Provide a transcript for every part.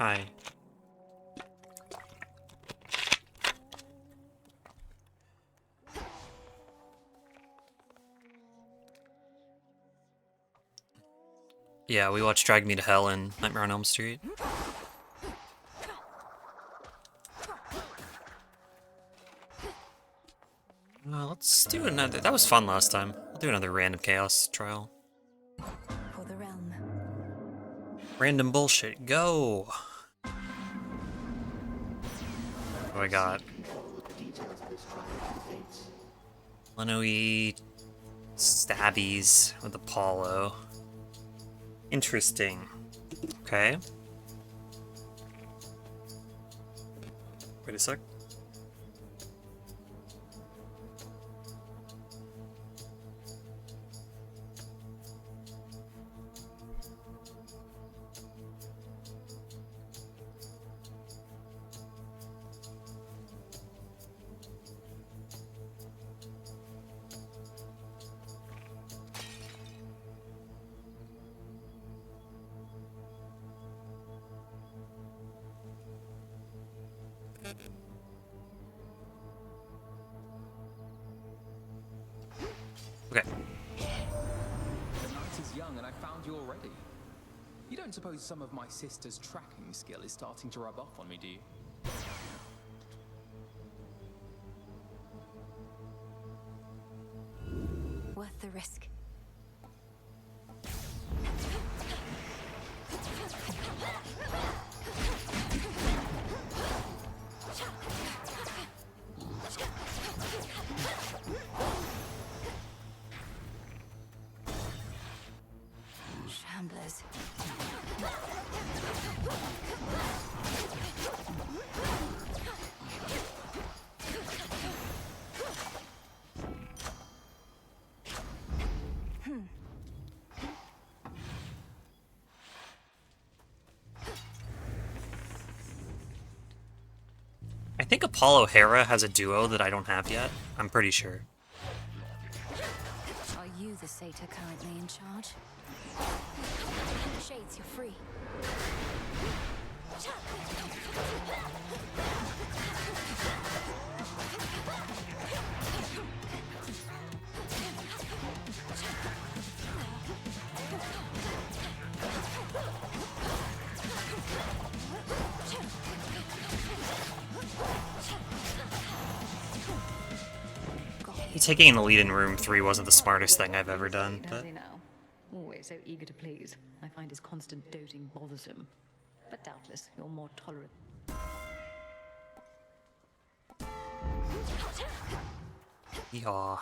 Hi. Yeah, we watched Drag Me to Hell and Nightmare on Elm Street. Let's do another. That was fun last time. I'll do another random chaos trial. For the realm. Random bullshit. Go. What do I got? Lenoe stabbies with Apollo. Interesting. Okay. Wait a sec. Okay. The night is young and I found you already. You don't suppose some of my sister's tracking skill is starting to rub off on me, do you? Worth the risk. Shamblers. I think Apollo Hera has a duo that I don't have yet. I'm pretty sure. Are you the satyr currently in charge? Shades, you're free. Taking an lead in room 3 wasn't the smartest thing I've ever done, but... Now. Always so eager to please. I find his constant doting bothersome. But doubtless you're more tolerant. Yaw.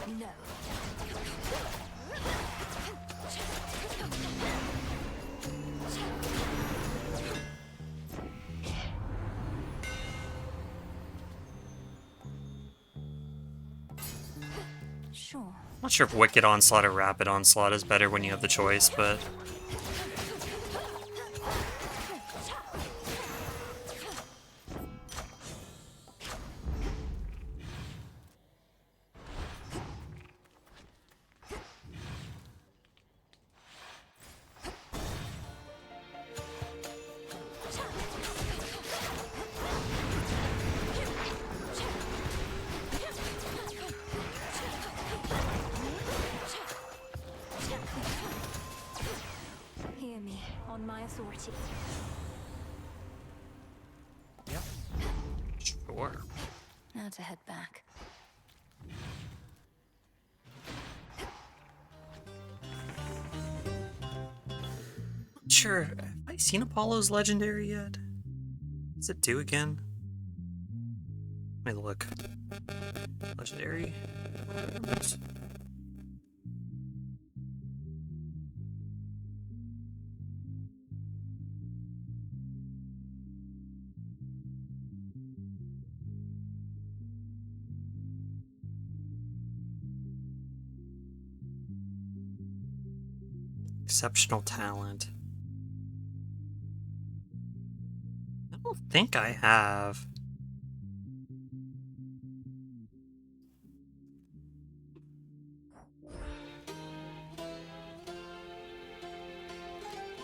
No. Sure. Not sure if Wicked Onslaught or Rapid Onslaught is better when you have the choice, but... Hear me on my authority. Yep. Sure. Now to head back. Sure. Have I seen Apollo's Legendary yet? Does it do again? Let me look. Legendary. Exceptional talent. Nope. don't think I have.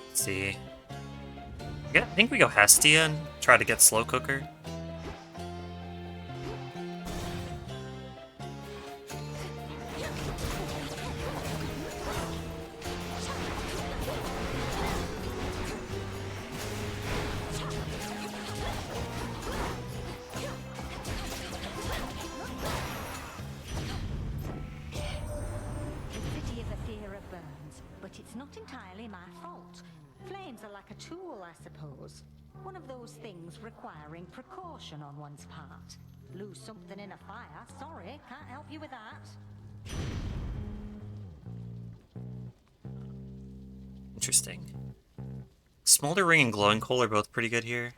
Let's see. I think we go Hestia and try to get Slow Cooker. The city of Aethera burns, but it's not entirely my fault. Flames are like a tool, I suppose. One of those things requiring precaution on one's part. Lose something in a fire, sorry, can't help you with that. Interesting. Smolder Ring and Glowing Coal are both pretty good here.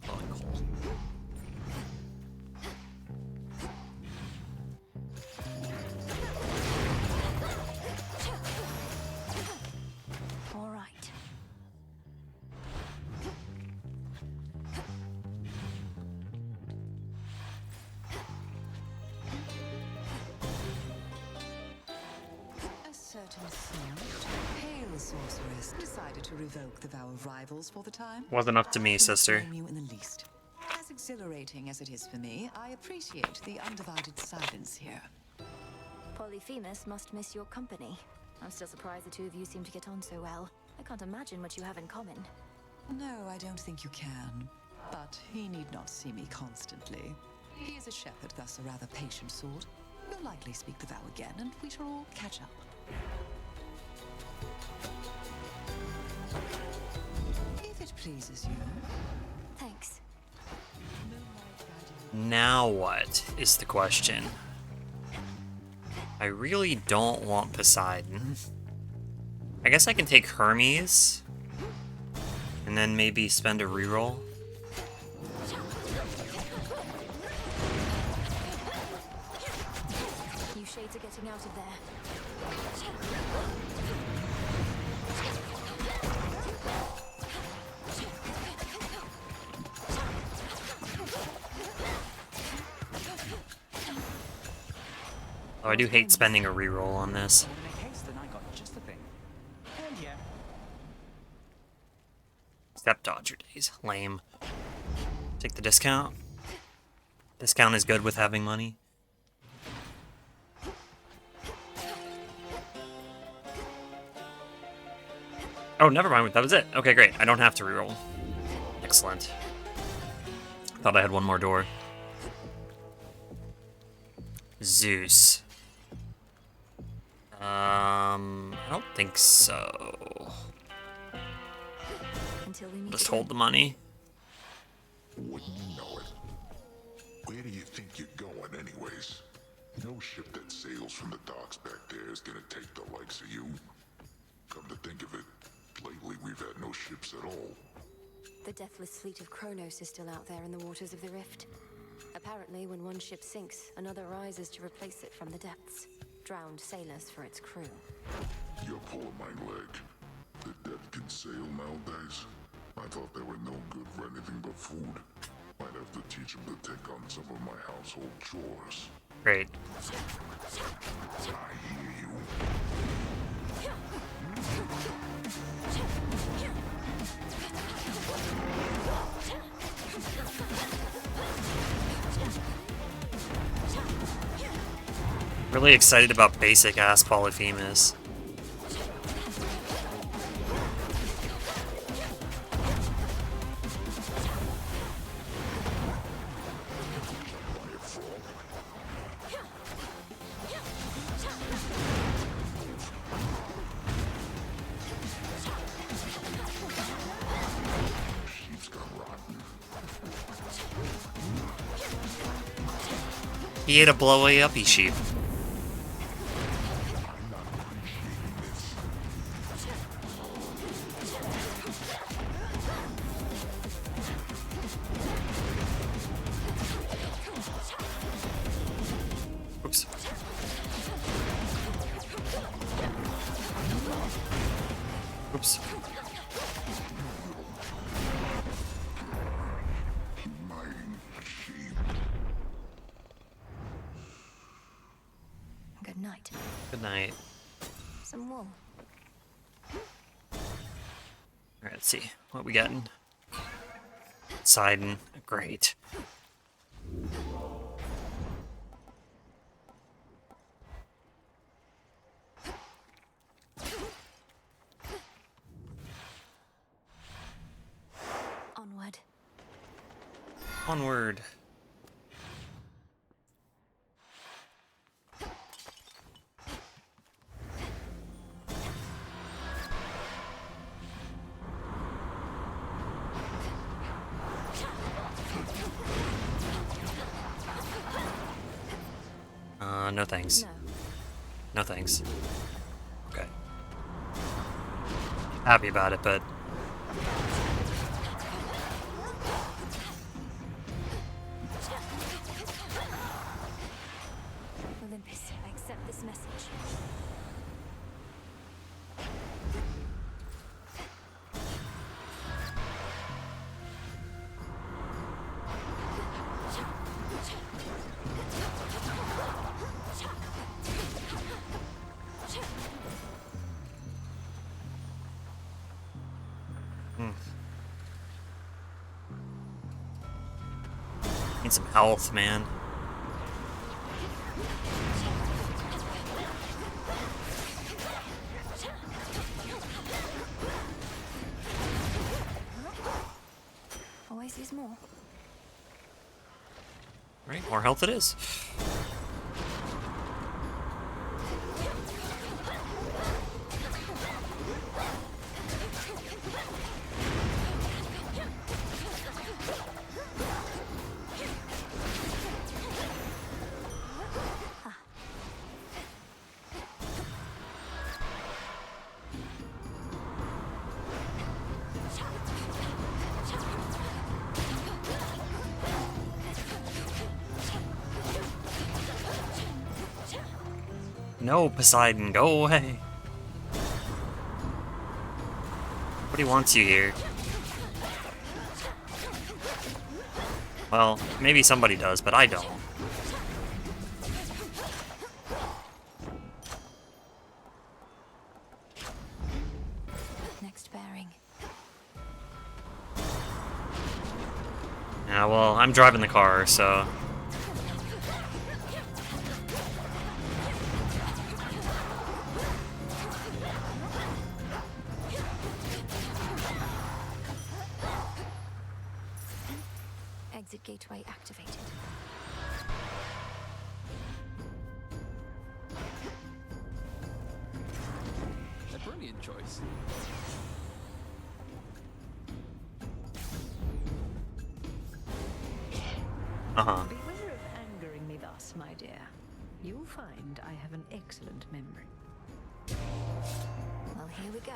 Glowing Coal. All right. A certain smart, pale sorceress decided to revoke the vow of rivals for the time. Wasn't up to me, I don't sister. blame you in the least. As exhilarating as it is for me, I appreciate the undivided silence here. Polyphemus must miss your company. I'm still surprised the two of you seem to get on so well. I can't imagine what you have in common. No, I don't think you can. But he need not see me constantly. He is a shepherd, thus a rather patient sort. We'll likely speak the vow again, and we shall all catch up. If it pleases you. Thanks. Now what is the question? I really don't want Poseidon. I guess I can take Hermes. And then maybe spend a reroll. You shades are getting out of there. Oh, I do hate spending a reroll on this. Make haste, and I got just the thing. Hell yeah. Step Dodger days. Lame. Take the discount. Discount is good with having money. Oh, never mind. That was it. Okay, great. I don't have to reroll. Excellent. Thought I had one more door. Zeus. I don't think so. Until we meet Just again. hold the money. Wouldn't you know it? Where do you think you're going anyways? No ship that sails from the docks back there is gonna take the likes of you. Come to think of it, lately we've had no ships at all. The deathless fleet of Kronos is still out there in the waters of the Rift. Apparently, when one ship sinks, another rises to replace it from the depths. Drowned sailors for its crew. You're pulling my leg. The dead can sail nowadays. I thought they were no good for anything but food. Might have to teach them to take on some of my household chores. Great. I hear you. Really excited about basic ass Polyphemus. Sheep's gone rotten. He ate a blow-away uppy sheep. I'm not appreciating this. Oops. Oops. night. Some wool. Alright, let's see. What we getting? Poseidon. Great. Onward. Onward. No thanks. No. No thanks. Okay. Happy about it, but Olympus, I accept this message. need some health, man. Always use more. Right, more health it is. No, Poseidon, go away. Nobody wants you here. Well, maybe somebody does, but I don't. Next bearing. Yeah, well, I'm driving the car, so... Exit gateway activated. A brilliant choice. Uh-huh. Beware of angering me thus, my dear. You'll find I have an excellent memory. Well, here we go.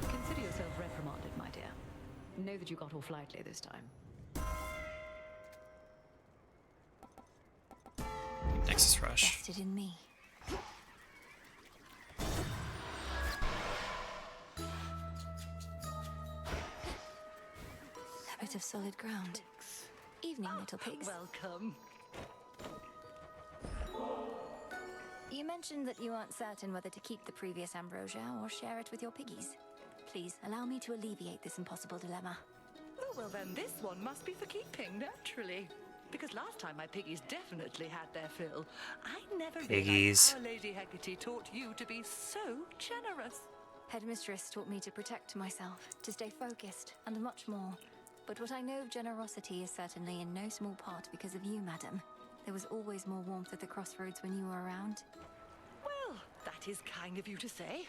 Consider yourself reprimanded, my dear. Know that you got off lightly this time. Nexus Rush. Vested in me. A bit of solid ground. Evening, little pigs. Welcome. You mentioned that you aren't certain whether to keep the previous ambrosia or share it with your piggies. Please allow me to alleviate this impossible dilemma. Oh, well then this one must be for keeping, naturally. Because last time my piggies definitely had their fill. I never Piggies. realized Our Lady Hecate taught you to be so generous. Headmistress taught me to protect myself, to stay focused, and much more. But what I know of generosity is certainly in no small part because of you, madam. There was always more warmth at the crossroads when you were around. Well, that is kind of you to say.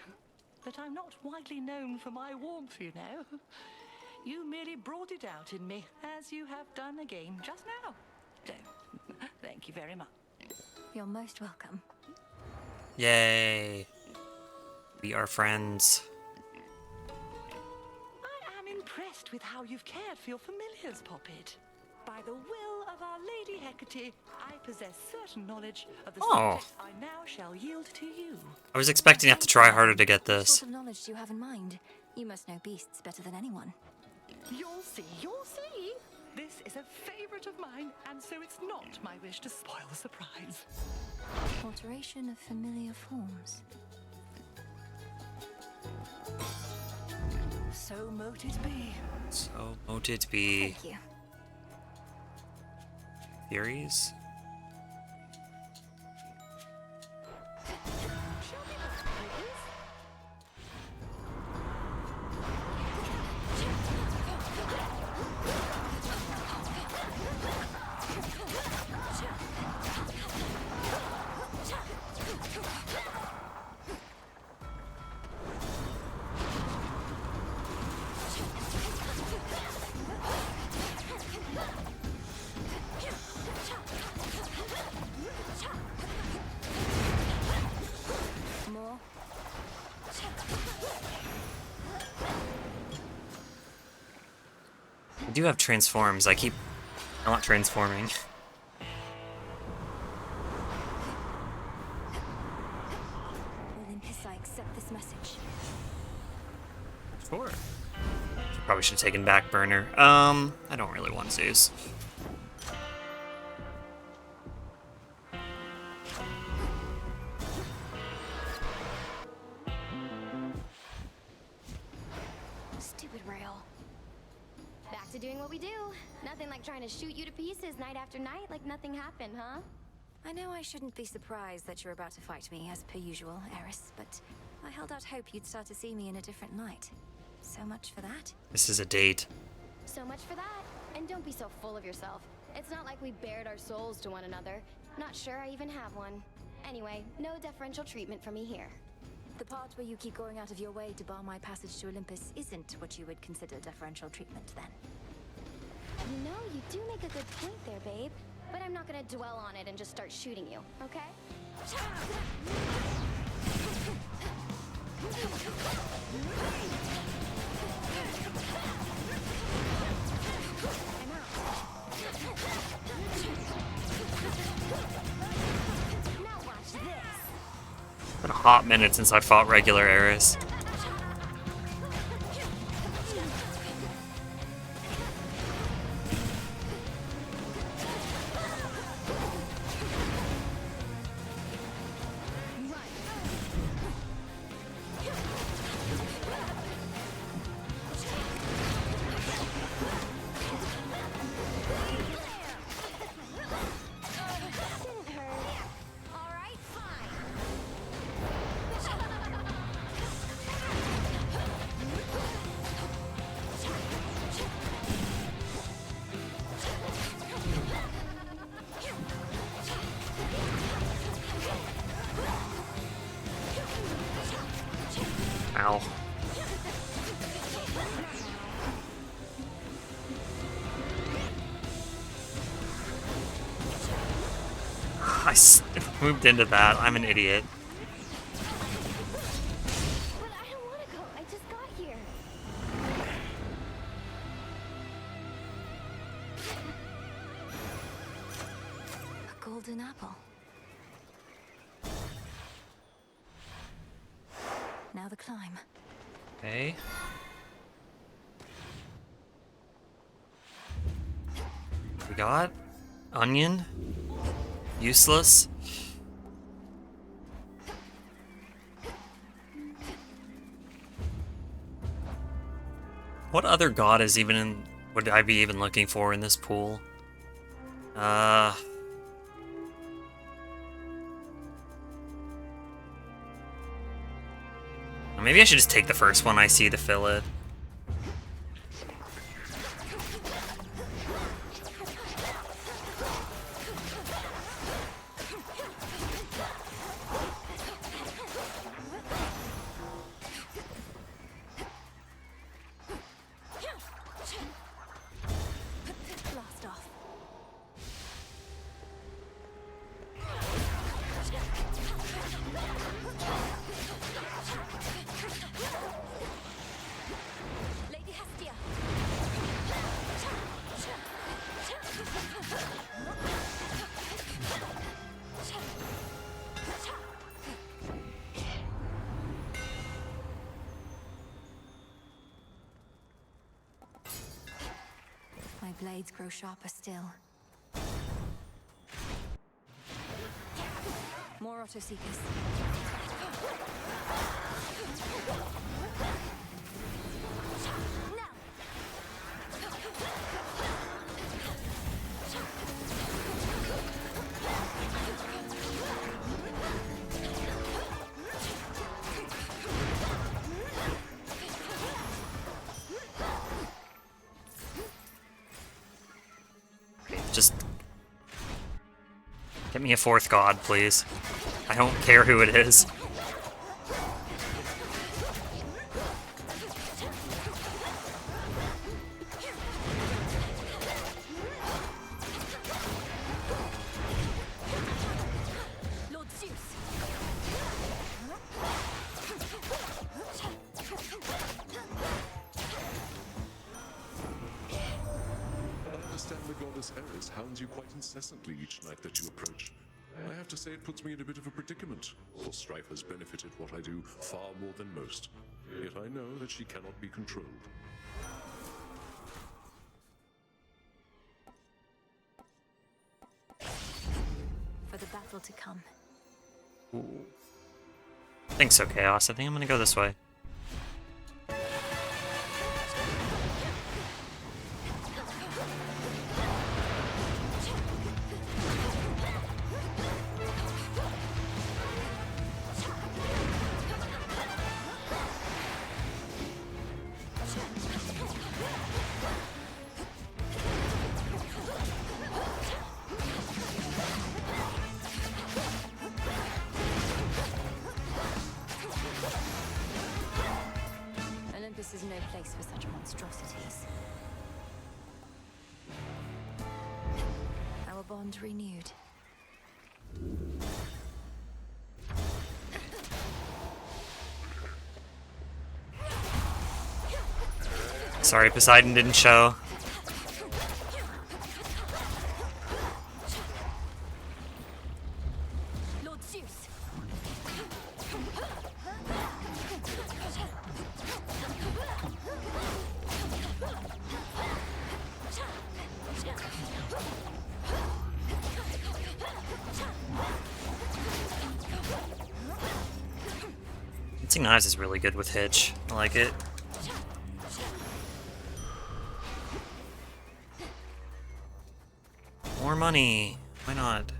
But I'm not widely known for my warmth, you know. You merely brought it out in me, as you have done again just now. So, thank you very much. You're most welcome. Yay. We are friends. I am impressed with how you've cared for your familiars, Poppet. By the will of our Lady Hecate, I possess certain knowledge of the subject I now shall yield to you. I was expecting to have to try harder to get What this. sort of knowledge do you have in mind? You must know beasts better than anyone. You'll see, you'll see. This is a favorite of mine, and so it's not my wish to spoil the surprise. Alteration of familiar forms. So mote it be. So mote it be. Thank you. Theories? Shall we look, please? More? I do have transforms. I keep not transforming. Olympus, I accept this message. Sure. Probably should have taken back burner. I don't really want Zeus. Stupid rail. Back to doing what we do. Nothing like trying to shoot you to pieces night after night like nothing happened, huh? I know I shouldn't be surprised that you're about to fight me, as per usual, Eris, but I held out hope you'd start to see me in a different light. So much for that. This is a date. So much for that. And don't be so full of yourself. It's not like we bared our souls to one another. Not sure I even have one. Anyway, no deferential treatment from me here. The part where you keep going out of your way to bar my passage to Olympus isn't what you would consider deferential treatment, then. You know, you do make a good point there, babe. But I'm not gonna dwell on it and just start shooting you, okay? I'm out. Now watch this. It's been a hot minute since I fought regular Eris. Didn't hurt. All right, fine. Ow. Moved into that. I'm an idiot. But I don't want to go. I just got here. A golden apple. Now the climb. Okay. We got onion. Useless. What other god is even in, would I be even looking for in this pool? Maybe I should just take the first one I see to fill it. Blast off. blades grow sharper still. More Autoseekers. Now! Just get me a fourth god, please. I don't care who it is. Lord Zeus! I understand the goddess Eris hounds you quite incessantly each night that you approach. I have to say it puts me in a bit of a predicament, for Strife has benefited what I do far more than most. Yet I know that she cannot be controlled. For the battle to come. I think so, Chaos. I think I'm gonna go this way. Olympus is no place for such monstrosities. Our bond renewed. Sorry, Poseidon didn't show. Lord Zeus! Hitting knives is really good with Hitch. I like it. More money. Why not?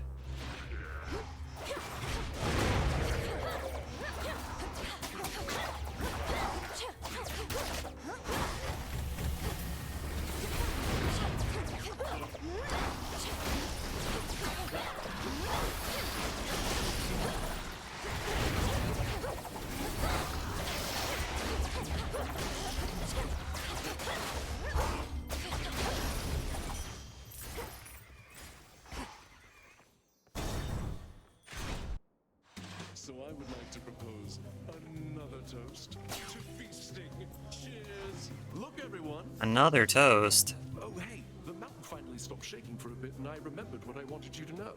So I would like to propose another toast to feasting. Cheers! Look, everyone! Another toast. Oh, hey, the mountain finally stopped shaking for a bit, and I remembered what I wanted you to know.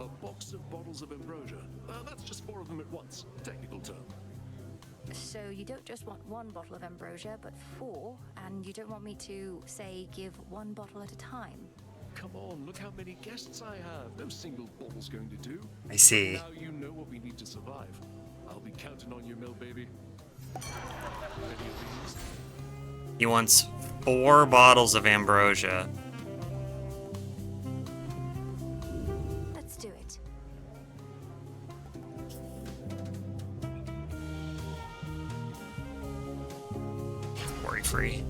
A box of bottles of ambrosia. That's just 4 of them at once. Technical term. So you don't just want one bottle of ambrosia, but 4, and you don't want me to, say, give one bottle at a time? Come on, look how many guests I have. No single bottle's going to do. I see. Now you know what we need to survive. I'll be counting on you, Mill baby. Ready of these? He wants 4 bottles of ambrosia. Let's do it. Worry-free.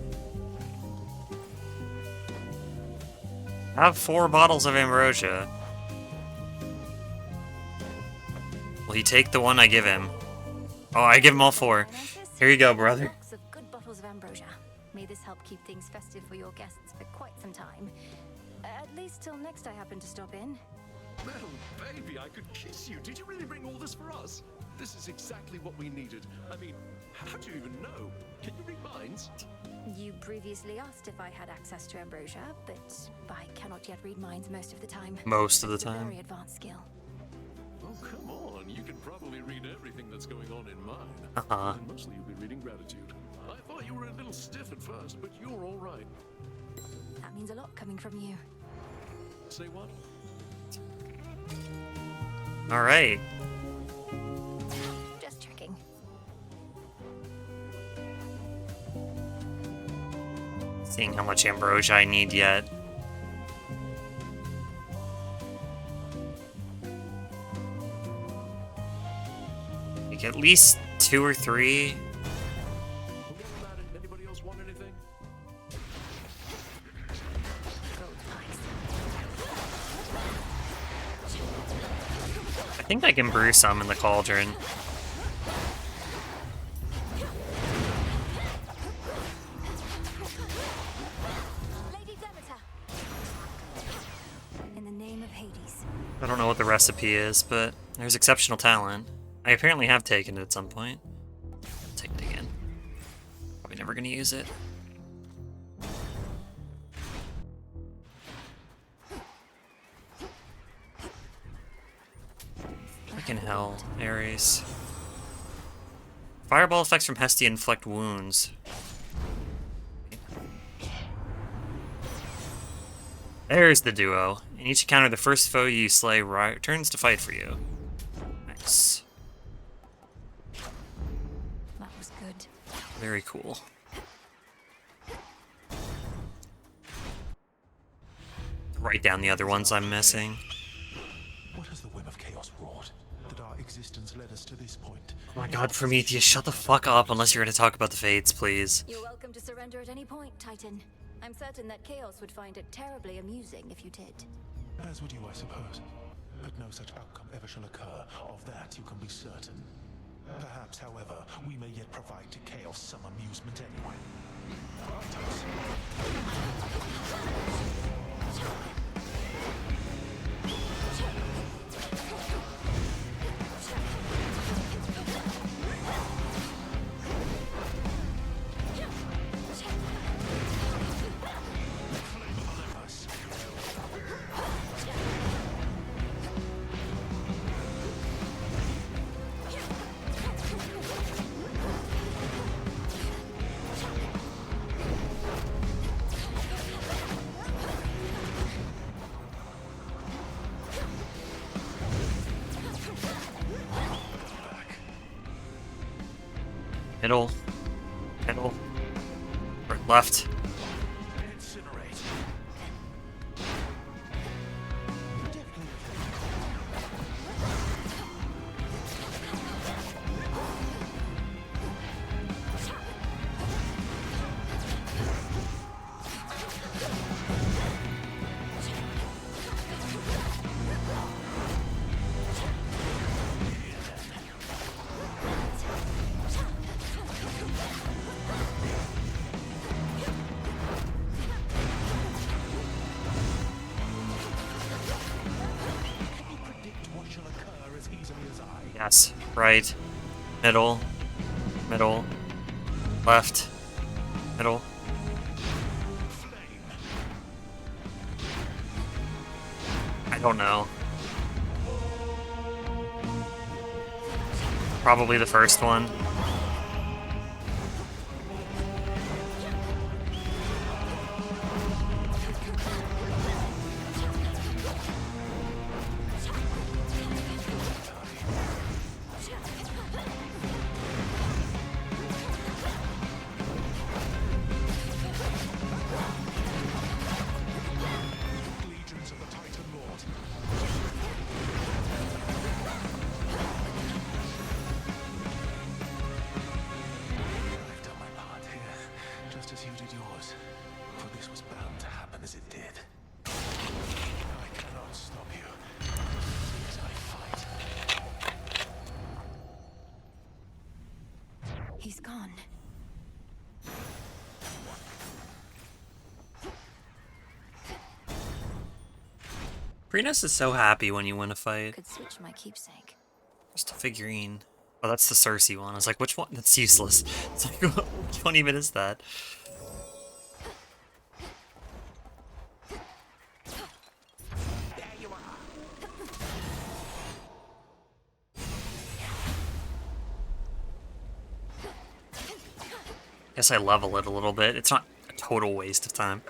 I have 4 bottles of ambrosia. Will he take the one I give him? Oh, I give him all 4. Here you go, brother. Box of good bottles of ambrosia. May this help keep things festive for your guests for quite some time. At least till next I happen to stop in. Well, baby, I could kiss you. Did you really bring all this for us? This is exactly what we needed. I mean, how do you even know? Can you read minds? You previously asked if I had access to ambrosia, but I cannot yet read minds most of the time. Most of the It's a time. very advanced skill. Oh, come on. You can probably read everything that's going on in mine. Uh-huh. And mostly you'll be reading gratitude. I thought you were a little stiff at first, but you're all right. That means a lot coming from you. Say what? Alright. Just checking. Seeing how much ambrosia I need yet. Like at least 2 or 3. Anybody else want anything? I think I can brew some in the cauldron. Lady Demeter. In the name of Hades. I don't know what the recipe is, but there's exceptional talent. I apparently have taken it at some point. I'll take it again. Probably never gonna use it. Fucking hell, Ares. Fireball effects from Hestia inflict wounds. There's the duo. In each encounter, the first foe you slay returns to fight for you. Nice. That was good. Very cool. Write down the other ones I'm missing. What has the web of chaos wrought that our existence led us to this point? Oh my god, Prometheus, shut the fuck up unless you're gonna talk about the Fates, please. You're welcome to surrender at any point, Titan. I'm certain that Chaos would find it terribly amusing if you did. As would you, I suppose. But no such outcome ever shall occur. Of that you can be certain. Perhaps, however, we may yet provide to Chaos some amusement anyway. Middle. Middle. Or left. Yes. Right. Middle. Middle. Left. Middle. I don't know. Probably the first one. He's gone. Prinos is so happy when you win a fight. Could switch my keepsake. Just a figurine. Oh, that's the Cersei one. I was like, which one? That's useless. It's like, which one even is that? Guess I level it a little bit. It's not a total waste of time.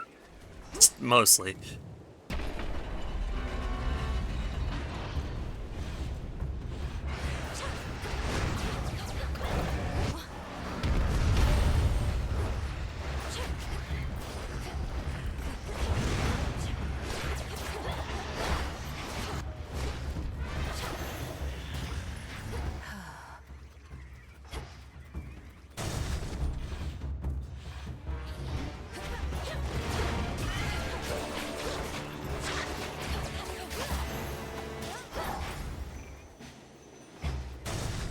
Mostly.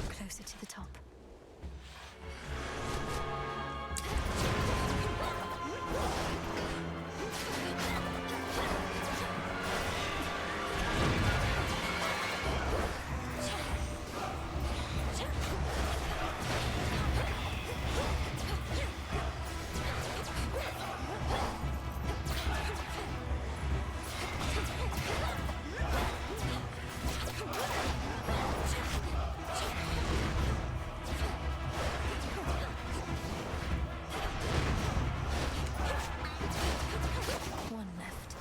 Closer to the top. One left.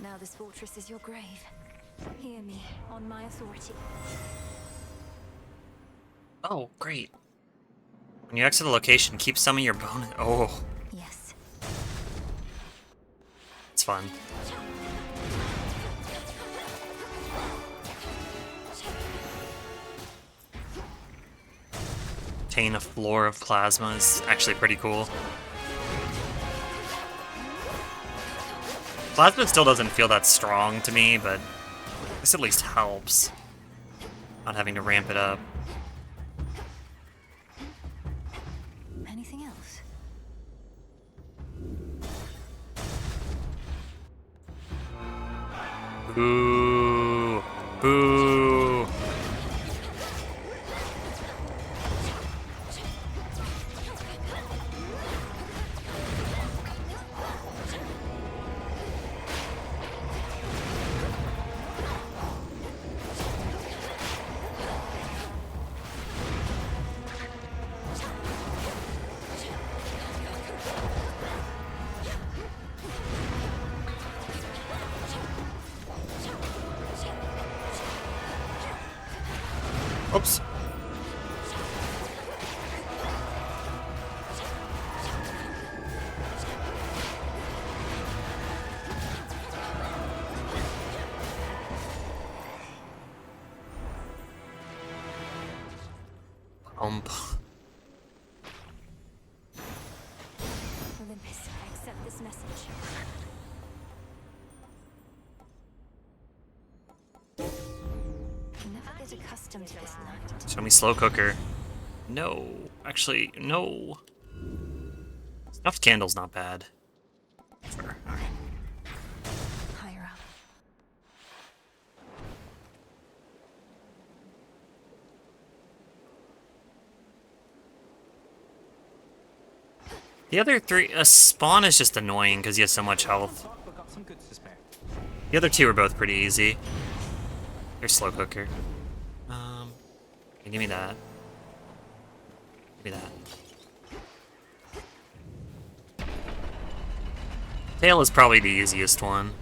Now this fortress is your grave. Hear me, on my authority. Oh, great. When you exit the location, keep some of your bonus. Oh, Yes. it's fun. Obtain a floor of plasma is actually pretty cool. Plasma still doesn't feel that strong to me, but this at least helps. Not having to ramp it up. Anything else? Boo! Boo! Oops. Olympus, I accept this message. I never get accustomed to this light. Show me slow cooker. No. Actually, no. Snuffed candle's not bad. Sure. Alright. Higher up. The other three, Spawn is just annoying because he has so much health. The other two are both pretty easy. Here's slow cooker. Give me that. Give me that. Tail is probably the easiest one.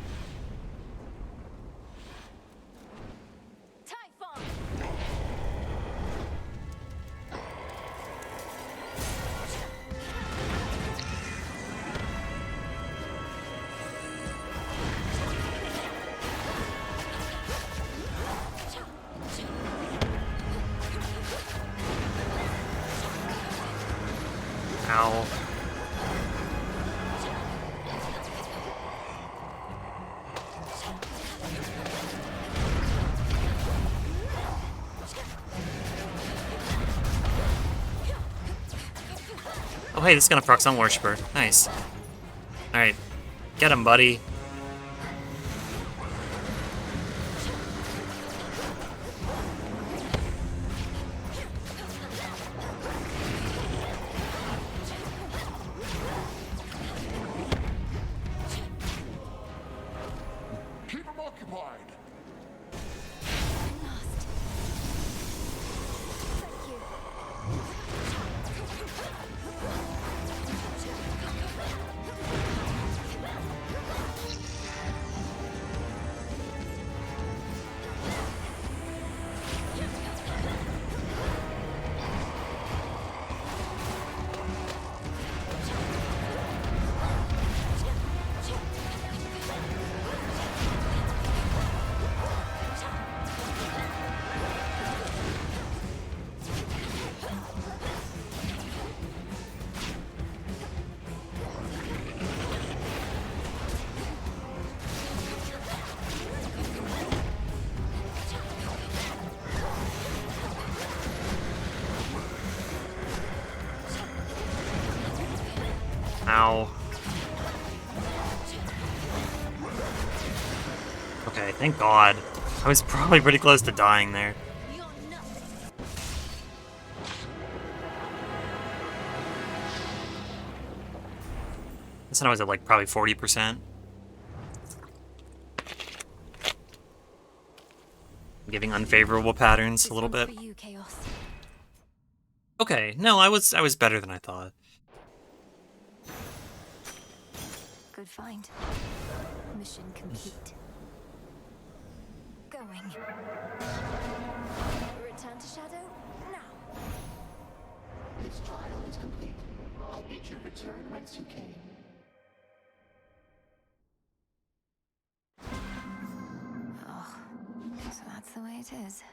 Ow. Oh hey, this is gonna proc Sun Worshipper. Nice. Alright. Get him, buddy. Keep him occupied. Ow. Okay, thank God. I was probably pretty close to dying there. This one I was at like probably 40%. Giving unfavorable patterns a little bit. For you, Chaos. Okay, no, I was better than I thought. Good find. Mission complete. Going. Return to Shadow now. This trial is complete. I bid you return whence you came. Oh, so that's the way it is.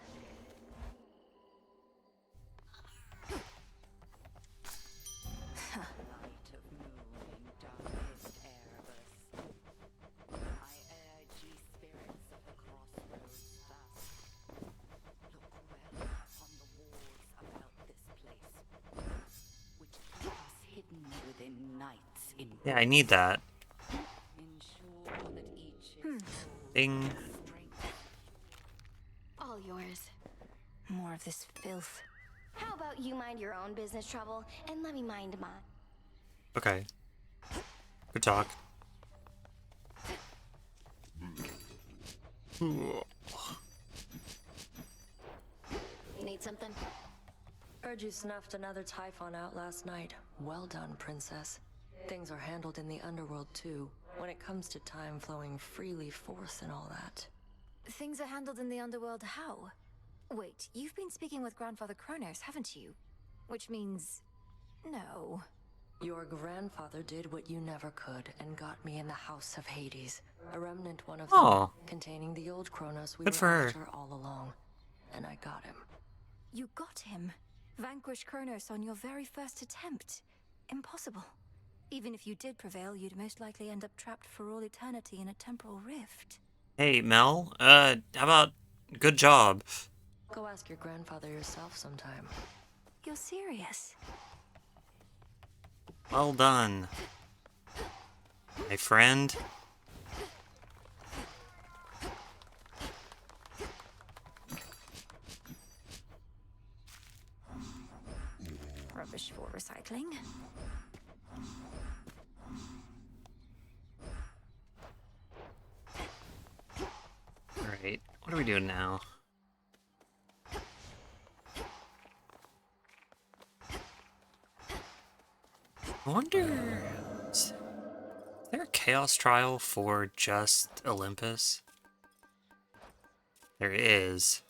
Yeah, I need that. Ding. All yours. More of this filth. How about you mind your own business, Trouble, and let me mind mine? Okay. Good talk. Need something? Heard you snuffed another Typhon out last night. Well done, Princess. Things are handled in the underworld too, when it comes to time flowing freely forth and all that. Things are handled in the underworld how? Wait, you've been speaking with Grandfather Kronos, haven't you? Which means... no. Your grandfather did what you never could and got me in the House of Hades. A remnant one of them, containing the old Kronos we were after all along. And I got him. You got him? Vanquish Kronos on your very first attempt? Impossible. Even if you did prevail, you'd most likely end up trapped for all eternity in a temporal rift. Hey, Mel. How about good job? Go ask your grandfather yourself sometime. You're serious? Well done. My friend. Rubbish for recycling. Alright, what are we doing now? I wonder... Is there a Chaos Trial for just Olympus? There is.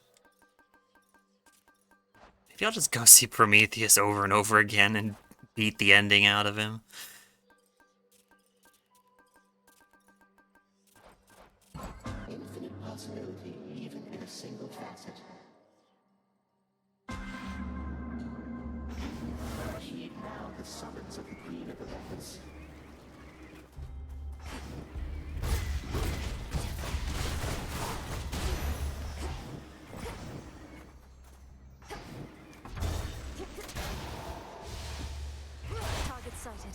Maybe I'll just go see Prometheus over and over again and beat the ending out of him. Infinite possibility, even in a single facet. Heed now the summons of the Queen of Olympus. Target sighted.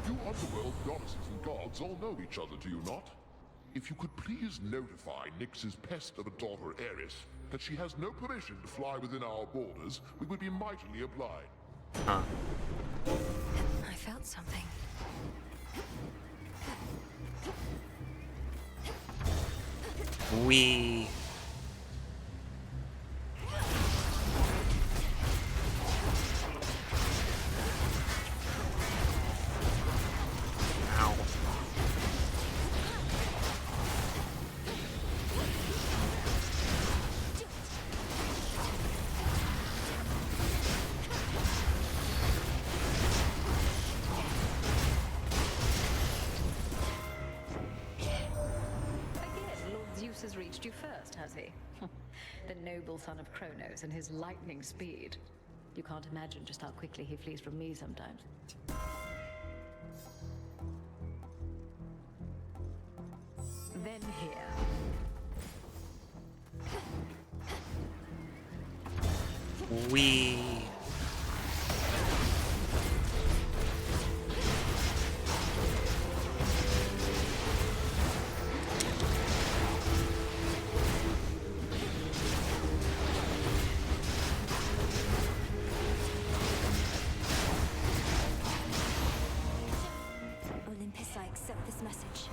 You underworld goddesses and gods all know each other, do you not? If you could please notify Nyx's pest of a daughter, Eris, that she has no permission to fly within our borders, we would be mightily obliged. Huh. I felt something. We... Ow. Again, Lord Zeus has reached you first, has he? The noble son of Kronos and his lightning speed. You can't imagine just how quickly he flees from me sometimes. then here. We. Olympus, I accept this message.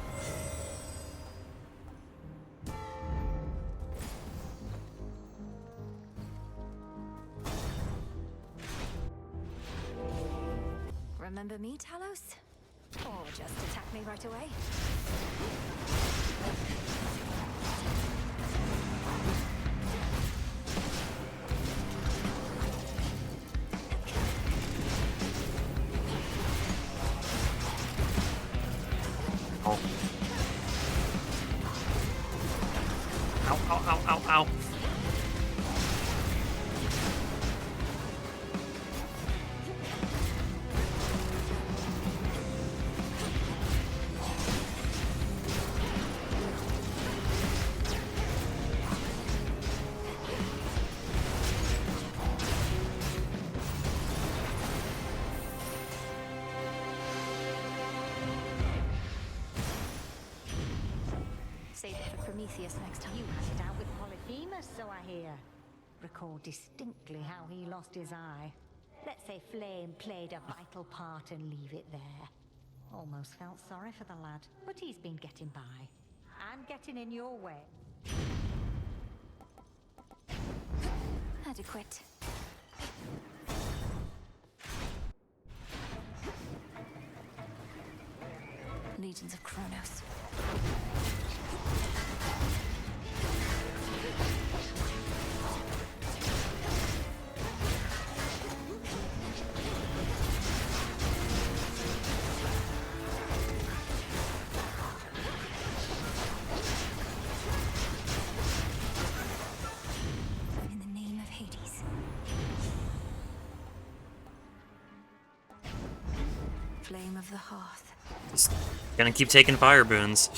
Remember me, Talos? Or just attack me right away? Oh. Ow, ow, ow, ow, ow. Save it for Prometheus next time. You had it out with Polyphemus, so I hear. Recall distinctly how he lost his eye. Let's say Flame played a vital part and leave it there. Almost felt sorry for the lad, but he's been getting by. I'm getting in your way. Adequate. Legions of Kronos. In the name of Hades. Flame of the Hearth. Just gonna keep taking fire boons.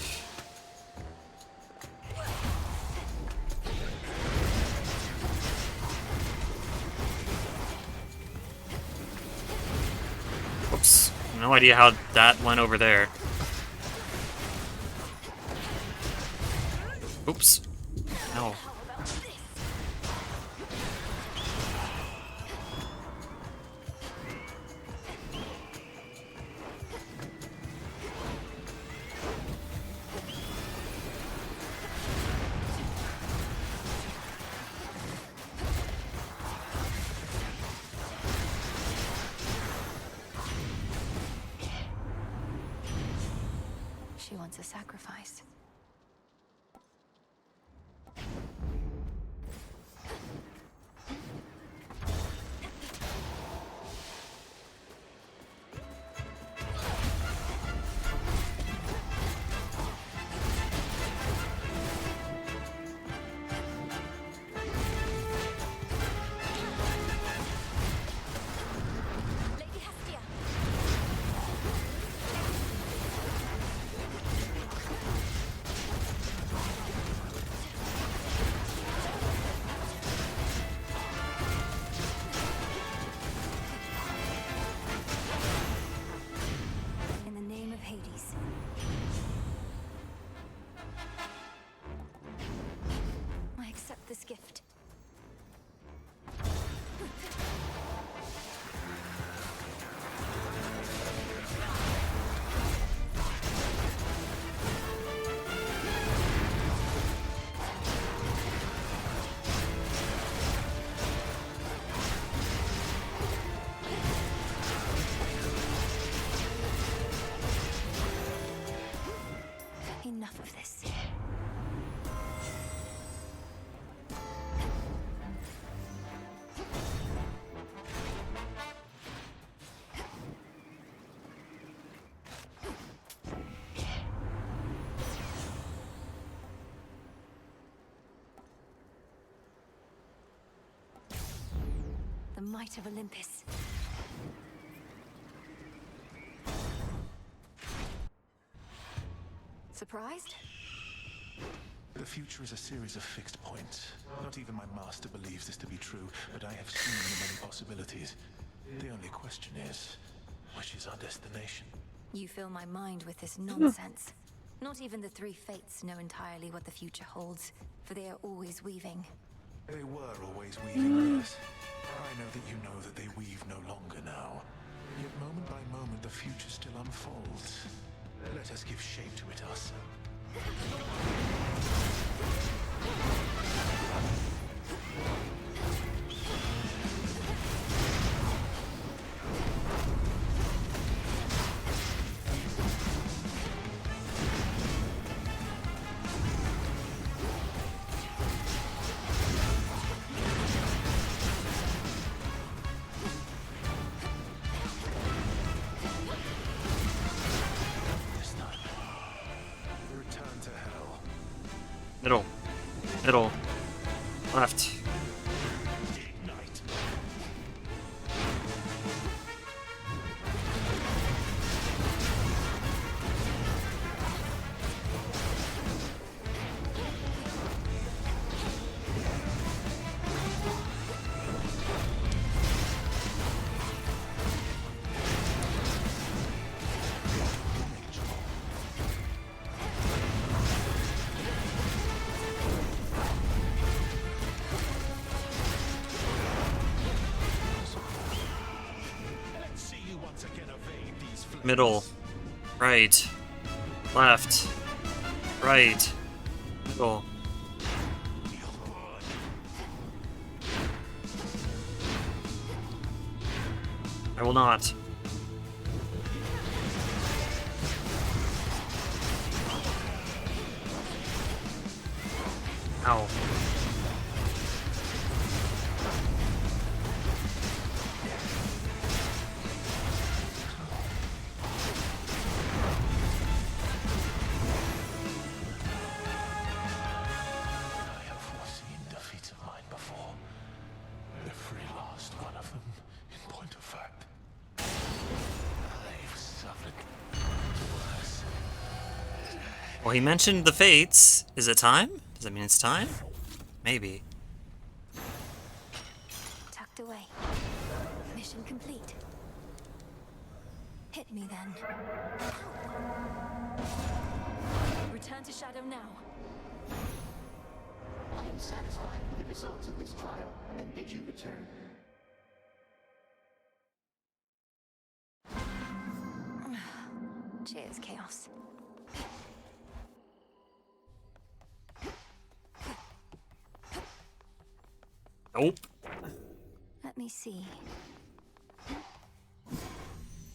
Oops. No idea how that went over there. Oops. No. She wants a sacrifice. Lady Hestia! In the name of Hades. I accept this gift. Enough of this. The might of Olympus. Surprised? The future is a series of fixed points. Not even my master believes this to be true, but I have seen the many possibilities. The only question is, which is our destination? You fill my mind with this nonsense. Not even the three fates know entirely what the future holds, for they are always weaving. They were always weaving, yes. I know that you know that they weave no longer now. Yet moment by moment the future still unfolds. Let us give shape to it ourselves. Middle. Middle. Left. Middle. Right. Left. Right. Middle. I will not. Ow. Well, he mentioned the fates. Is it time? Does that mean it's time? Maybe. Tucked away. Mission complete. Hit me then. Return to Shadow now. I am satisfied with the results of this trial and bid you return. Cheers, Chaos. Nope. Let me see.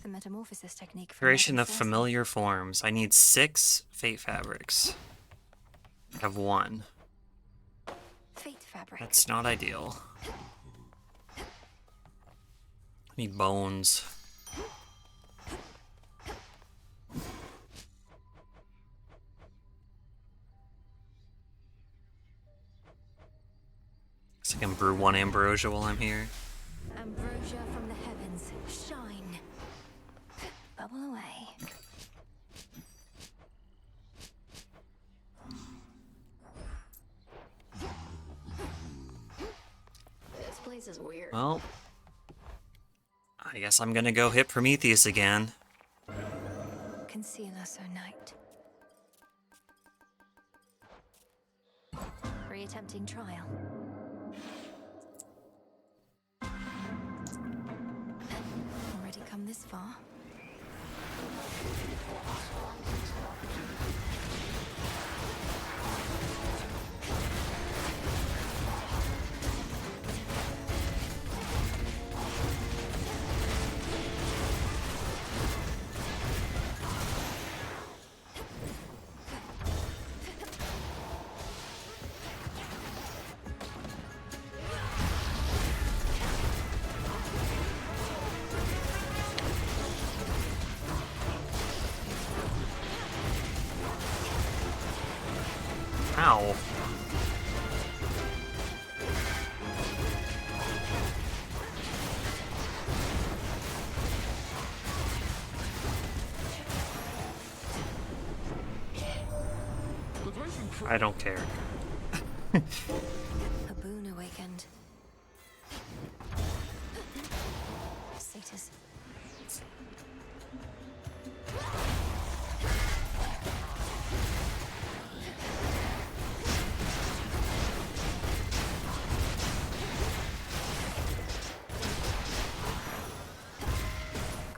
The metamorphosis technique. Creation of familiar forms. I need 6 fate fabrics. I have 1. Fate fabric. That's not ideal. I need bones. I can brew 1 ambrosia while I'm here. Ambrosia from the heavens, shine. Bubble away. This place is weird. Well, I guess I'm gonna go hit Prometheus again. Conceal us, O night. Reattempting trial. Already come this far. Ow. The Titan I don't care. A boon awakened. Satyrs.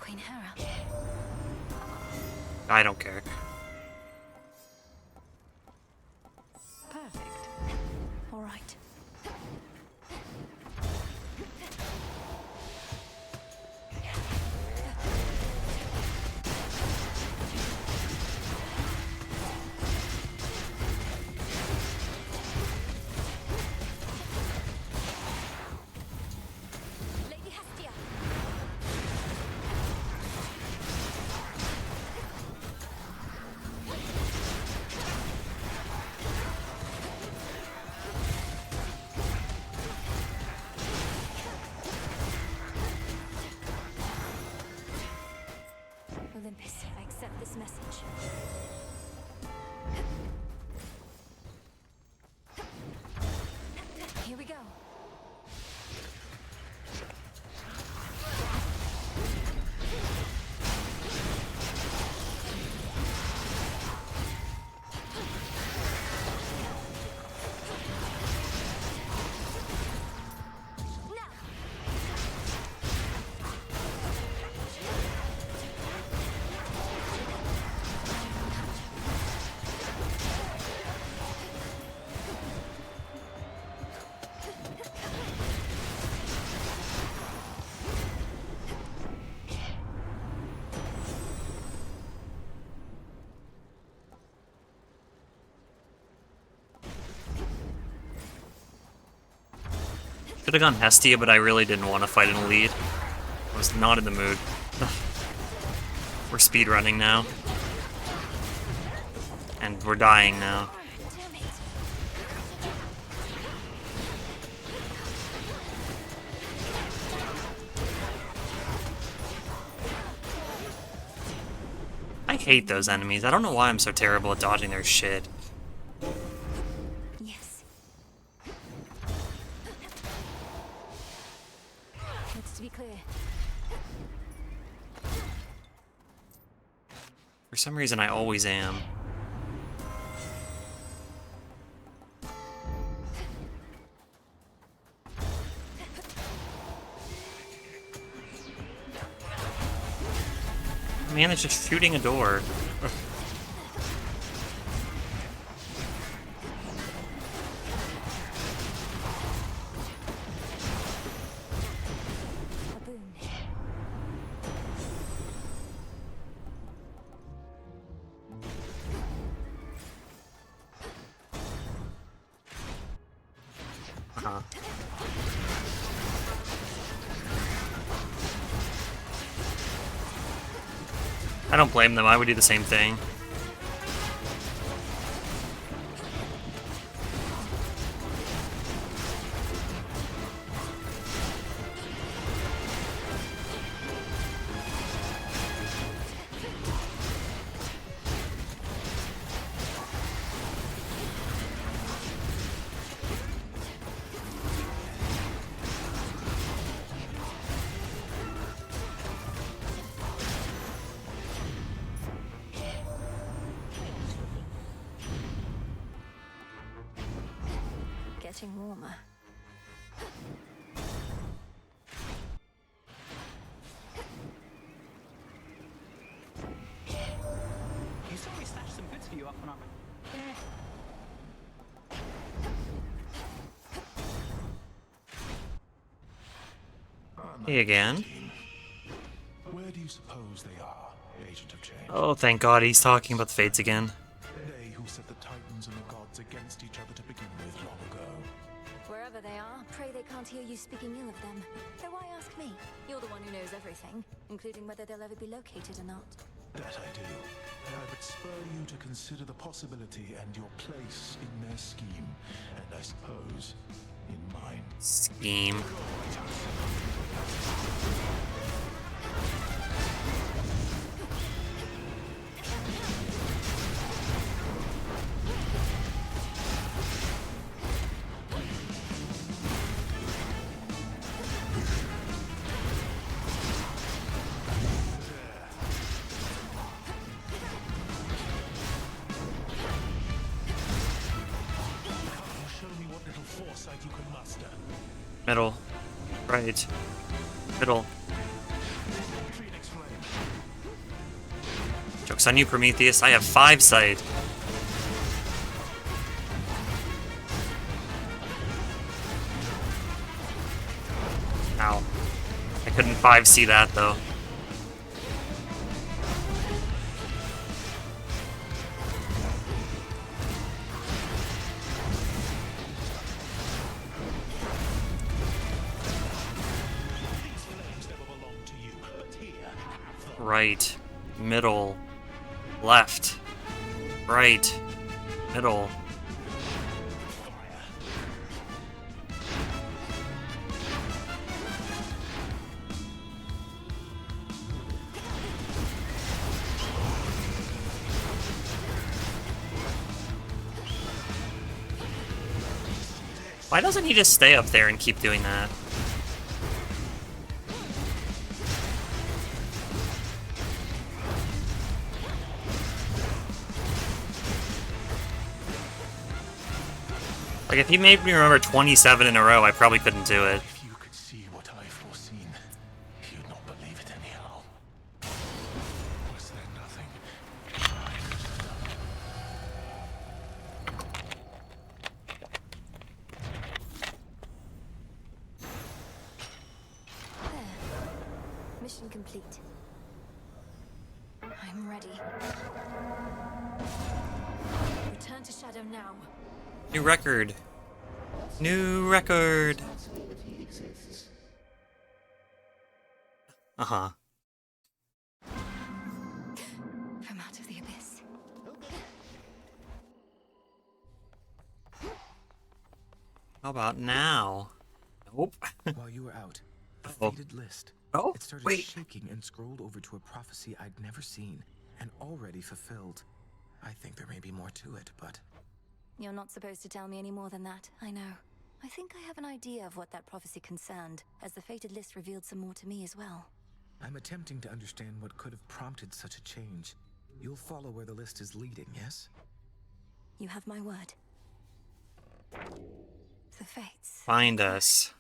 Queen Hera. I don't care. Perfect. All right. Lady Hestia. Olympus, I accept this message. Here we go. Could have gone Hestia, but I really didn't want to fight an elite. I was not in the mood. We're speedrunning now. And we're dying now. I hate those enemies. I don't know why I'm so terrible at dodging their shit. Yes. It's to be clear. For some reason, I always am. Man, it's just shooting a door. I don't blame them, I would do the same thing. Getting warmer. You saw we stashed some goods for you up on our... Hey again. Where do you suppose they are, Agent of Change? Oh, thank God he's talking about the Fates again. They who set the Titans and the gods against each other to begin with long ago. Wherever they are, pray they can't hear you speaking ill of them. Though why ask me? You're the one who knows everything, including whether they'll ever be located or not. That I do. I would spur you to consider the possibility and your place in their scheme, and I suppose in mine. Scheme. Middle. Right. Middle. Joke's on you, Prometheus. I have 5 sight. Ow. I couldn't 5-see that, though. Right. Middle. Left. Right. Middle. Why doesn't he just stay up there and keep doing that? Like, if he made me remember 27 in a row, I probably couldn't do it. If you could see what I've foreseen, you'd not believe it anyhow. Was there nothing I could have done? There. Mission complete. I'm ready. Return to Shadow now. New record. New record. Uh-huh. From out of the abyss. How about now? Nope. While you were out, a Oh. faded list. Oh, It started wait. shaking and scrolled over to a prophecy I'd never seen and already fulfilled. I think there may be more to it, but You're not supposed to tell me any more than that, I know. I think I have an idea of what that prophecy concerned, as the fated list revealed some more to me as well. I'm attempting to understand what could have prompted such a change. You'll follow where the list is leading, yes? You have my word. The fates. Find us.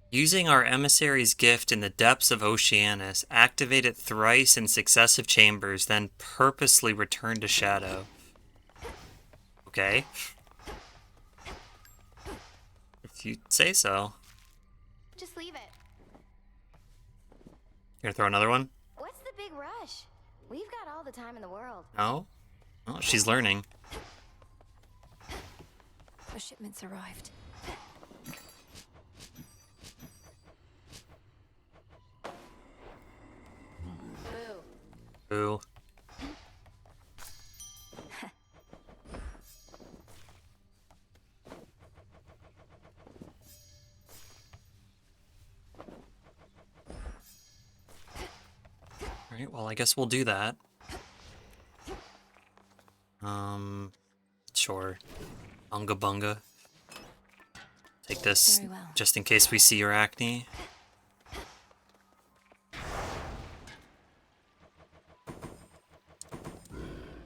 Using our emissary's gift in the depths of Oceanus, activate it thrice in successive chambers, then purposely return to Shadow. Okay. If you say so. Just leave it. You gonna throw another one? What's the big rush? We've got all the time in the world. No? Oh, she's learning. The shipment's arrived. Boo. Ooh. Alright, well, I guess we'll do that. Sure. Unga bunga. Take this Very well. just in case we see your acne.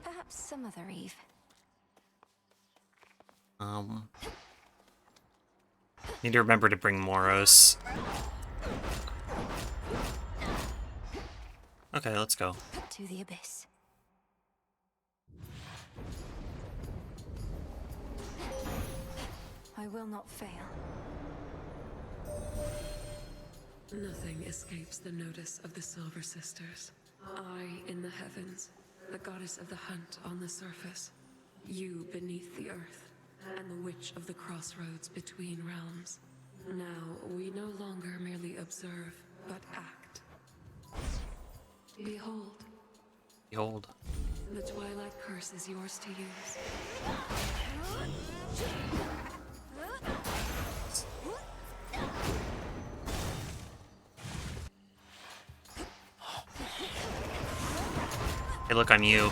Perhaps some other eve. Need to remember to bring Moros. Okay, let's go. To the abyss. I will not fail. Nothing escapes the notice of the Silver Sisters. I in the heavens, the goddess of the hunt on the surface, you beneath the earth, and the witch of the crossroads between realms. Now we no longer merely observe, but act. Behold, Behold. the Twilight Curse is yours to use. Hey, look, I'm you.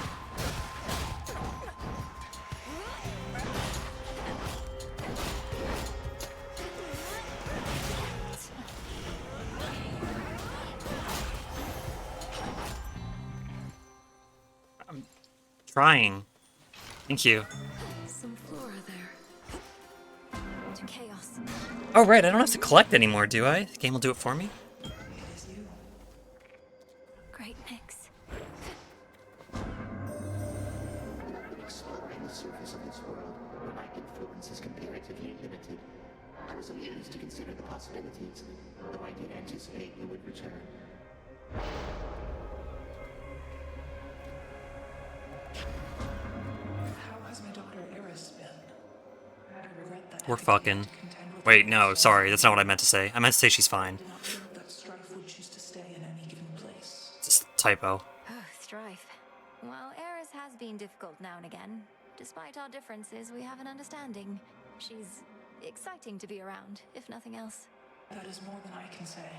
I'm trying. Thank you. Some flora there. Oh, right, I don't have to collect anymore, do I? The game will do it for me? Great mix. Exploring the surface of this world, where my influence is comparatively limited, I was amused to consider the possibilities, though I did anticipate you would return. How has my daughter Eris been? I regret that. We're fucking. Wait, no, sorry, that's not what I meant to say. I meant to say she's fine. That Strife would choose to stay in any given place. Just a typo. Oh, Strife. Well, Eris has been difficult now and again. Despite our differences, we have an understanding. She's exciting to be around, if nothing else. That is more than I can say.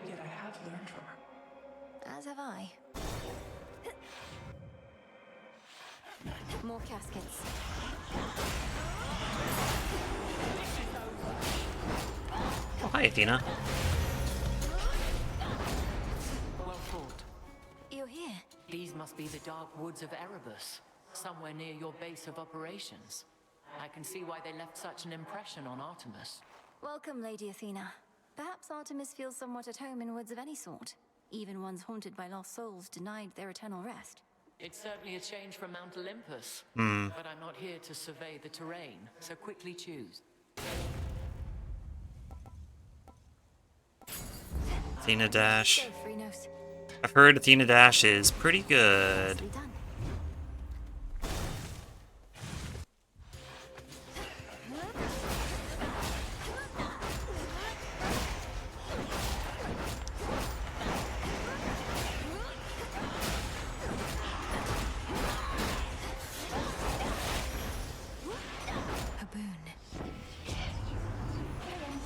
Yet I have learned from her. As have I. More caskets. Oh, hi, Athena. Well fought. You're here. These must be the dark woods of Erebus, somewhere near your base of operations. I can see why they left such an impression on Artemis. Welcome, Lady Athena. Perhaps Artemis feels somewhat at home in woods of any sort. Even ones haunted by lost souls denied their eternal rest. It's certainly a change from Mount Olympus. But I'm not here to survey the terrain, so quickly choose. Athena Dash. Go, Threnos. I've heard Athena Dash is pretty good. Nicely done. A boon.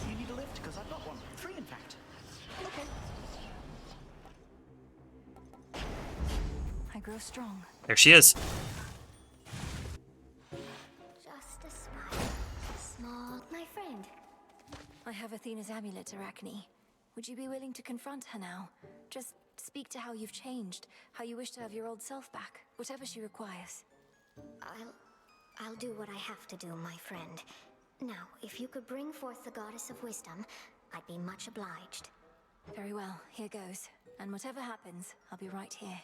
You need a lift, because I've got one. 3, in fact. Okay. I grow strong. There she is. Just a spider. Small. My friend. I have Athena's amulet, Arachne. Would you be willing to confront her now? Just speak to how you've changed, how you wish to have your old self back, whatever she requires. I'll do what I have to do, my friend. Now, if you could bring forth the Goddess of Wisdom, I'd be much obliged. Very well, here goes. And whatever happens, I'll be right here.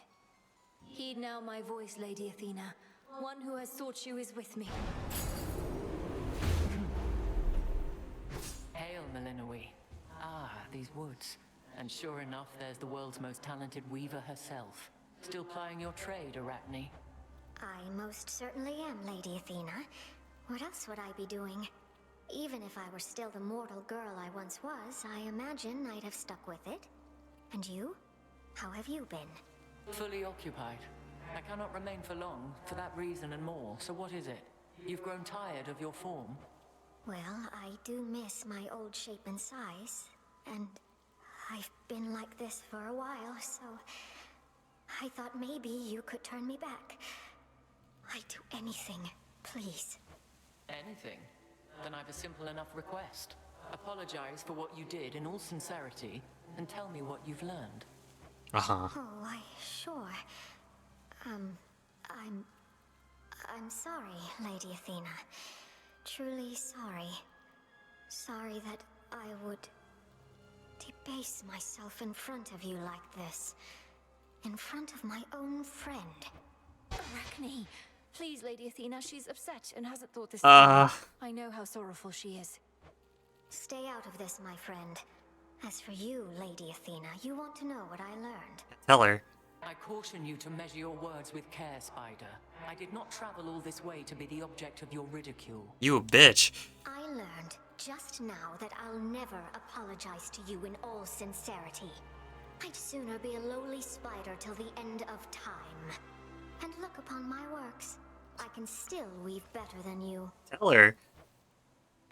Heed now my voice, Lady Athena. One who has sought you is with me. Hail, Melinoe. Ah, these woods. And sure enough, there's the world's most talented weaver herself. Still plying your trade, Arachne. I most certainly am, Lady Athena. What else would I be doing? Even if I were still the mortal girl I once was, I imagine I'd have stuck with it. And you? How have you been? Fully occupied. I cannot remain for long, for that reason and more. So what is it? You've grown tired of your form? Well, I do miss my old shape and size, and I've been like this for a while, so I thought maybe you could turn me back. I'd do anything, please. Anything? Then I've a simple enough request. Apologize for what you did in all sincerity, and tell me what you've learned. Uh-huh. Oh, sure. I'm sorry, Lady Athena. Truly sorry. Sorry that I would debase myself in front of you like this. In front of my own friend. Arachne, please, Lady Athena, she's upset and hasn't thought this Uh. through. I know how sorrowful she is. Stay out of this, my friend. As for you, Lady Athena, you want to know what I learned. Tell her. I caution you to measure your words with care, Spider. I did not travel all this way to be the object of your ridicule. You a bitch. I learned just now that I'll never apologize to you in all sincerity. I'd sooner be a lowly spider till the end of time. And look upon my works. I can still weave better than you. Tell her.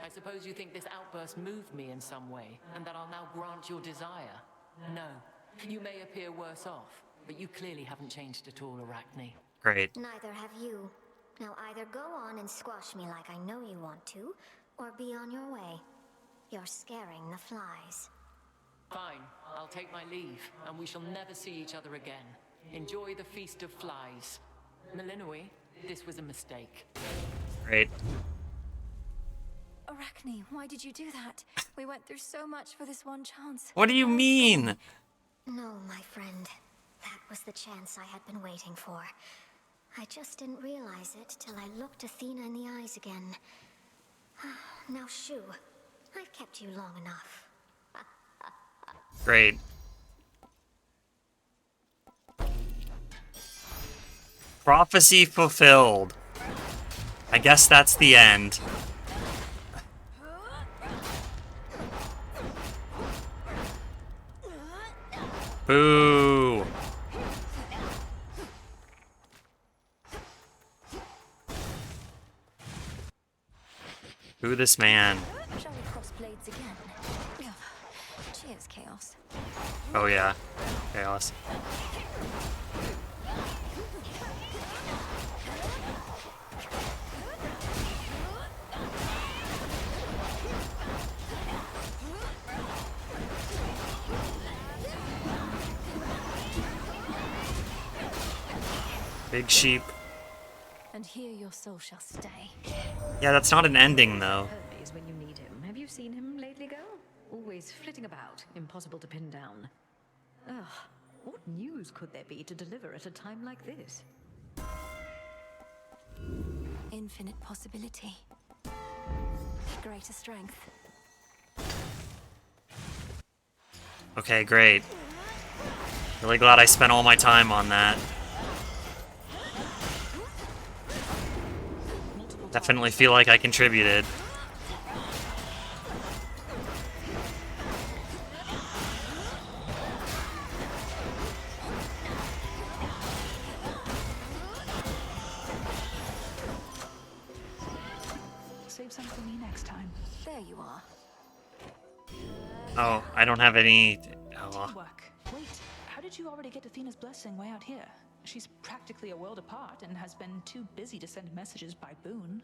I suppose you think this outburst moved me in some way, and that I'll now grant your desire. No. You may appear worse off, but you clearly haven't changed at all, Arachne. Great. Neither have you. Now either go on and squash me like I know you want to, or be on your way. You're scaring the flies. Fine, I'll take my leave, and we shall never see each other again. Enjoy the Feast of Flies. Melinoe, this was a mistake. Great. Arachne, why did you do that? We went through so much for this one chance. What do you mean? No, my friend. That was the chance I had been waiting for. I just didn't realize it till I looked Athena in the eyes again. Now, Shu, I've kept you long enough. Great. Prophecy fulfilled. I guess that's the end. Boo! Boo this man. Shall we cross blades again? Cheers, Chaos. Oh yeah. Chaos. Big sheep. And here your soul shall stay. Yeah, that's not an ending though. Hermes when you need him. Have you seen him lately, girl? Always flitting about, impossible to pin down. Ugh, what news could there be to deliver at a time like this? Infinite possibility. Greater strength. Okay, great. Really glad I spent all my time on that. Definitely feel like I contributed. Save some for me next time. There you are. Oh, I don't have any... Oh. Teamwork. Wait, how did you already get Athena's blessing way out here? She's practically a world apart and has been too busy to send messages by Boone.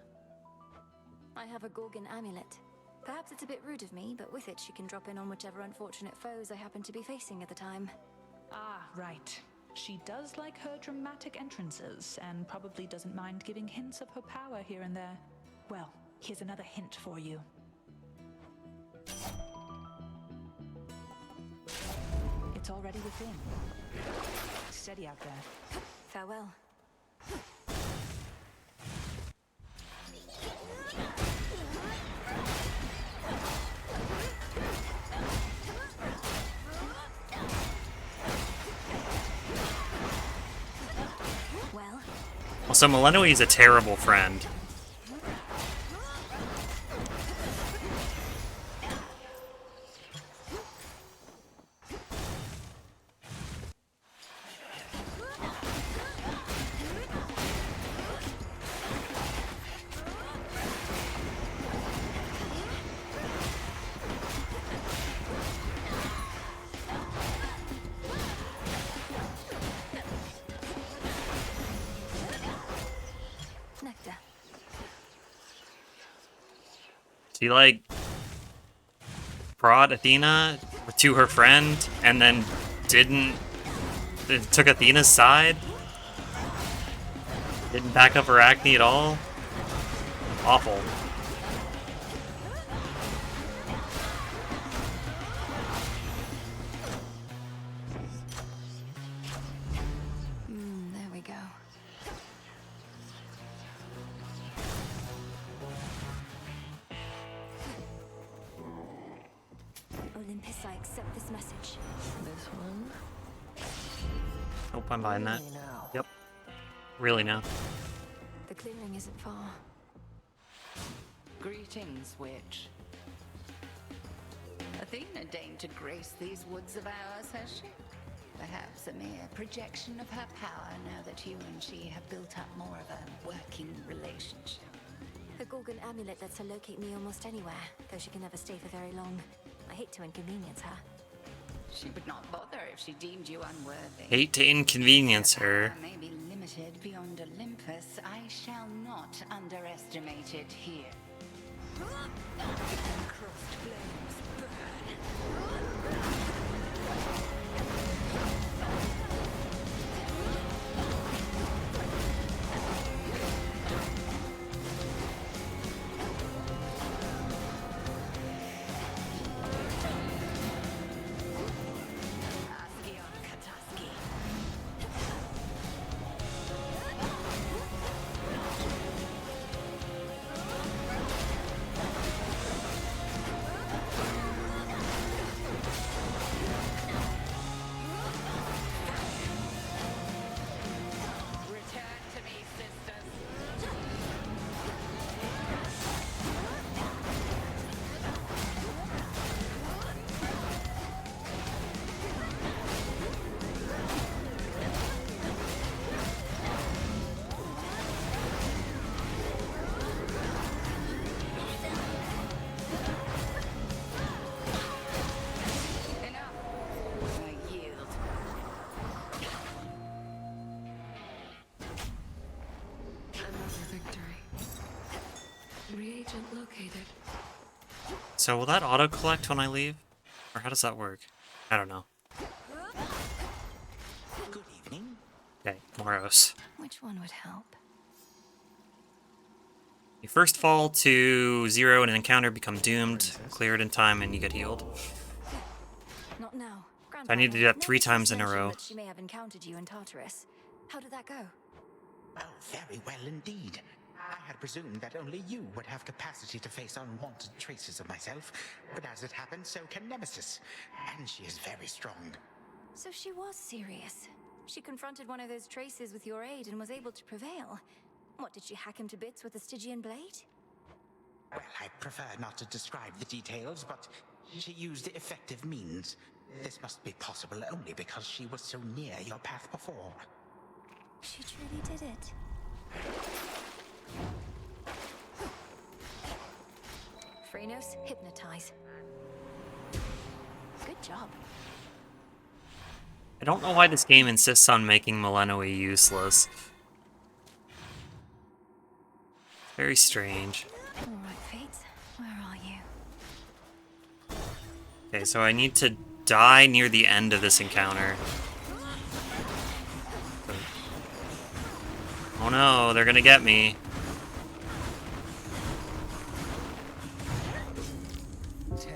I have a Gorgon amulet. Perhaps it's a bit rude of me, but with it she can drop in on whichever unfortunate foes I happen to be facing at the time. Ah, right. She does like her dramatic entrances, and probably doesn't mind giving hints of her power here and there. Well, here's another hint for you. It's already within. Steady out there. Farewell. Well. Also, Melenoi is a terrible friend. She, like, brought Athena to her friend and then took Athena's side? Didn't back up Arachne at all? Awful. There we go. Olympus, I accept this message. This one? Nope, I'm buying that. Really now? Yep. Really now. The clearing isn't far. Greetings, witch. Athena deigned to grace these woods of ours, has she? Perhaps a mere projection of her power now that you and she have built up more of a working relationship. The Gorgon amulet lets her locate me almost anywhere, though she can never stay for very long. I hate to inconvenience her. She would not bother if she deemed you unworthy. Hate to inconvenience her. Power may be limited beyond Olympus. I shall not underestimate it here. Crossed flames burn. So will that auto-collect when I leave? Or how does that work? I don't know. Good evening. Okay, Moros. Which one would help? You first fall to 0 in an encounter, become doomed, clear it in time, and you get healed. Not now. So I need to do that 3 times in a row. That she may have encountered you in Tartarus. How did that go? Oh, very well indeed. I had presumed that only you would have capacity to face unwanted traces of myself, but as it happens, so can Nemesis, and she is very strong. So she was serious. She confronted one of those traces with your aid and was able to prevail. What, did she hack him to bits with a Stygian blade? Well, I prefer not to describe the details, but she used effective means. This must be possible only because she was so near your path before. She truly did it. Phrenos, hypnotize. Good job. I don't know why this game insists on making Millenoi useless. Very strange. Alright, Fates, where are you? Okay, so I need to die near the end of this encounter. Oh no, they're gonna get me. 10, 9,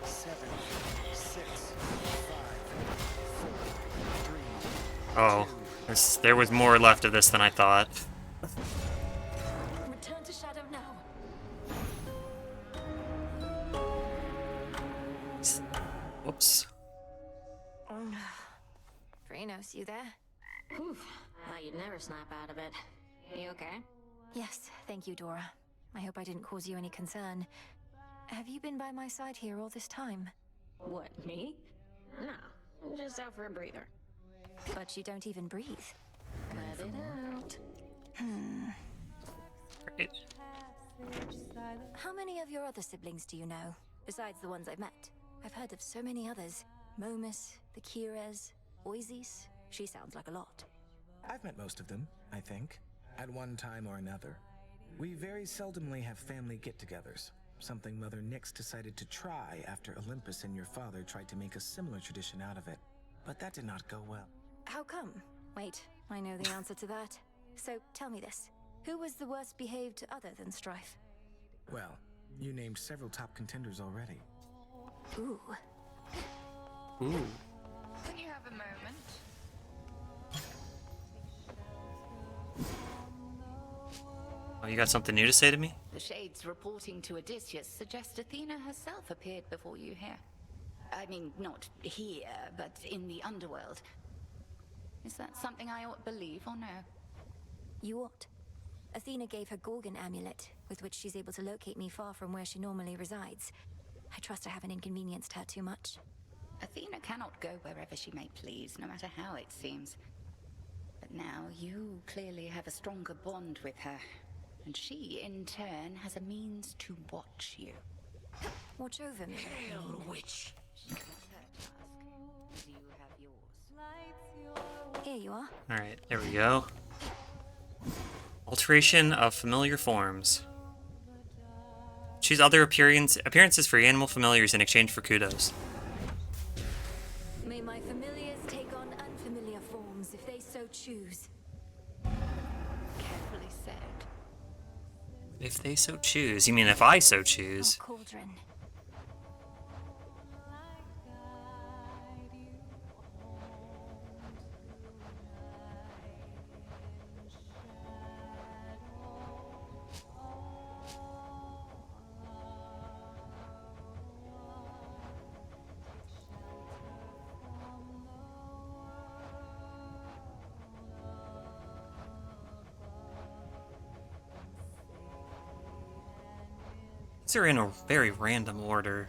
8, 7, 6, 5, 4, 3. Oh, there was more left of this than I thought. Return to Shadow now. Whoops. Oh no. Phrenos, you there? Whew. Thought you'd never snap out of it. You okay? Yes, thank you, Dora. I hope I didn't cause you any concern. Have you been by my side here all this time? What, me? No, just out for a breather. But you don't even breathe. Let it out. Great. How many of your other siblings do you know, besides the ones I've met? I've heard of so many others. Momus, the Kires, Oasis. She sounds like a lot. I've met most of them, I think, at one time or another. We very seldomly have family get-togethers, something Mother Nyx decided to try after Olympus and your father tried to make a similar tradition out of it. But that did not go well. How come? Wait, I know the answer to that. So tell me this. Who was the worst behaved other than Strife? Well, you named several top contenders already. Ooh. Ooh. Can you have a moment? Oh, you got something new to say to me? The Shades reporting to Odysseus suggest Athena herself appeared before you here. I mean, not here, but in the underworld. Is that something I ought believe or no? You ought. Athena gave her Gorgon amulet, with which she's able to locate me far from where she normally resides. I trust I haven't inconvenienced her too much. Athena cannot go wherever she may please, no matter how it seems. But now you clearly have a stronger bond with her, and she, in turn, has a means to watch you. Watch over me. Hail, witch! She has her task. Do you have yours? Here you are. Alright, there we go. Alteration of familiar forms. Choose other appearances for animal familiars in exchange for kudos. May my familiars take on unfamiliar forms if they so choose. Carefully said. If they so choose. You mean if I so choose? Oh, Cauldron. These are in a very random order.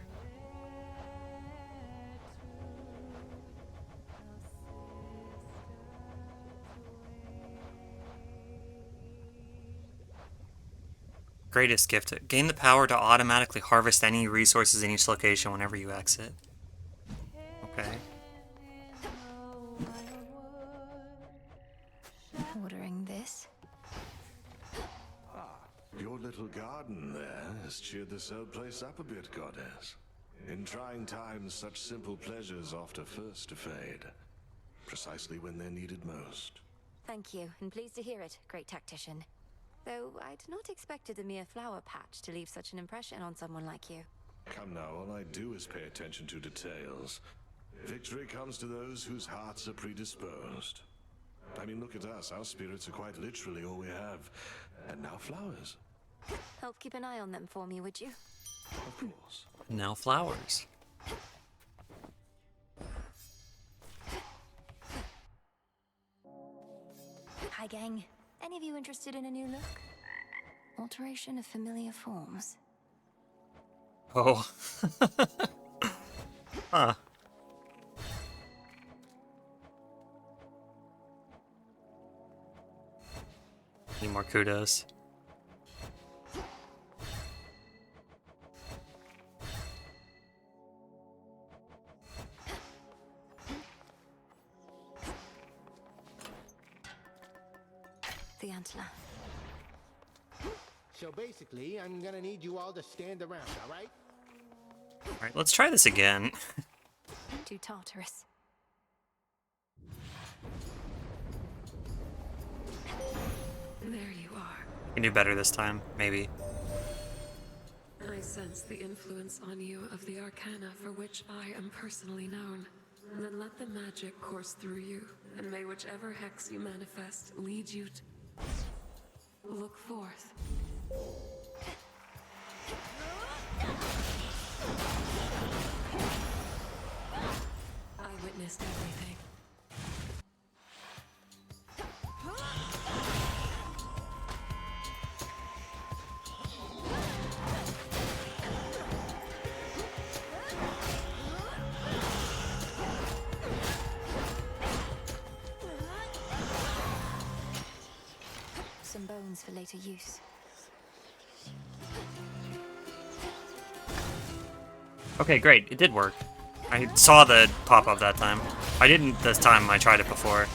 Greatest gift. Gain the power to automatically harvest any resources in each location whenever you exit. Okay. Ordering this. Your little little garden there has cheered this old place up a bit, Goddess. In trying times, such simple pleasures often first to fade, precisely when they're needed most. Thank you, and pleased to hear it, great tactician. Though I'd not expected a mere flower patch to leave such an impression on someone like you. Come now, all I do is pay attention to details. Victory comes to those whose hearts are predisposed. I mean, look at us. Our spirits are quite literally all we have. And now flowers. Help keep an eye on them for me, would you? Of course. Now flowers. Hi, gang. Any of you interested in a new look? Alteration of familiar forms. Oh. Huh. Need more kudos. The antler. So basically, I'm gonna need you all to stand around, alright? Alright, let's try this again. To Tartarus. There you are. We can do better this time, maybe. I sense the influence on you of the arcana for which I am personally known. Then let the magic course through you, and may whichever hex you manifest lead you to... Look forth. I witnessed everything. Some bones for later use. Okay, great. It did work. I saw the pop-up that time. I didn't this time. I tried it before.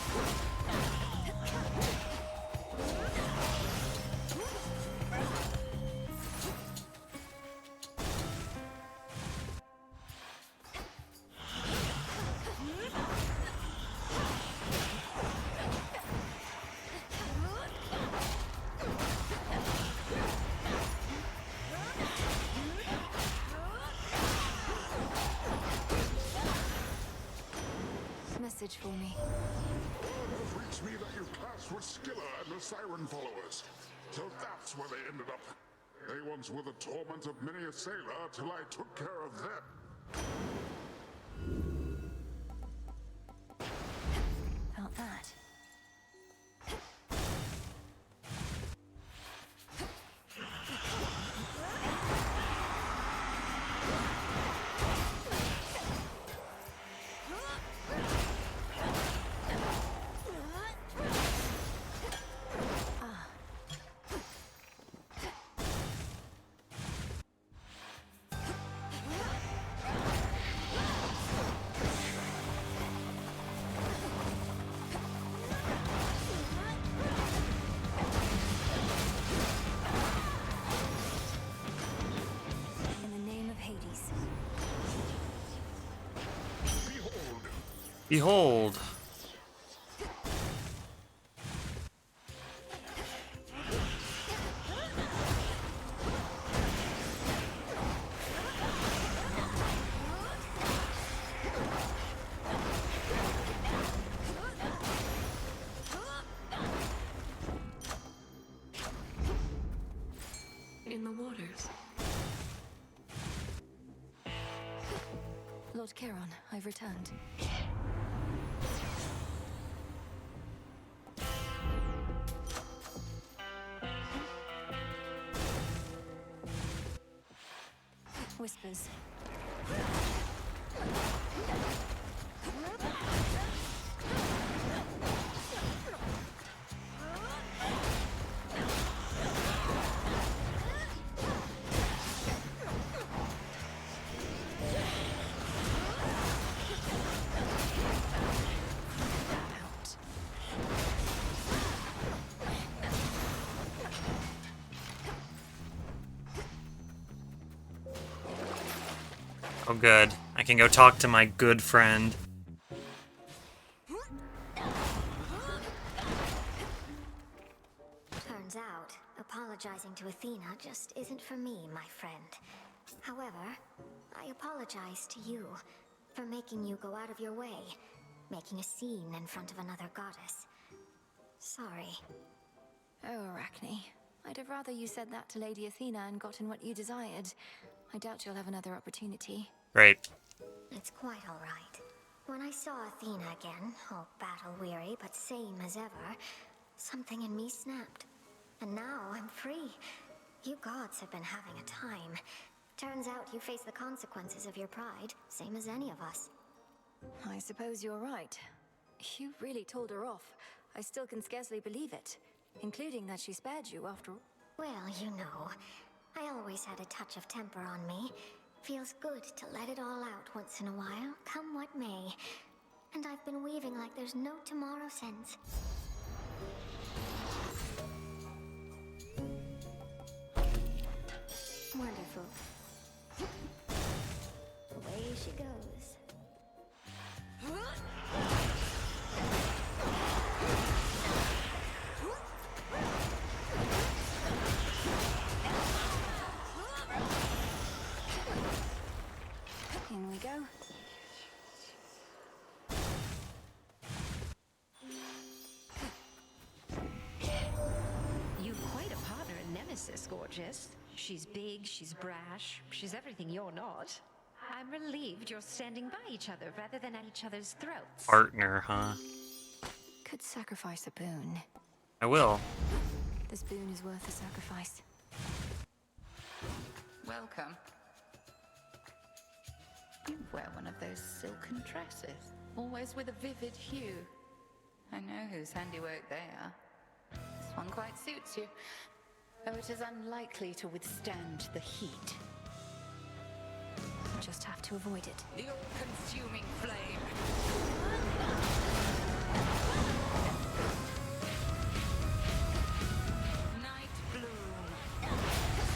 Message for me. It reached me that you clashed with Skilla and the Siren followers. So that's where they ended up. They once were the torment of many a sailor till I took care of them. Felt that. Behold. In the waters. Lord Charon, I've returned. Whispers. Oh good. I can go talk to my good friend. Turns out, apologizing to Athena just isn't for me, my friend. However, I apologize to you for making you go out of your way, making a scene in front of another goddess. Sorry. Oh, Arachne. I'd have rather you said that to Lady Athena and gotten what you desired. I doubt you'll have another opportunity. Great. It's quite all right. When I saw Athena again, all battle-weary but same as ever, something in me snapped. And now I'm free. You gods have been having a time. Turns out you face the consequences of your pride, same as any of us. I suppose you're right. You really told her off. I still can scarcely believe it, including that she spared you after all. Well, you know, I always had a touch of temper on me. Feels good to let it all out once in a while, come what may. And I've been weaving like there's no tomorrow since. Wonderful. Away she goes. In we go. You've quite a partner in Nemesis, gorgeous. She's big, she's brash, she's everything you're not. I'm relieved you're standing by each other rather than at each other's throats. Partner, huh? Could sacrifice a boon. I will. This boon is worth the sacrifice. Welcome. You wear one of those silken dresses, always with a vivid hue. I know whose handiwork they are. This one quite suits you, though it is unlikely to withstand the heat. Just have to avoid it. The all-consuming flame. Night bloom.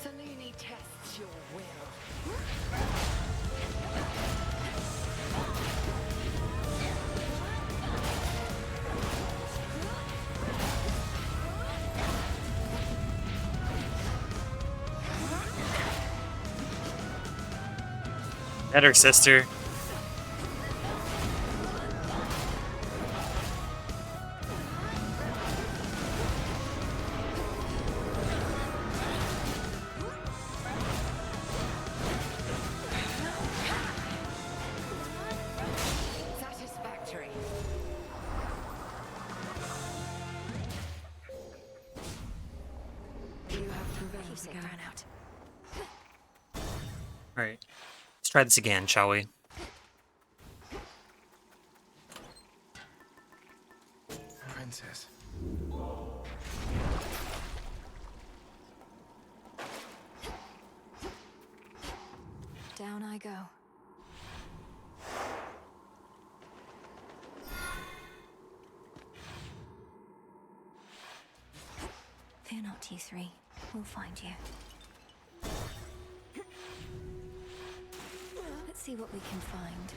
Selene tests your will. Better, sister. Satisfactory. You have prevailed Keep safe, again. drown out. Alright. Let's try this again, shall we? Princess. Down I go. Fear not, you three. We'll find you. Let's see what we can find.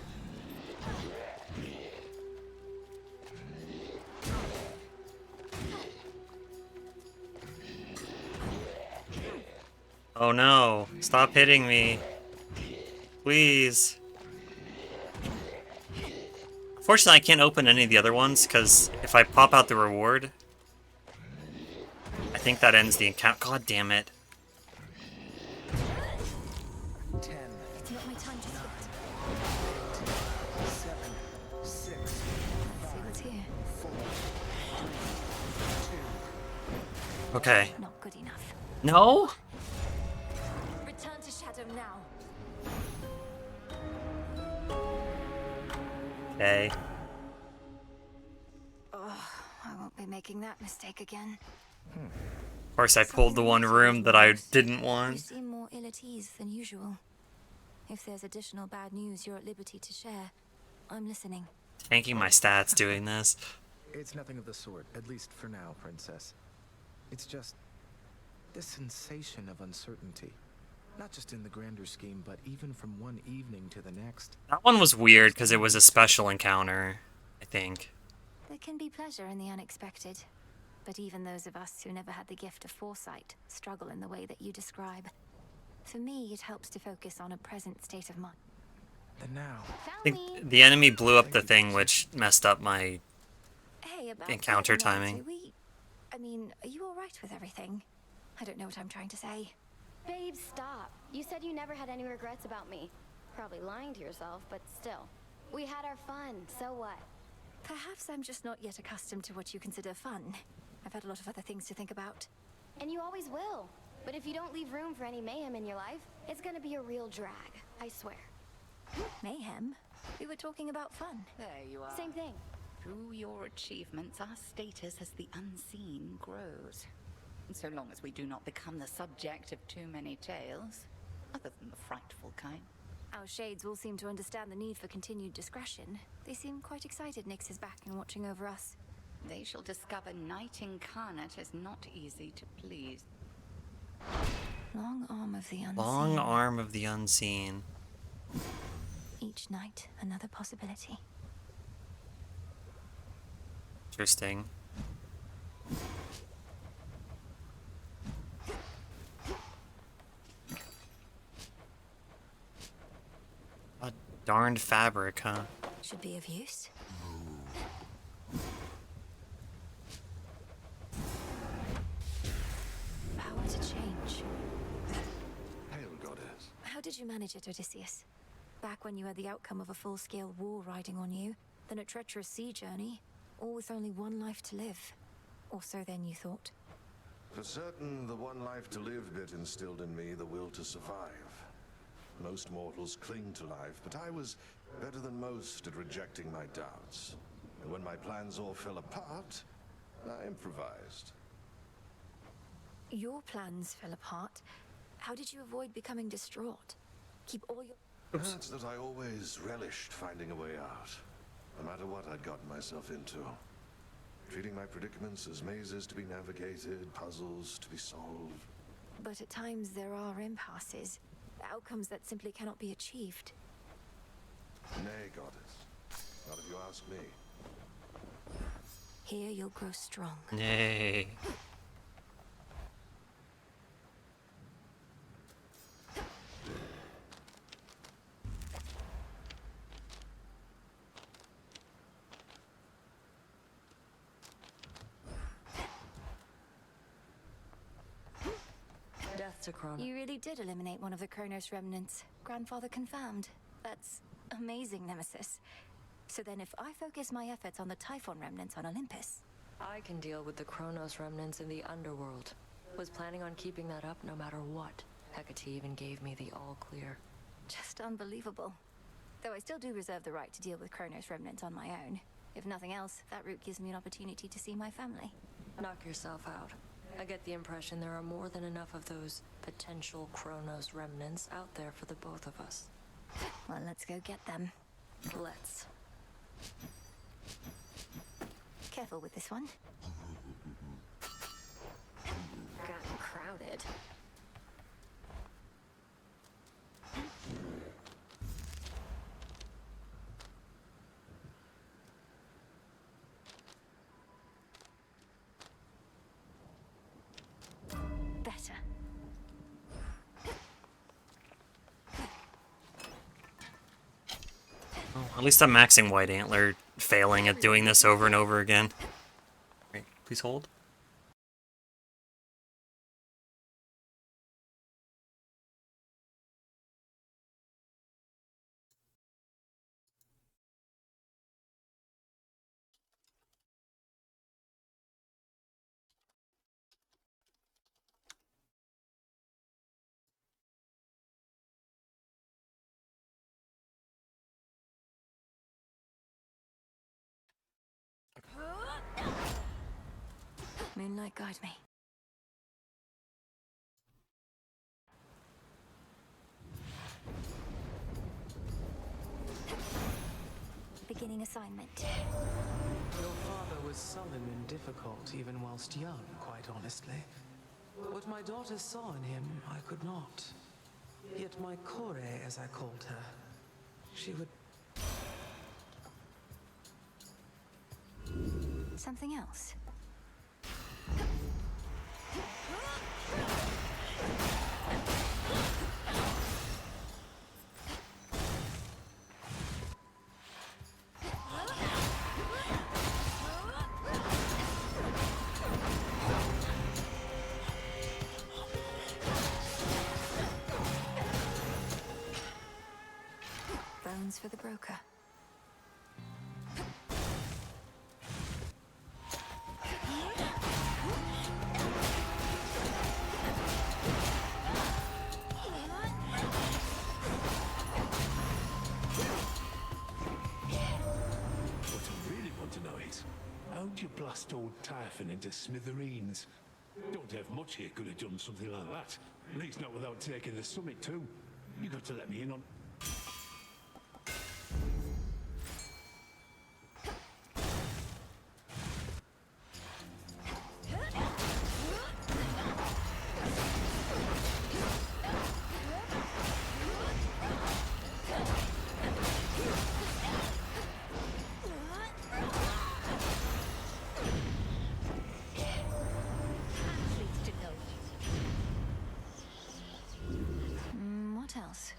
Oh no. Stop hitting me. Please. Fortunately, I can't open any of the other ones, because if I pop out the reward, I think that ends the account. God damn it. 10, It's not my time to sit. 7, 6, Let's see what's here. 4, 3, Okay. Not good enough. No? Return to Shadow now. Okay. Oh, I won't be making that mistake again. Of course, I pulled the one room that I didn't You want. seem more ill at ease than usual. If there's additional bad news you're at liberty to share, I'm listening. Tanking my stats doing this. It's nothing of the sort, at least for now, Princess. It's just this sensation of uncertainty. Not just in the grander scheme, but even from one evening to the next. That one was weird because it was a special encounter, I think. There can be pleasure in the unexpected. But even those of us who never had the gift of foresight struggle in the way that you describe. For me, it helps to focus on a present state of mind. The now. I think the enemy blew up the thing, which messed up my Hey, about encounter that, Nancy, timing. I mean, are you alright with everything? I don't know what I'm trying to say. Babe, stop. You said you never had any regrets about me. Probably lying to yourself, but still. We had our fun, so what? Perhaps I'm just not yet accustomed to what you consider fun. I've had a lot of other things to think about. And you always will. But if you don't leave room for any mayhem in your life, it's gonna be a real drag, I swear. Mayhem? We were talking about fun. There you are. Same thing. Through your achievements, our status as the unseen grows. And so long as we do not become the subject of too many tales, other than the frightful kind. Our shades all seem to understand the need for continued discretion. They seem quite excited Nyx is back and watching over us. They shall discover Night Incarnate is not easy to please. Long arm of the unseen. Long arm of the unseen. Each night, another possibility. Interesting. A darned fabric, huh? Should be of use. Power to change. Hail, goddess. How did you manage it, Odysseus? Back when you had the outcome of a full-scale war riding on you, then a treacherous sea journey, all with only one life to live. Or so then you thought. For certain, the one life to live bit instilled in me the will to survive. Most mortals cling to life, but I was better than most at rejecting my doubts. And when my plans all fell apart, I improvised. Your plans fell apart. How did you avoid becoming distraught? Keep all your... It's that I always relished finding a way out, no matter what I'd gotten myself into. Treating my predicaments as mazes to be navigated, puzzles to be solved. But at times there are impasses, outcomes that simply cannot be achieved. Nay, goddess. Not if you ask me. Here you'll grow strong. Nay. Death to Chronos. You really did eliminate one of the Kronos remnants. Grandfather confirmed. That's amazing, Nemesis. So then if I focus my efforts on the Typhon remnants on Olympus... I can deal with the Chronos remnants in the underworld. Was planning on keeping that up no matter what. Hecate even gave me the all clear. Just unbelievable. Though I still do reserve the right to deal with Kronos remnants on my own. If nothing else, that route gives me an opportunity to see my family. Knock yourself out. I get the impression there are more than enough of those potential Chronos remnants out there for the both of us. Well, let's go get them. Let's. Careful with this one. Gotten crowded. Better. Well, at least I'm maxing White Antler, failing at doing this over and over again. Wait, please hold. Moonlight, guide me. beginning assignment. Your father was sullen and difficult even whilst young, quite honestly. What my daughter saw in him, I could not. Yet my Kore, as I called her, she would... Something else? Bones for the broker. How'd you blast old Typhon into smithereens? Don't have much here could have done something like that. At least not without taking the summit too. You got to let me in on... What else?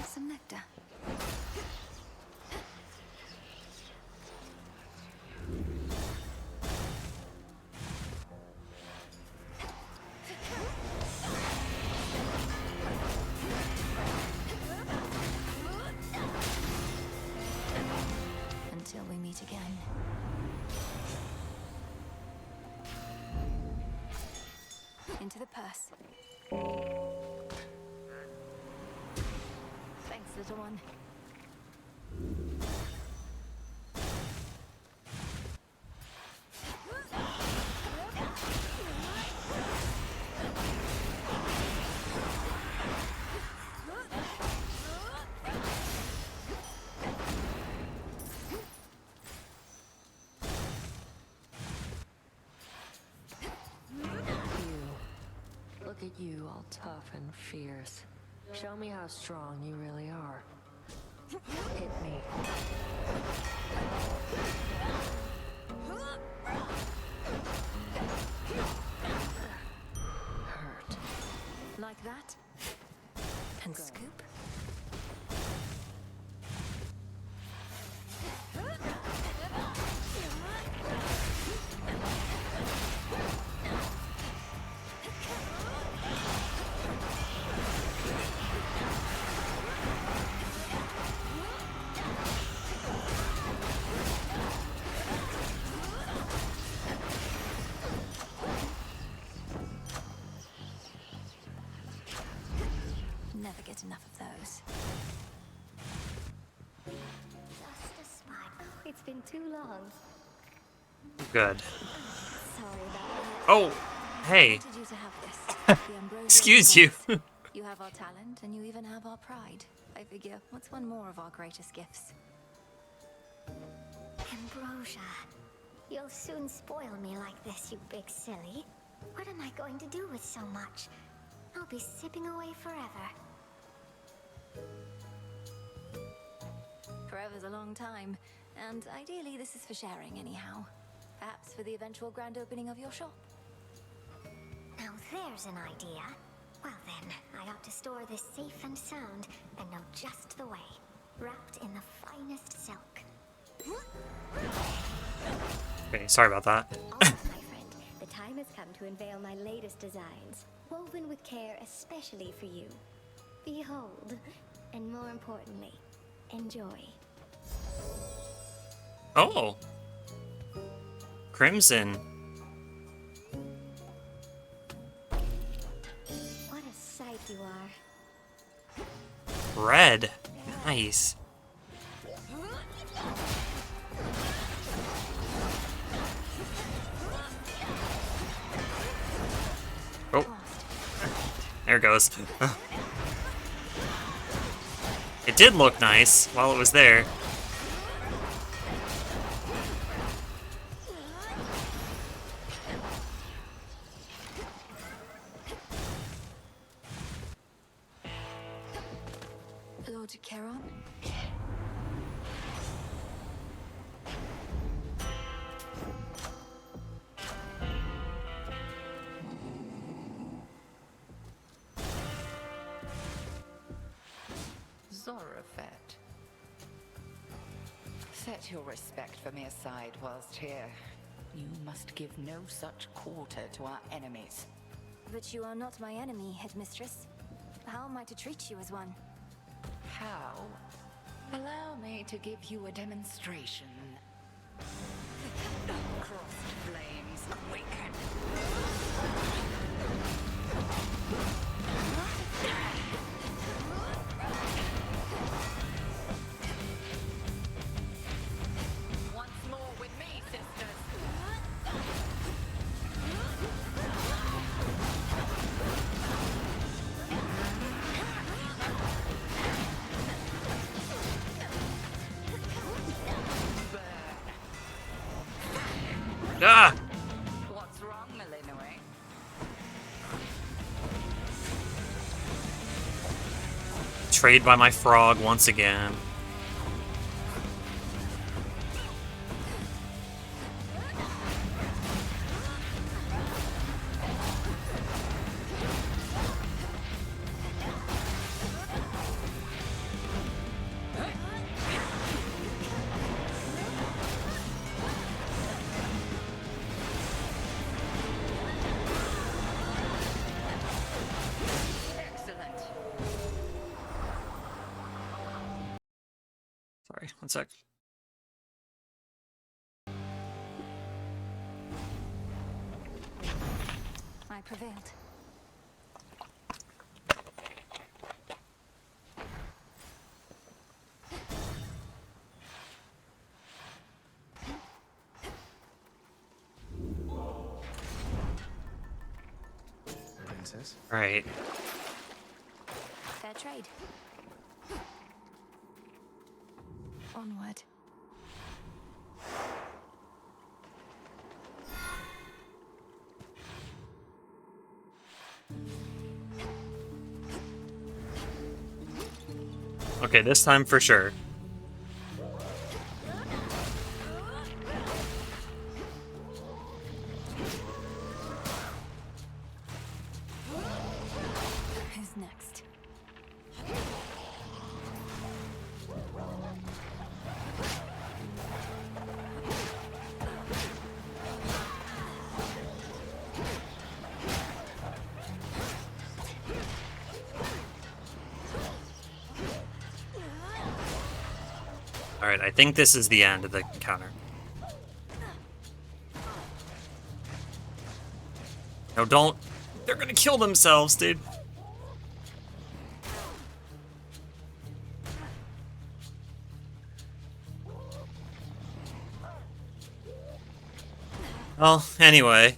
Some nectar. Until we meet again. Into the purse. Thanks, little one. Look at you, all tough and fierce. Show me how strong you really are. Hit me. Hurt. Like that? And scoop? Never get enough of those. Just a sparkle. It's been too long. Good. Sorry about that. Oh, hey. I wanted you to have this. The Ambrosian Excuse you. Force. You have our talent, and you even have our pride. I figure, what's one more of our greatest gifts? Ambrosia, you'll soon spoil me like this, you big silly. What am I going to do with so much? I'll be sipping away forever. Forever's a long time, and ideally this is for sharing anyhow. Perhaps for the eventual grand opening of your shop. Now there's an idea. Well then, I ought to store this safe and sound, and know just the way. Wrapped in the finest silk. Okay, sorry about that. All right, my friend. The time has come to unveil my latest designs, woven with care especially for you. Behold, and more importantly, enjoy. Oh. Crimson. Nice. Oh. There it goes. It did look nice while it was there. Lord Charon? Zorafet. Set your respect for me aside whilst here. You must give no such quarter to our enemies. But you are not my enemy, headmistress. How am I to treat you as one? How? Allow me to give you a demonstration. Crossed flames awaken. Once more with me, sisters. Ah! What's wrong, Malinoe? Betrayed by my frog once again. Excellent. Sorry, one sec. I prevailed. Princess? Right. Fair trade. Onward. Okay, this time for sure. Who's next? Alright, I think this is the end of the encounter. No, don't. They're gonna kill themselves, dude. Well, anyway.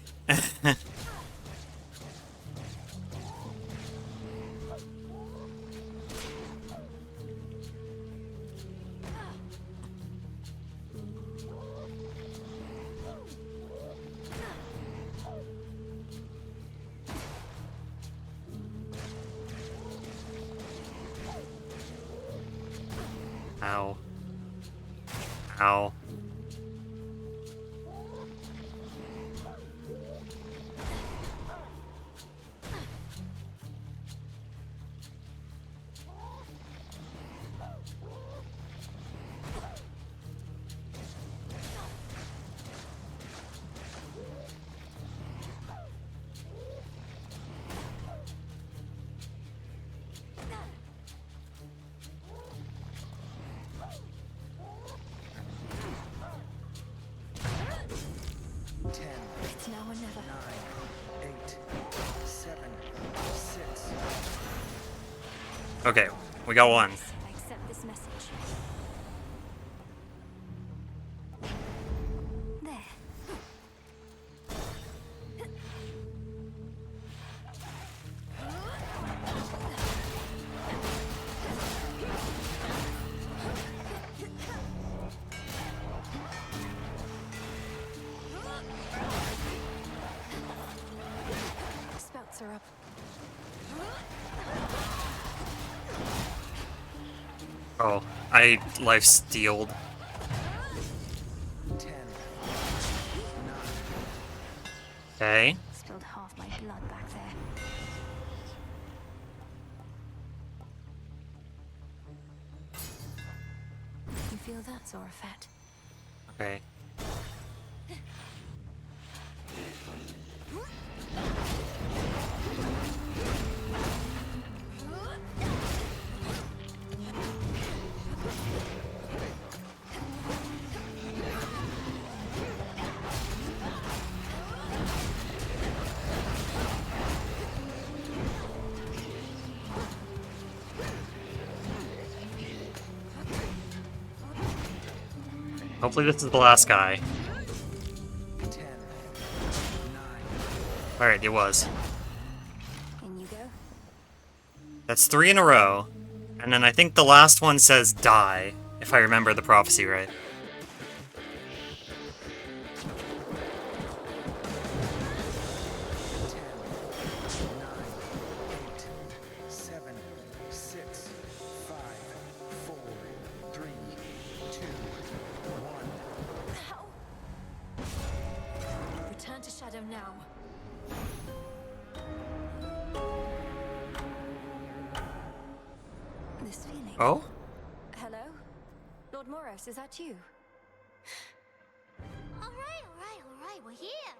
Ow. Ow. It's now or never. 9, 8, 7, 6. Okay, we got one. I accept this message. Oh, I life-stealed. 10. Okay. Spilled half my blood back there. You feel that, Zorafat? Okay. Hopefully this is the last guy. 10. 9. Alright, it was. In you go. That's 3 in a row. And then I think the last one says die, if I remember the prophecy right. 7, 6, 5, 4, 3, 2, 1. Return to Shadow now. This feeling. Oh? Hello? Lord Moros, is that you? Alright, we're here.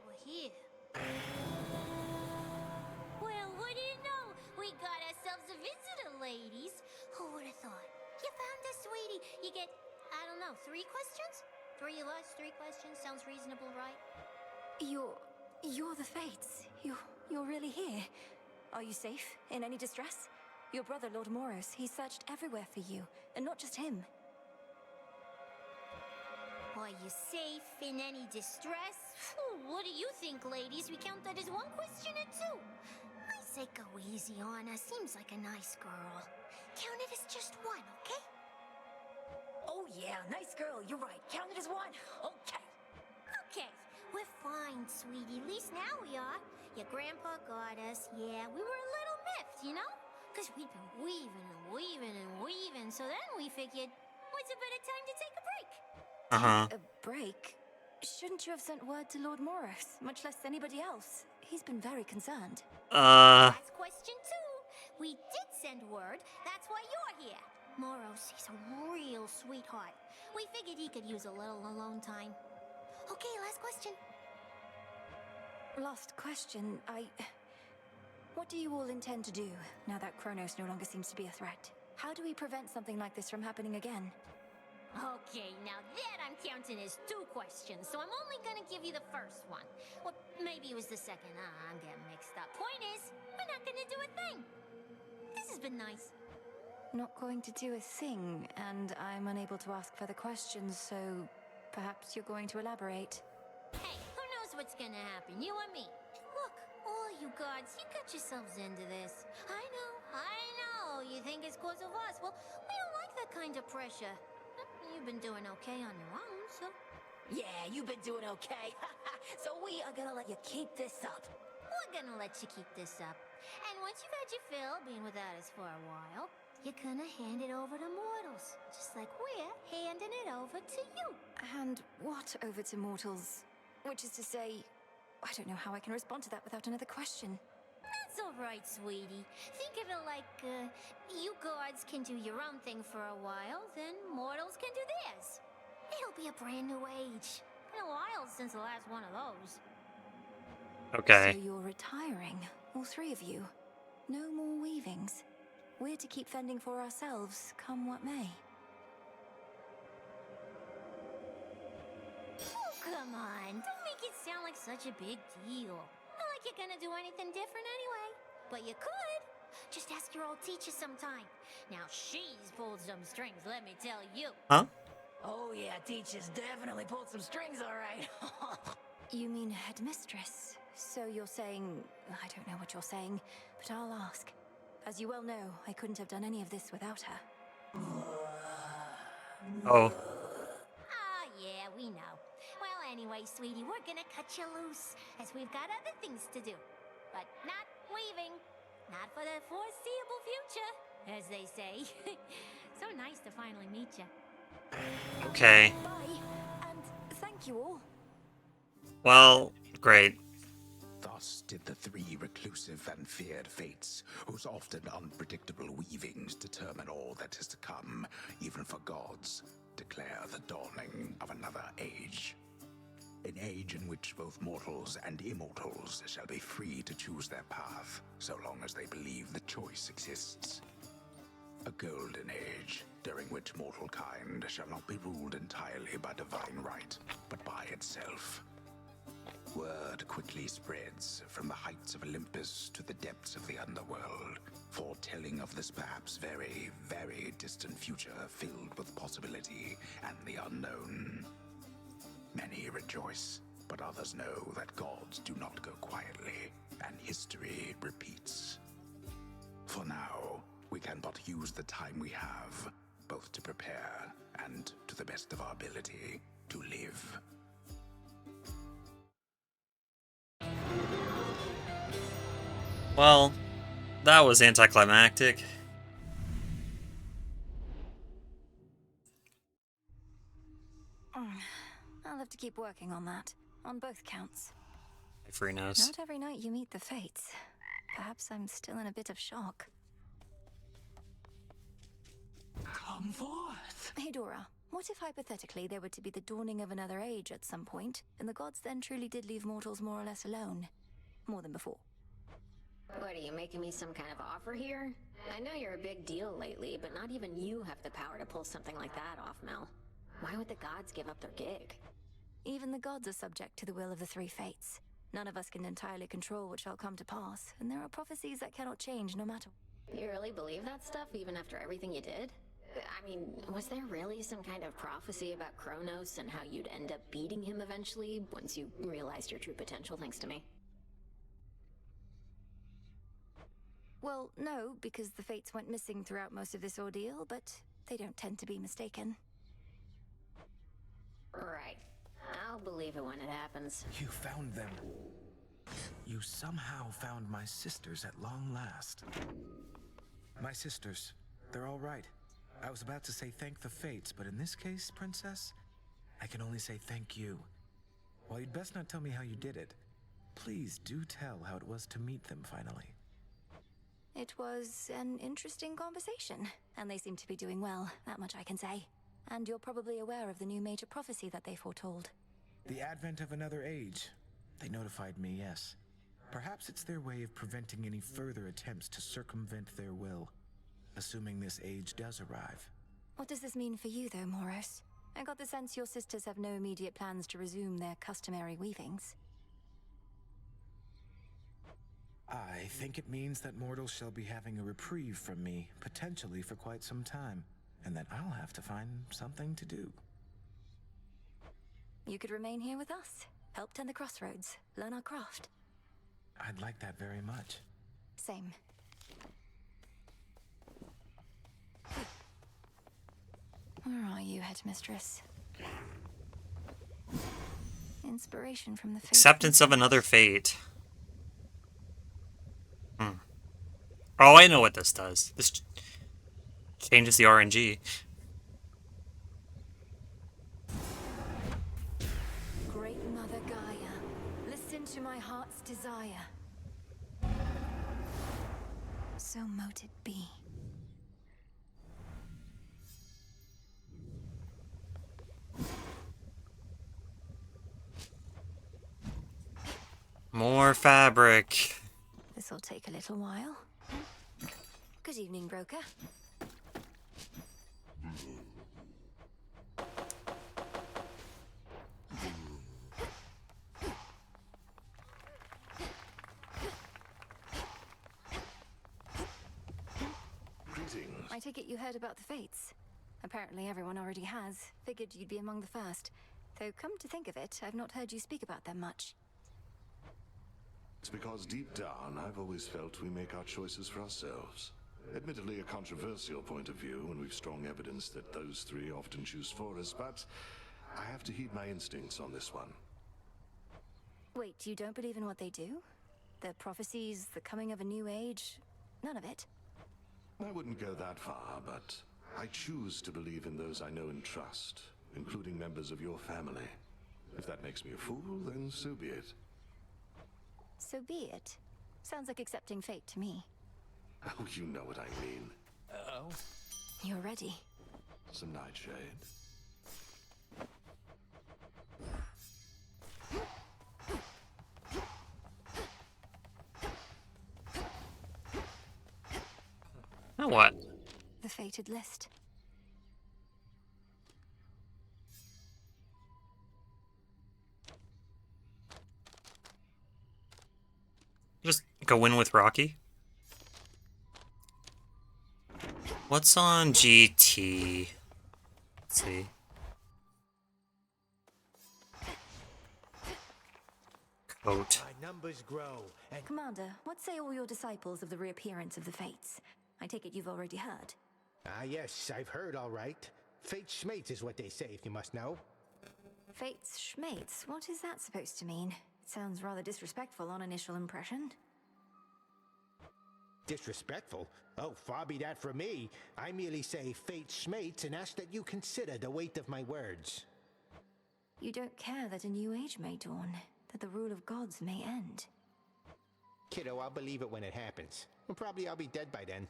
Well, what do you know? We got ourselves a visitor, ladies. Who would have thought? You found us, sweetie. You get, I don't know, 3 questions? 3 of us, 3 questions. Sounds reasonable, right? You're the Fates. You're really here. Are you safe? In any distress? Your brother, Lord Moros, he searched everywhere for you, and not just him. Are you safe in any distress? Ooh, what do you think, ladies? We count that as 1 question or 2? I say go easy on her. Seems like a nice girl. Count it as just 1, okay? Oh yeah, nice girl, you're right. Count it as 1. Okay. Okay, we're fine, sweetie. At least now we are. Your grandpa got us. Yeah, we were a little miffed, you know? Because we'd been weaving. So then we figured, what's a better time to take a break? Uh-huh. A break? Shouldn't you have sent word to Lord Moros, much less anybody else? He's been very concerned. That's question 2. We did send word. That's why you're here. Moros, he's a real sweetheart. We figured he could use a little alone time. Okay, last question. Last question, What do you all intend to do, now that Kronos no longer seems to be a threat? How do we prevent something like this from happening again? Okay, now that I'm counting as 2 questions, so I'm only gonna give you the first one. Well, maybe it was the second. I'm getting mixed up. Point is, we're not gonna do a thing. This has been nice. Not going to do a thing, and I'm unable to ask further questions, so perhaps you're going to elaborate. Hey, who knows what's gonna happen, you or me? Look, all you gods, you got yourselves into this. I know, you think it's cause of us. Well, we don't like that kind of pressure. You've been doing okay on your own, so... Yeah, you've been doing okay. So we are gonna let you keep this up. We're gonna let you keep this up. And once you've had your fill being without us for a while, you're gonna hand it over to mortals. Just like we're handing it over to you. And what over to mortals? Which is to say, I don't know how I can respond to that without another question. That's alright, sweetie. Think of it like, you gods can do your own thing for a while, then mortals can do theirs. It'll be a brand new age. Been a while since the last one of those. Okay. So you're retiring, all 3 of you. No more weavings. We're to keep fending for ourselves, come what may. Oh, come on. Don't make it sound like such a big deal. Not like you're gonna do anything different anyway. But you could. Just ask your old teacher sometime. Now, she's pulled some strings, let me tell you. Huh? Oh yeah, teacher's definitely pulled some strings, alright. You mean headmistress? So you're saying... I don't know what you're saying, but I'll ask. As you well know, I couldn't have done any of this without her. Oh. Yeah, we know. Well, anyway, sweetie, we're gonna cut you loose, as we've got other things to do. But not weaving. Not for the foreseeable future, as they say. So nice to finally meet you. Okay. Bye, and thank you all. Well, great. Thus did the three reclusive and feared fates, whose often unpredictable weavings determine all that is to come, even for gods, declare the dawning of another age. An age in which both mortals and immortals shall be free to choose their path, so long as they believe the choice exists. A golden age, during which mortal kind shall not be ruled entirely by divine right, but by itself. Word quickly spreads from the heights of Olympus to the depths of the underworld, foretelling of this perhaps very, very distant future filled with possibility and the unknown. Many rejoice, but others know that gods do not go quietly, and history repeats. For now, we can but use the time we have, both to prepare and, to the best of our ability, to live. Well, that was anticlimactic. I'll have to keep working on that, on both counts. Freenos. Not every night you meet the fates. Perhaps I'm still in a bit of shock. Come forth. Hey Dora, what if hypothetically there were to be the dawning of another age at some point, and the gods then truly did leave mortals more or less alone? More than before. What, are you making me some kind of offer here? I know you're a big deal lately, but not even you have the power to pull something like that off, Mel. Why would the gods give up their gig? Even the gods are subject to the will of the three fates. None of us can entirely control what shall come to pass, and there are prophecies that cannot change no matter. You really believe that stuff, even after everything you did? I mean, was there really some kind of prophecy about Kronos and how you'd end up beating him eventually, once you realized your true potential thanks to me? Well, no, because the fates went missing throughout most of this ordeal, but they don't tend to be mistaken. Right. I'll believe it when it happens. You found them. You somehow found my sisters at long last. My sisters. They're all right. I was about to say thank the fates, but in this case, Princess, I can only say thank you. While you'd best not tell me how you did it, please do tell how it was to meet them finally. It was an interesting conversation, and they seem to be doing well, that much I can say. And you're probably aware of the new major prophecy that they foretold. The advent of another age. They notified me, yes. Perhaps it's their way of preventing any further attempts to circumvent their will, assuming this age does arrive. What does this mean for you, though, Moros? I got the sense your sisters have no immediate plans to resume their customary weavings. I think it means that mortals shall be having a reprieve from me, potentially for quite some time, and that I'll have to find something to do. You could remain here with us, help tend the crossroads, learn our craft. I'd like that very much. Same. Where are you, Headmistress? Inspiration from the fates. Acceptance of another fate. Oh, I know what this does. This changes the RNG. Great Mother Gaia, listen to my heart's desire. So mote it be. More fabric. This'll take a little while. Good evening, broker. Greetings. I take it you heard about the fates. Apparently everyone already has. Figured you'd be among the first. Though come to think of it, I've not heard you speak about them much. It's because deep down, I've always felt we make our choices for ourselves. Admittedly, a controversial point of view, and we've strong evidence that those three often choose for us, but I have to heed my instincts on this one. Wait, you don't believe in what they do? The prophecies, the coming of a new age? None of it? I wouldn't go that far, but I choose to believe in those I know and trust, including members of your family. If that makes me a fool, then so be it. So be it. Sounds like accepting fate to me. Oh, you know what I mean. Uh-oh. You're ready. Some nightshade. Now what? The fated list. Just go in with Rocky. What's on GT? Let's see. Coat. My numbers grow, and Commander, what say all your disciples of the reappearance of the Fates? I take it you've already heard. ah yes, I've heard all right. Fate schmates is what they say, if you must know. Fates schmates? What is that supposed to mean? It sounds rather disrespectful on initial impression. Disrespectful? Oh, far be that from me. I merely say fate schmates and ask that you consider the weight of my words. You don't care that a new age may dawn, that the rule of gods may end. Kiddo, I'll believe it when it happens. And probably I'll be dead by then.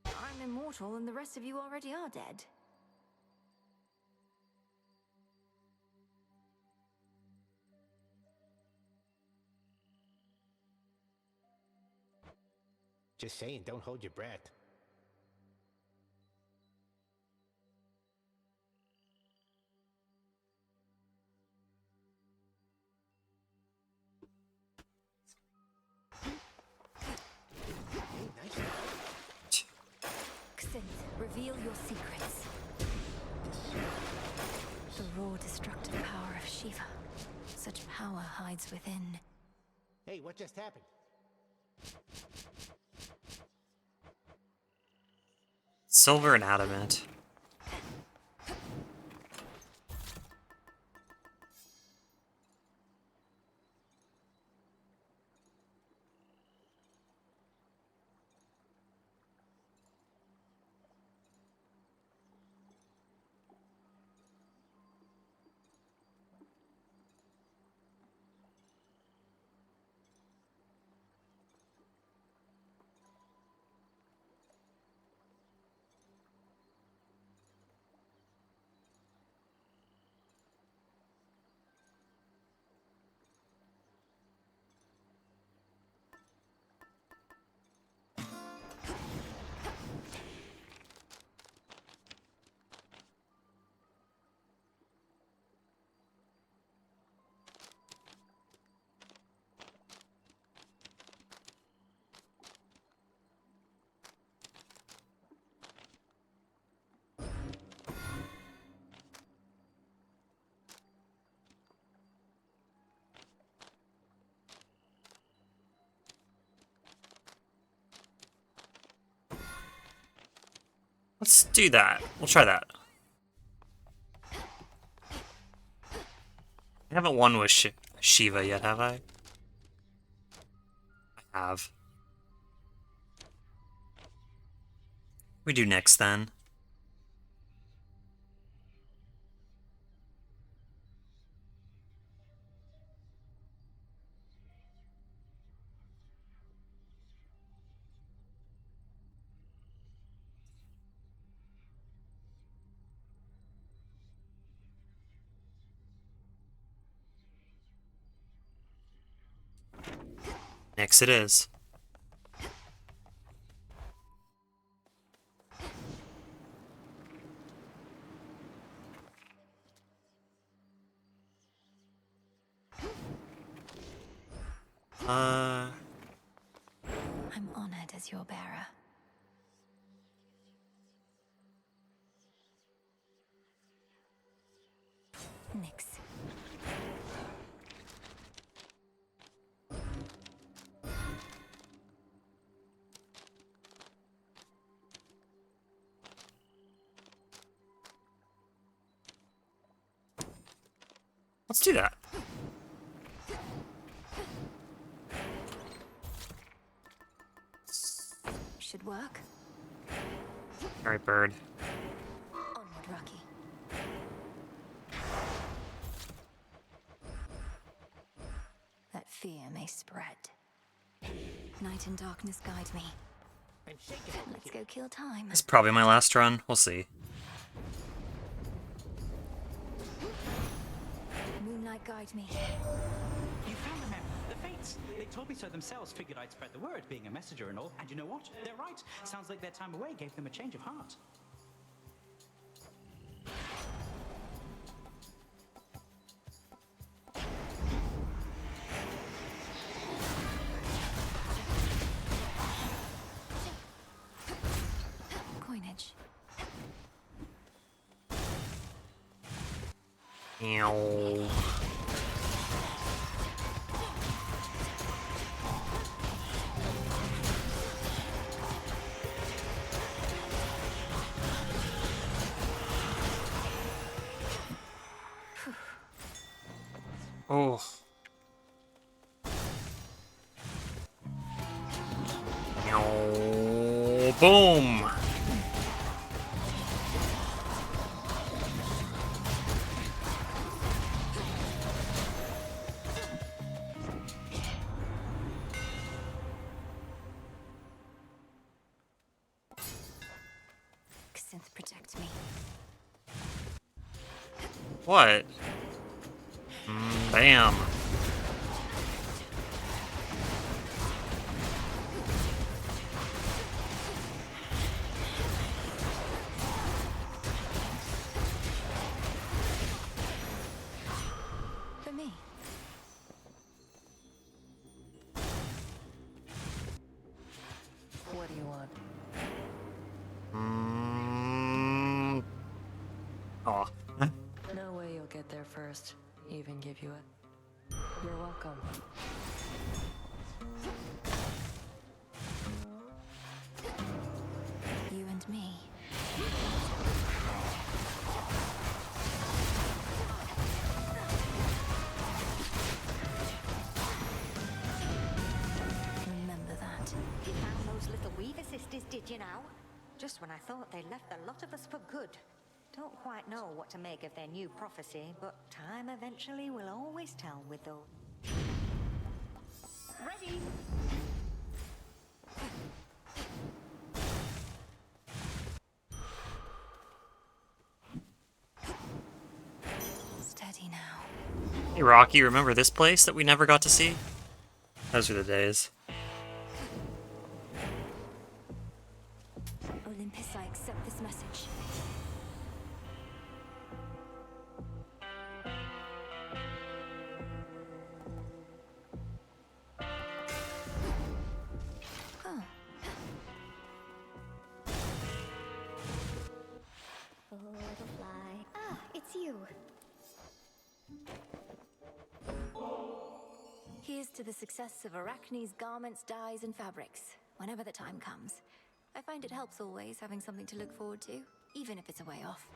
I'm immortal and the rest of you already are dead. Just saying, don't hold your breath. Xinth, reveal your secrets. The raw destructive power of Shiva. Such power hides within. Hey, what just happened? Silver and adamant. Let's do that. We'll try that. I haven't won with Shiva yet, have I? I have. We do next then. Next it is. I'm honored as your bearer. Nix. Let's do that. Should work. Alright, bird. Onward, Rocky. That fear may spread. Night and darkness guide me. Let's go kill time. It's probably my last run. We'll see. Moonlight guide me. You found the map. The Fates. They told me so themselves. Figured I'd spread the word, being a messenger and all. And you know what? They're right. Sounds like their time away gave them a change of heart. Coinage. Ew. Oh. Ew. Boom. Synth protect me. What? Bam. For me. What do you want? Aw. No way you'll get there first. Even give you it. You're welcome. You and me. Remember that. You found those little Weaver sisters, did you now? Just when I thought they left the lot of us for good. Don't quite know what to make of their new prophecy, but time eventually will always tell with those. Ready? Steady now. Hey, Rocky, remember this place that we never got to see? Those were the days. Olympus, I accept this message. Oh. Oh, little fly. Ah, it's you. Here's to the success of Arachne's garments, dyes, and fabrics, whenever the time comes. I find it helps always having something to look forward to, even if it's a way off.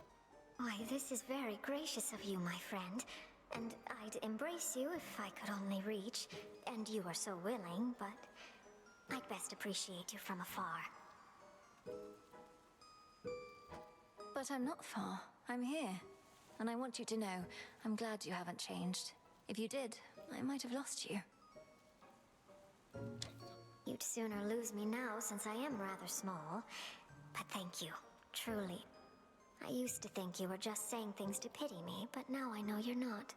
Why, this is very gracious of you, my friend. And I'd embrace you if I could only reach. And you are so willing, but I'd best appreciate you from afar. But I'm not far. I'm here. And I want you to know, I'm glad you haven't changed. If you did, I might have lost you. You'd sooner lose me now, since I am rather small. But thank you, truly. I used to think you were just saying things to pity me, but now I know you're not.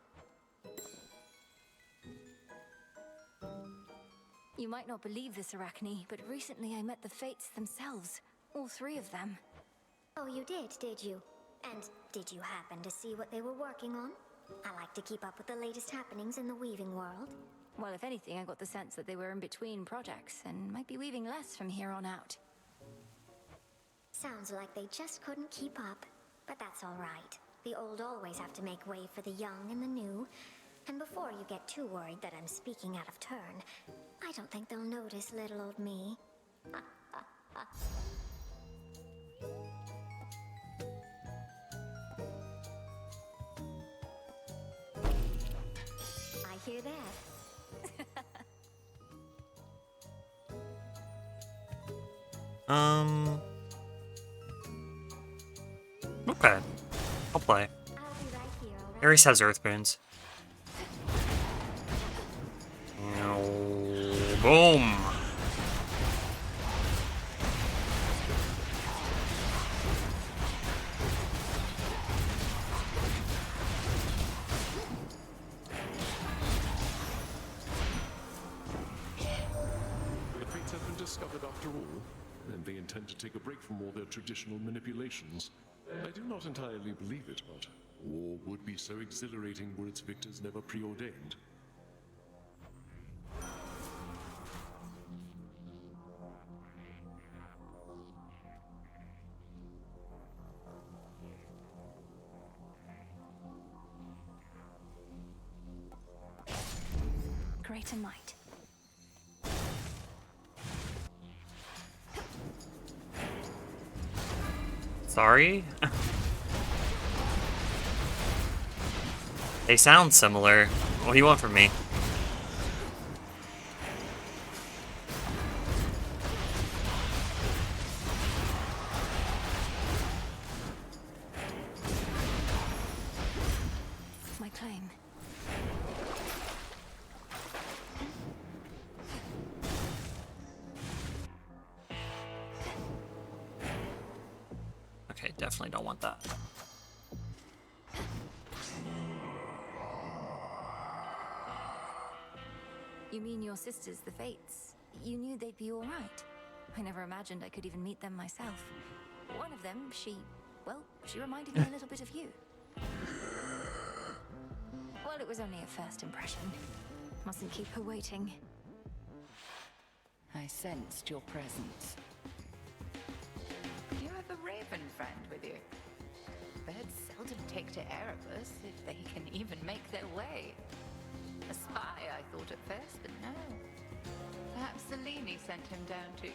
You might not believe this, Arachne, but recently I met the Fates themselves. All three of them. Oh, you did you? And did you happen to see what they were working on? I like to keep up with the latest happenings in the weaving world. Well, if anything, I got the sense that they were in between projects and might be weaving less from here on out. Sounds like they just couldn't keep up. But that's all right. The old always have to make way for the young and the new. And before you get too worried that I'm speaking out of turn, I don't think they'll notice little old me. I hear that. Okay. I'll play. Ares has Earth Boons. Boom! The Fates have been discovered after all, and they intend to take a break from all their traditional manipulations. I do not entirely believe it, but war would be so exhilarating were its victors never preordained. Greater might. Sorry? They sound similar. What do you want from me? My claim. Okay, definitely don't want that. You mean your sisters, the Fates? You knew they'd be all right. I never imagined I could even meet them myself. One of them, she reminded me a little bit of you. Well, it was only a first impression. Mustn't keep her waiting. I sensed your presence. You have a raven friend with you. Birds seldom take to Erebus if they can even make their way. A spy, I thought at first, but no. Perhaps Selene sent him down too.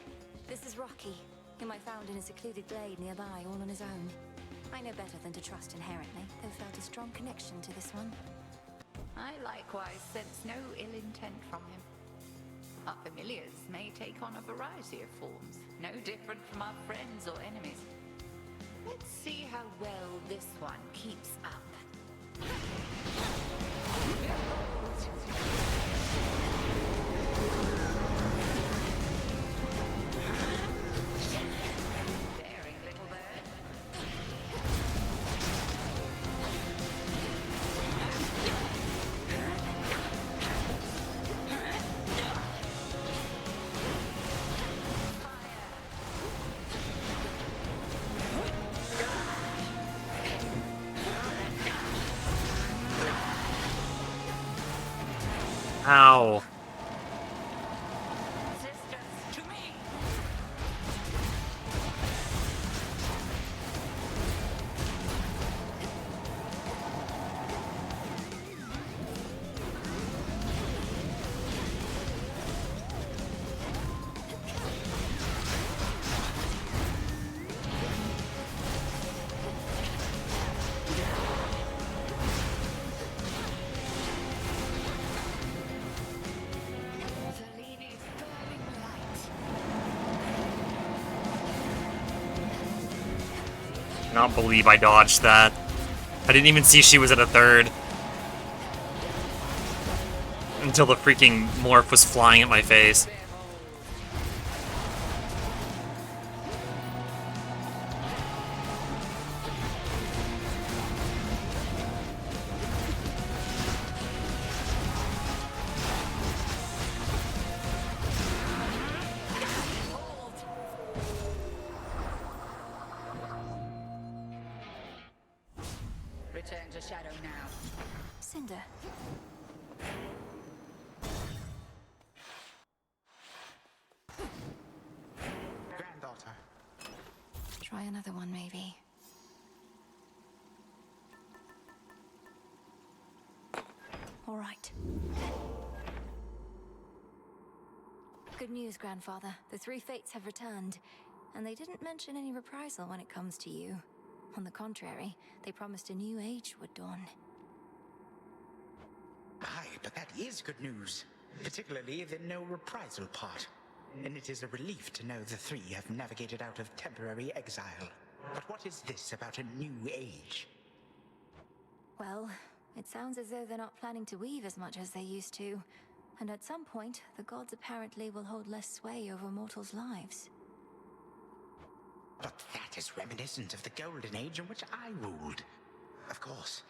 This is Rocky, whom I found in a secluded glade nearby, all on his own. I know better than to trust inherently, though felt a strong connection to this one. I likewise sense no ill intent from him. Our familiars may take on a variety of forms, no different from our friends or enemies. Let's see how well this one keeps up. Daring little bird. Ow. I cannot believe I dodged that. I didn't even see she was at a third. Until the freaking morph was flying at my face. Return to Shadow now. Cinder. Granddaughter. Try another one, maybe. All right. Good news, Grandfather. The three Fates have returned, and they didn't mention any reprisal when it comes to you. On the contrary, they promised a new age would dawn. Aye, but that is good news. Particularly the no reprisal part. And it is a relief to know the three have navigated out of temporary exile. But what is this about a new age? Well, it sounds as though they're not planning to weave as much as they used to. And at some point, the gods apparently will hold less sway over mortals' lives. But that is reminiscent of the Golden Age in which I ruled. Of course,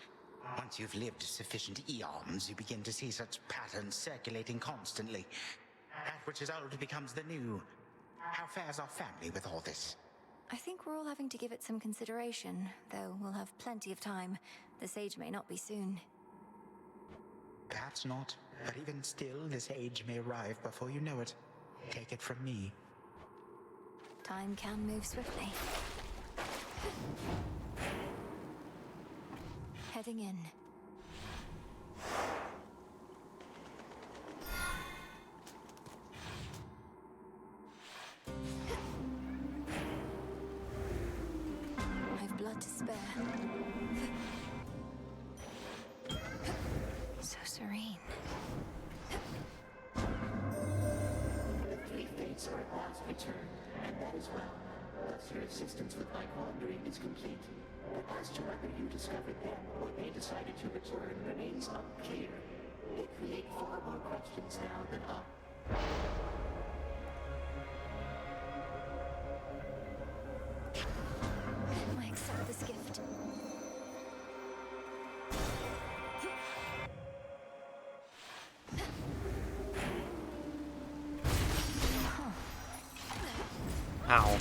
once you've lived sufficient eons, you begin to see such patterns circulating constantly. That which is old becomes the new. How fares our family with all this? I think we're all having to give it some consideration, though we'll have plenty of time. The sage may not be soon. Perhaps not, but even still, this age may arrive before you know it. Take it from me. Time can move swiftly. Heading in. I've blood to spare. So serene. The three fates are at last returned, and that is well. Thus your assistance with my wandering is complete. But as to whether you discovered them or they decided to return remains unclear. They create far more questions now than I. I accept this gift. Ow.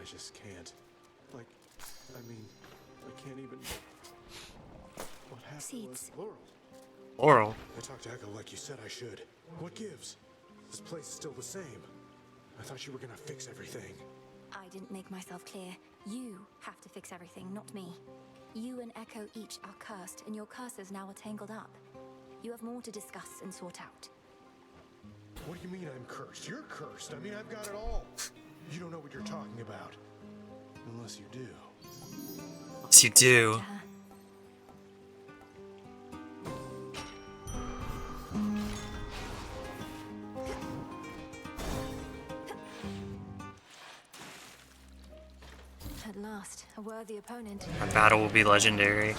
I just can't. Like, I mean, I can't even. What happened Seeds. was Laurel. Laurel. I talked to Echo like you said I should. What gives? This place is still the same. I thought you were gonna fix everything. I didn't make myself clear. You have to fix everything, not me. You and Echo each are cursed, and your curses now are tangled up. You have more to discuss and sort out. What do you mean I'm cursed? You're cursed. I mean, I've got it all. You don't know what you're talking about. Unless you do. Yes, you do. At last, a worthy opponent. Our battle will be legendary.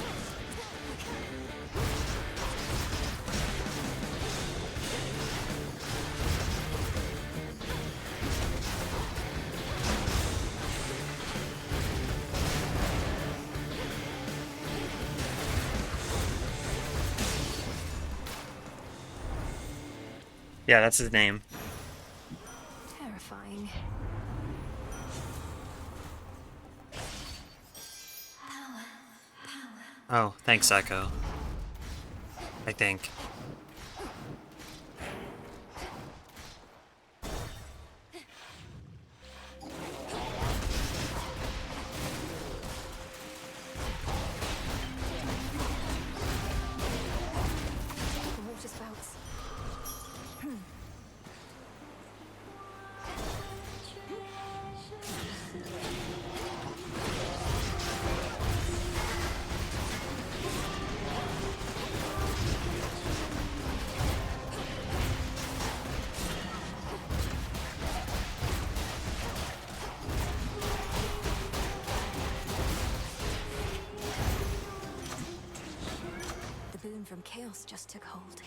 Yeah, that's his name. Terrifying. Oh, thanks, Echo. I think. The water spouts. The boon from chaos just took hold.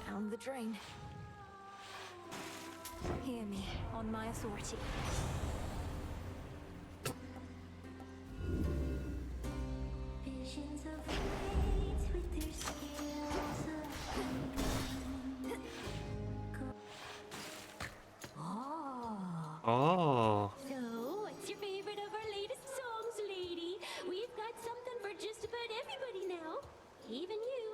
Down the drain. Hear me on my authority. Visions of fates with their scales Oh. So, what's your favorite of our latest songs, lady? We've got something for just about everybody now. Even you.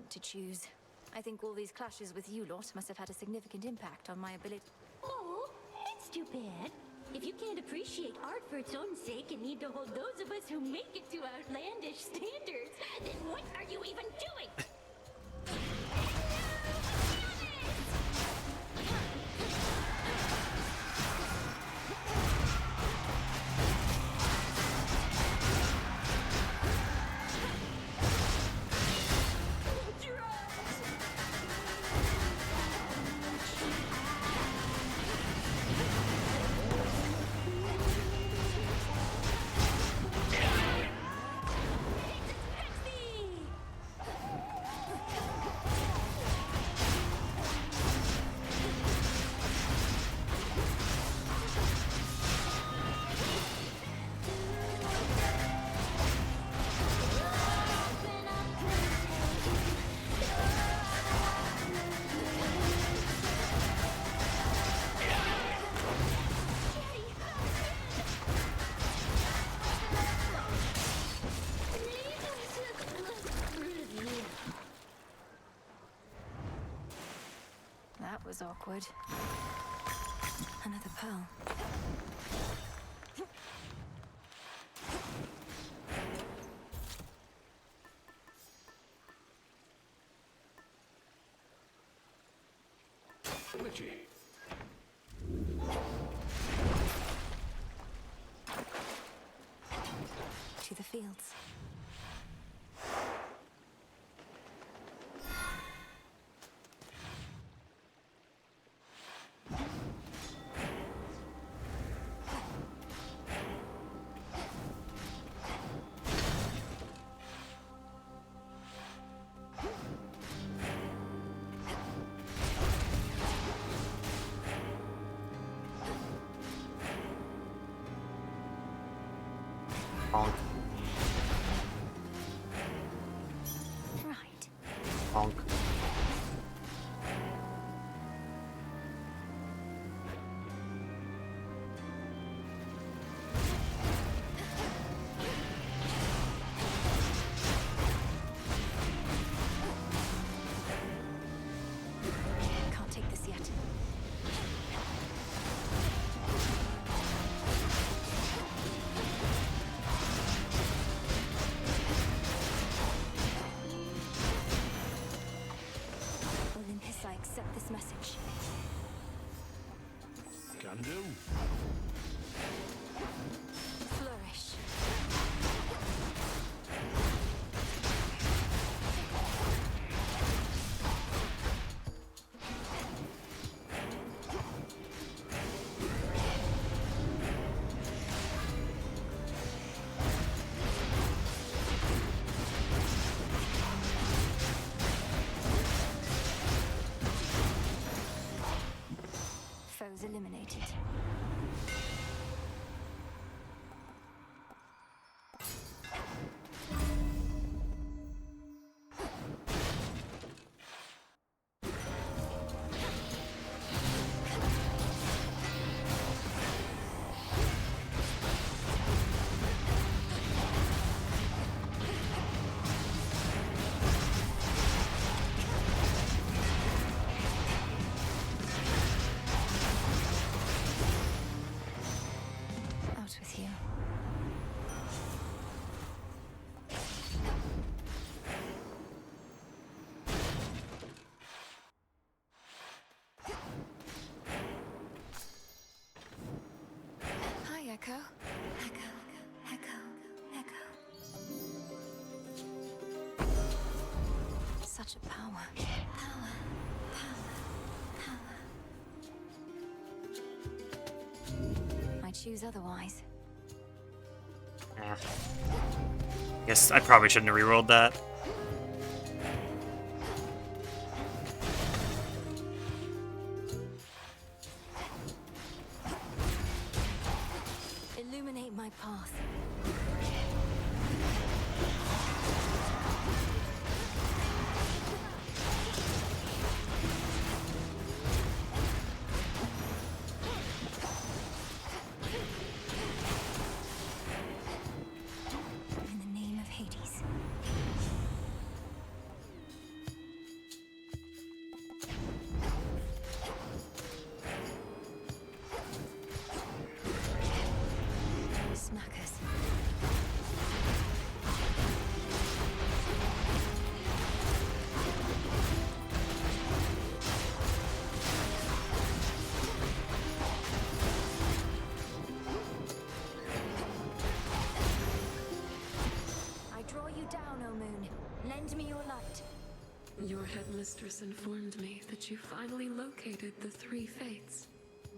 moment to choose. I think all these clashes with you lot must have had a significant impact on my ability. Oh, it's too bad. If you can't appreciate art for its own sake and need to hold those of us who make it to outlandish standards, then what are you even doing? That was awkward. Another pearl. Witchy. To the fields. Honk. Right. Honk. Can't take this yet. Olympus, I accept this message. Can do. Flourish. Foes eliminated. Out with you. Hi, Echo. Echo, Echo, Echo. Such a power. Power, power, power. I choose otherwise. Guess I probably shouldn't have rerolled that. Illuminate my path. In the name of Hades. Your headmistress informed me that you finally located the three fates.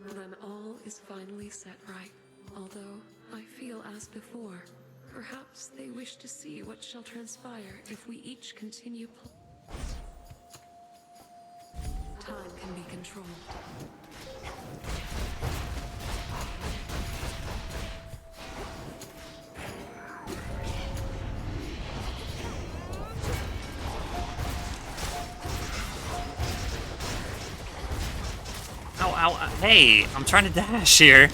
Then all is finally set right. Although I feel as before, perhaps they wish to see what shall transpire if we each continue. Time can be controlled. Ow, ow, hey, I'm trying to dash here.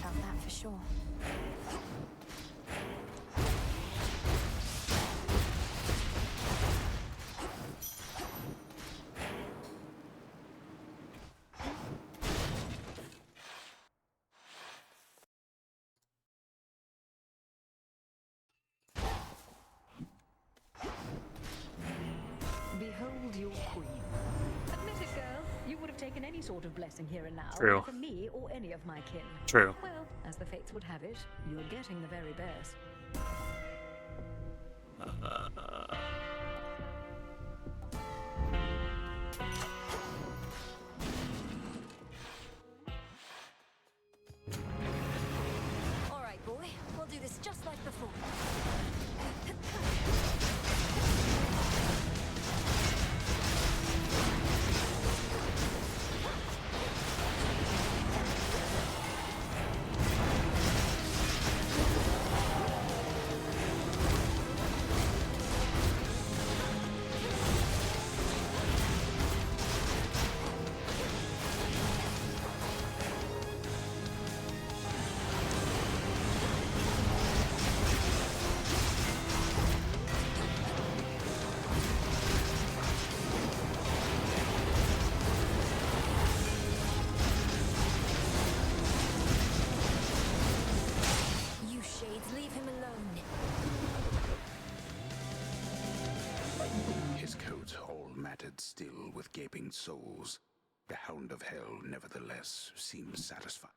Felt that for sure. Behold your queen. Admit it, girl. You would have taken any sort of blessing here and now. True. From me or any of my kin. True. Well, as the fates would have it, you're getting the very best. All right, boy. We'll do this just like before. You shades, leave him alone. His coat all matted still with gaping souls. The Hound of Hell, nevertheless, seems satisfied.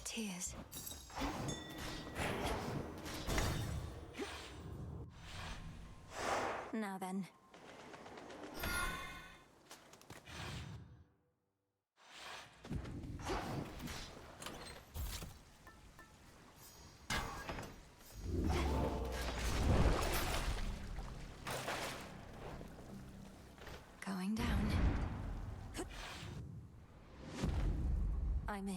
Tears. Now then. Going down. I'm in.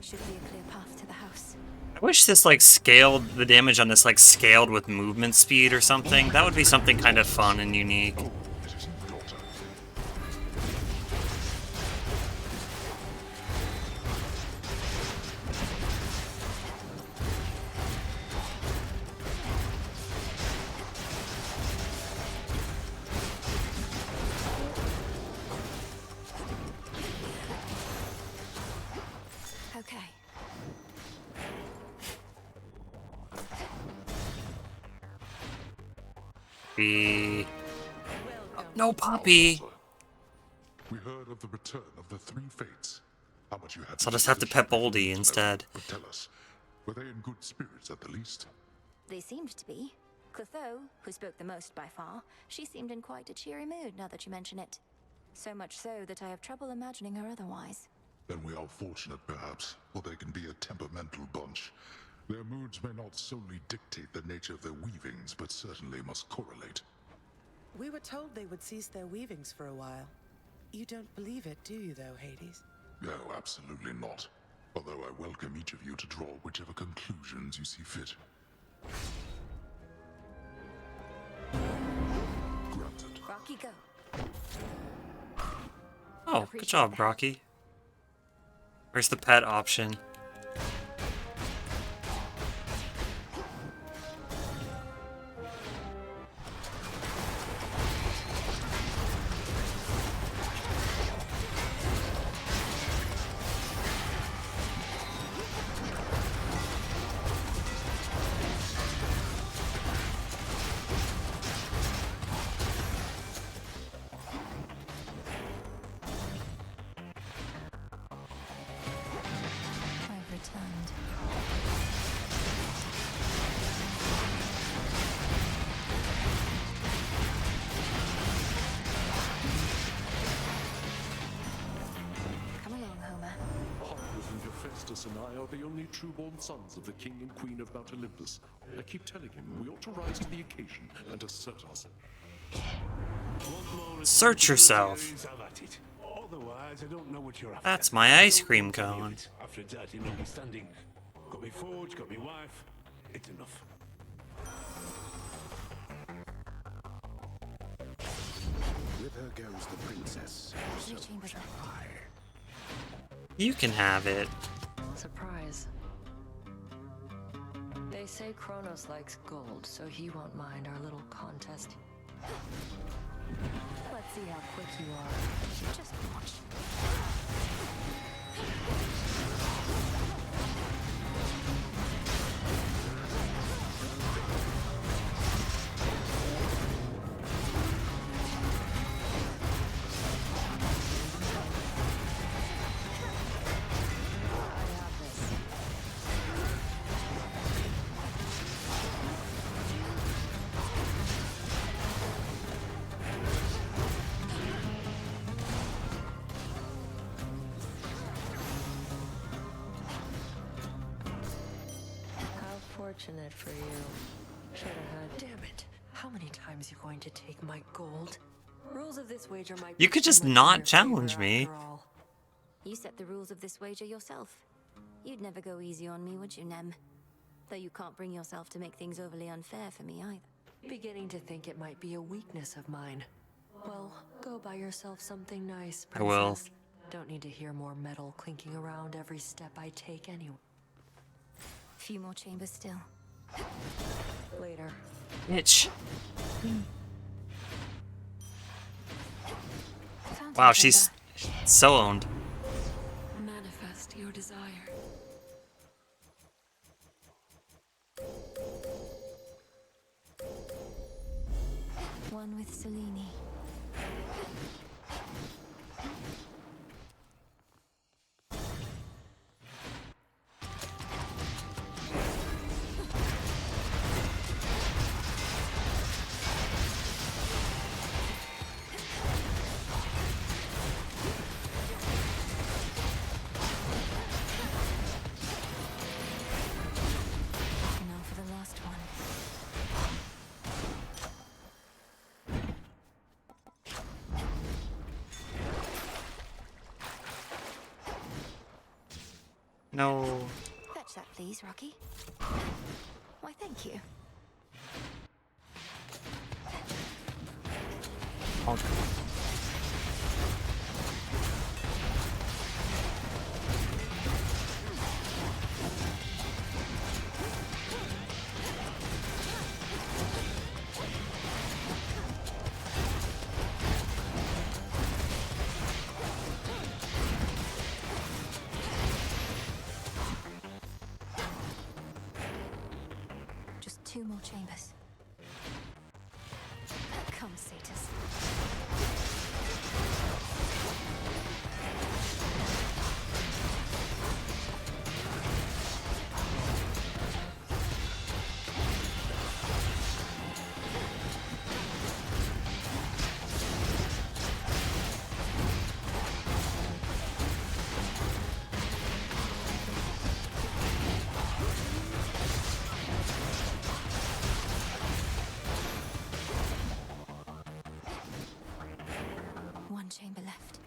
Should be a clear path to the house. I wish this like scaled, the damage on this like scaled with movement speed or something. That would be something kind of fun and unique. Okay. Be... No, Poppy! We heard of the return of the three fates. How much you had So I'll just have to pet Boldy instead. But tell us, were they in good spirits at the least? They seemed to be. Clotho, who spoke the most by far, she seemed in quite a cheery mood now that you mention it. So much so that I have trouble imagining her otherwise. Then we are fortunate, perhaps, for they can be a temperamental bunch. Their moods may not solely dictate the nature of their weavings, but certainly must correlate. We were told they would cease their weavings for a while. You don't believe it, do you, though, Hades? No, absolutely not. Although I welcome each of you to draw whichever conclusions you see fit. Granted. Rocky, go. Oh, good job, Rocky. Where's the pet option? Cronos and I are the only true-born sons of the King and Queen of Mount Olympus. I keep telling him we ought to rise to the occasion and assert ourselves. Search yourself. Otherwise, I don't know what you're after. That's my ice cream cone. After that, you'll be standing. Got me forge, got me wife. It's enough. Whither goes the princess? So shall I. You can have it. Surprise. They say Kronos likes gold, so he won't mind our little contest. Let's see how quick you are. Just watch. Fortunate for you. Should have had. Damn it! How many times you going to take my gold? Rules of this wager might. You could just not challenge me. You set the rules of this wager yourself. You'd never go easy on me, would you, Nem? Though you can't bring yourself to make things overly unfair for me either. Beginning to think it might be a weakness of mine. Well, go buy yourself something nice, I will. princess. Don't need to hear more metal clinking around every step I take anyway. Few more chambers still. Later. Bitch. Wow, she's so owned. Manifest your desire. One with Selene. No. Fetch that, please, Rocky. Why, thank you. Just 2 more chambers. Come, Satus. One chamber left.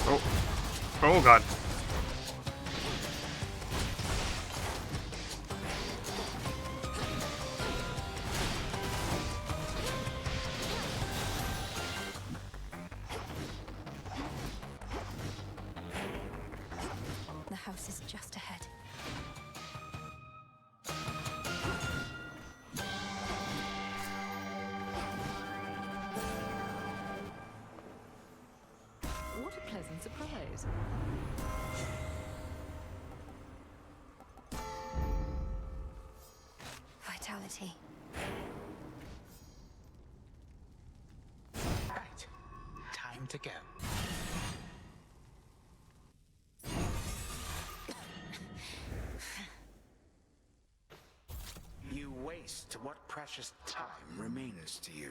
Oh. Oh god. The house is just ahead. What a pleasant surprise. Vitality. reality. Right. Time to go. You waste what precious time remains to you.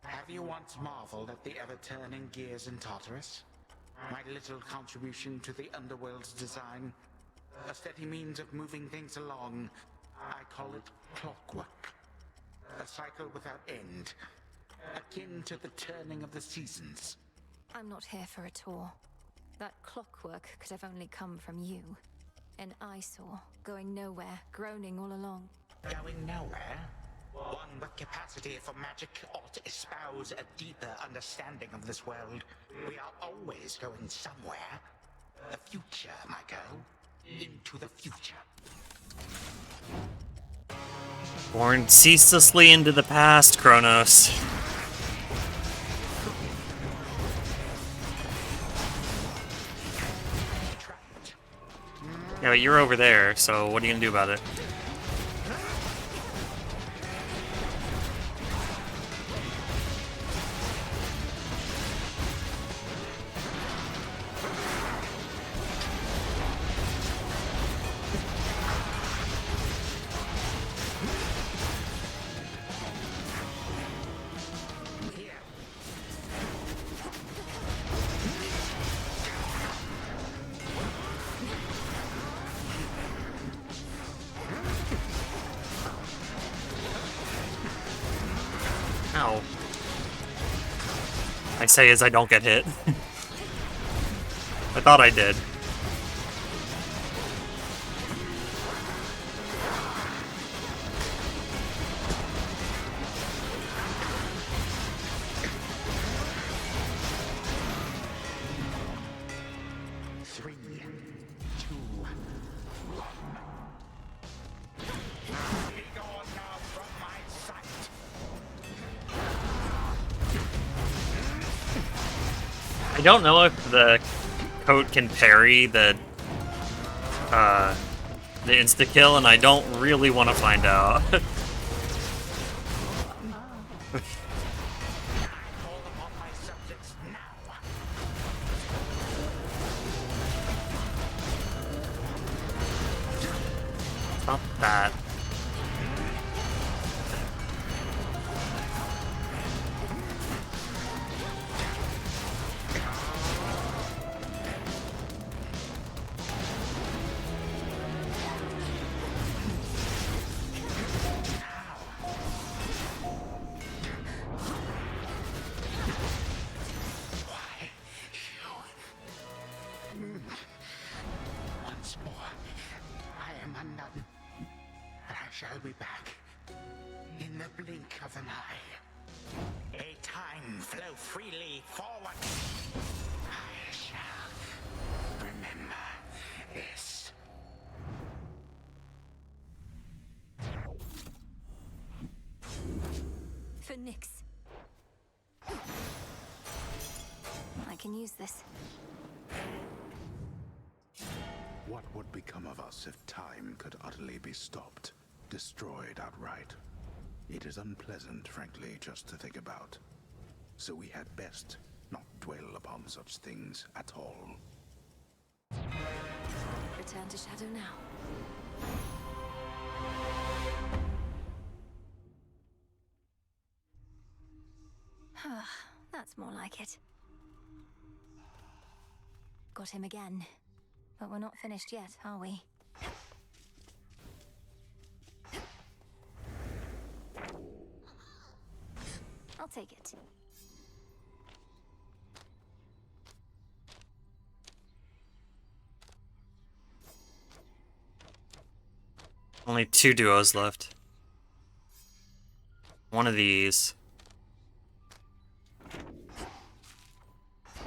Have you once marveled at the ever-turning gears in Tartarus? My little contribution to the underworld's design? A steady means of moving things along. I call it clockwork. A cycle without end. Akin to the turning of the seasons. I'm not here for a tour. That clockwork could have only come from you. An eyesore, going nowhere, groaning all along. Going nowhere? One with capacity for magic ought to espouse a deeper understanding of this world. We are always going somewhere. The future, my girl. Into the future. Born ceaselessly into the past, Kronos. Yeah, but you're over there, so what are you gonna do about it? Ow. I say as I don't get hit. I thought I did. I don't know if the coat can parry the insta-kill, and I don't really want to find out. Stop that. Once more, I am undone, and I shall be back in the blink of an eye. A time flow freely forward. I shall remember this. For Nyx. I can use this. What would become of us if time could utterly be stopped, destroyed outright? It is unpleasant, frankly, just to think about. So we had best not dwell upon such things at all. Return to Shadow now. That's more like it. Got him again. But we're not finished yet, are we? I'll take it. Only 2 duos left. One of these.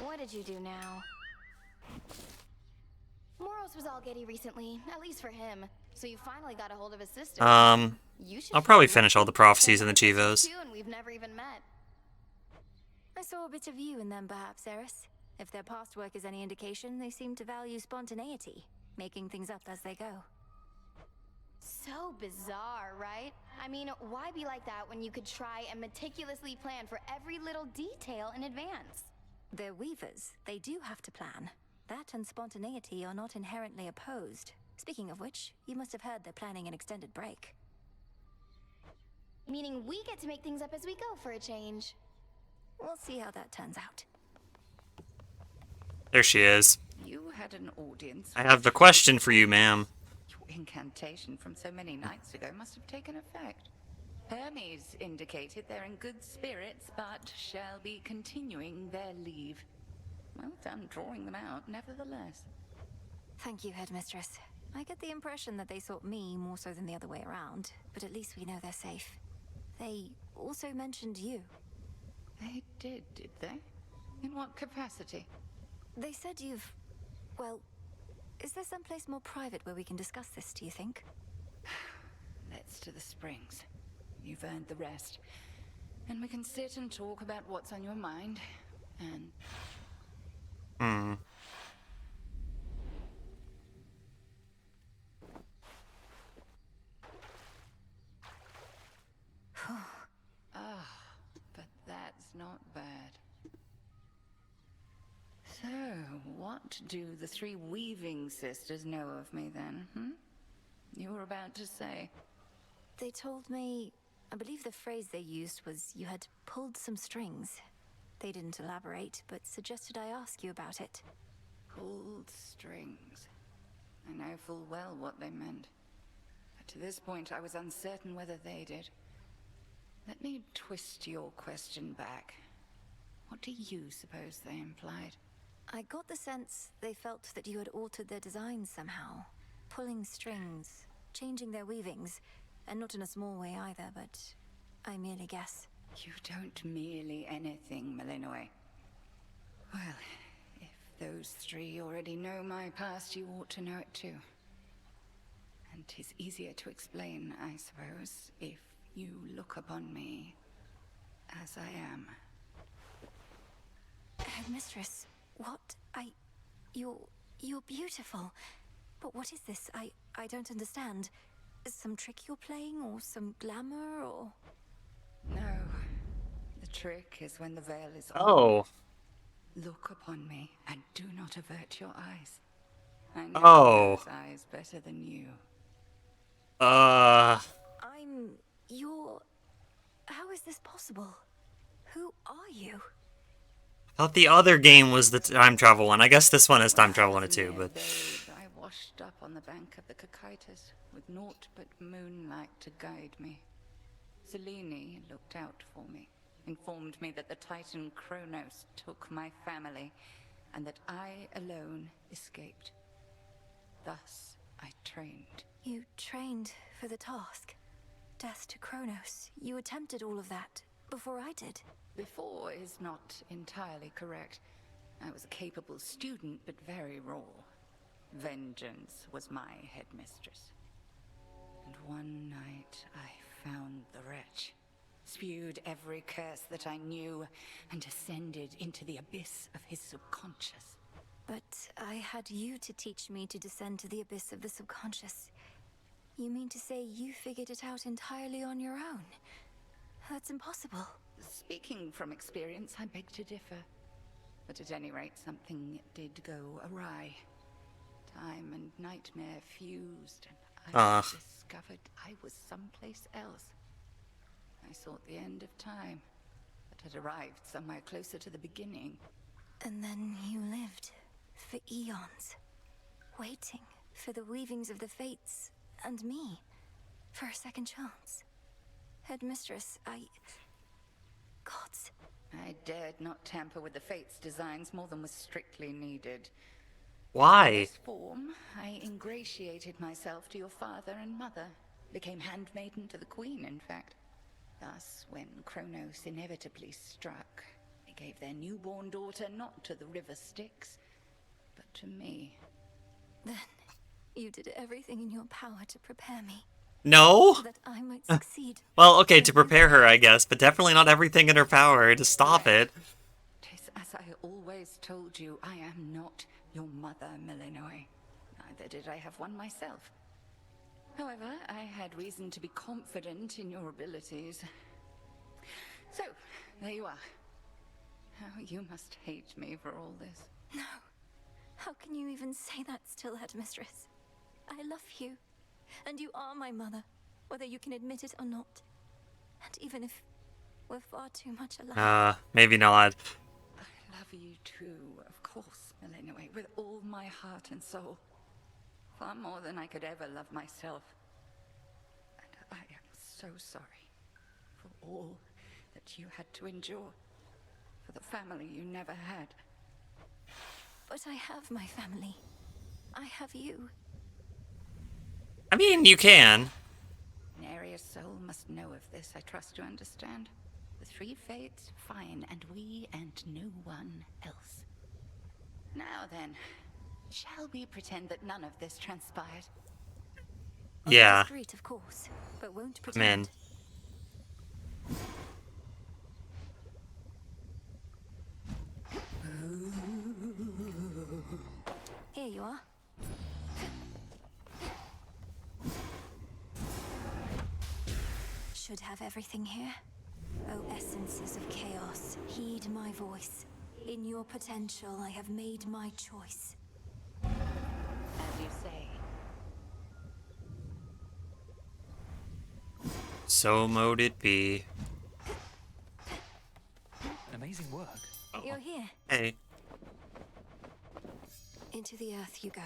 What did you do now? Moros was all giddy recently, at least for him. So you finally got a hold of his sister. I'll probably finish all the prophecies and the Chivos. And we've never even met. I saw a bit of you in them, perhaps, Eris. If their past work is any indication, they seem to value spontaneity, making things up as they go. So bizarre, right? I mean, why be like that when you could try and meticulously plan for every little detail in advance? They're weavers. They do have to plan. That and spontaneity are not inherently opposed. Speaking of which, you must have heard they're planning an extended break. Meaning we get to make things up as we go for a change. We'll see how that turns out. There she is. You had an audience. I have a question for you, ma'am. Your incantation from so many nights ago must have taken effect. Hermes indicated they're in good spirits, but shall be continuing their leave. Well done drawing them out, nevertheless. Thank you, Headmistress. I get the impression that they sought me more so than the other way around, but at least we know they're safe. They also mentioned you. They did they? In what capacity? They said you've... Well, is there someplace more private where we can discuss this, do you think? Let's to the springs. You've earned the rest. And we can sit and talk about what's on your mind. And... but that's not bad. So, what do the three weaving sisters know of me then, You were about to say. They told me... I believe the phrase they used was you had pulled some strings. They didn't elaborate, but suggested I ask you about it. Pulled strings. I know full well what they meant. But to this point, I was uncertain whether they did. Let me twist your question back. What do you suppose they implied? I got the sense they felt that you had altered their designs somehow. Pulling strings, changing their weavings, and not in a small way either, but I merely guess. You don't merely anything, Malinois. Well, if those three already know my past, you ought to know it too. And 'tis easier to explain, I suppose, if you look upon me as I am. Headmistress, what? You're beautiful. But what is this? I don't understand. Some trick you're playing, or some glamour, or... No. The trick is when the veil is on. Oh. Look upon me, and do not avert your eyes. I know those eyes better than you. You're... How is this possible? Who are you? I thought the other game was the time travel one. I guess this one is time travel one too, but... I washed up on the bank of the Cocytus, with naught but moonlight to guide me. Selene looked out for me, informed me that the Titan Kronos took my family, and that I alone escaped. Thus, I trained. You trained for the task. Death to Kronos. You attempted all of that before I did. Before is not entirely correct. I was a capable student, but very raw. Vengeance was my headmistress. And one night I found the wretch, spewed every curse that I knew, and descended into the abyss of his subconscious. But I had you to teach me to descend to the abyss of the subconscious. You mean to say you figured it out entirely on your own? That's impossible. Speaking from experience, I beg to differ. But at any rate, something did go awry. Time and nightmare fused, and I discovered I was someplace else. I sought the end of time, but had arrived somewhere closer to the beginning. And then you lived for eons, waiting for the weavings of the fates and me, for a second chance. Headmistress, Gods. I dared not tamper with the fates' designs more than was strictly needed. Why? In this form, I ingratiated myself to your father and mother, became handmaiden to the queen, in fact. Thus, when Kronos inevitably struck, they gave their newborn daughter not to the river Styx, but to me. Then, you did everything in your power to prepare me. No? So that I might succeed. Well, okay, to prepare her, I guess, but definitely not everything in her power to stop it. Tis as I always told you, I am not your mother, Malinois. Neither did I have one myself. However, I had reason to be confident in your abilities. So, there you are. Oh, you must hate me for all this. No. How can you even say that still, Headmistress? I love you. And you are my mother, whether you can admit it or not. And even if we're far too much alike. Maybe not. I love you too, of course, Melinoe, with all my heart and soul. Far more than I could ever love myself. And I am so sorry for all that you had to endure. For the family you never had. But I have my family. I have you. I mean, you can. Neria's soul must know of this, I trust you understand. The three fates, fine, and we and no one else. Now then, shall we pretend that none of this transpired? Yeah. Discreet, of course, but won't I'm in. pretend. Here you are. Should have everything here. O essences of chaos, heed my voice. In your potential, I have made my choice. As you say. So mote it be. Amazing work. You're here. Hey. Into the earth you go.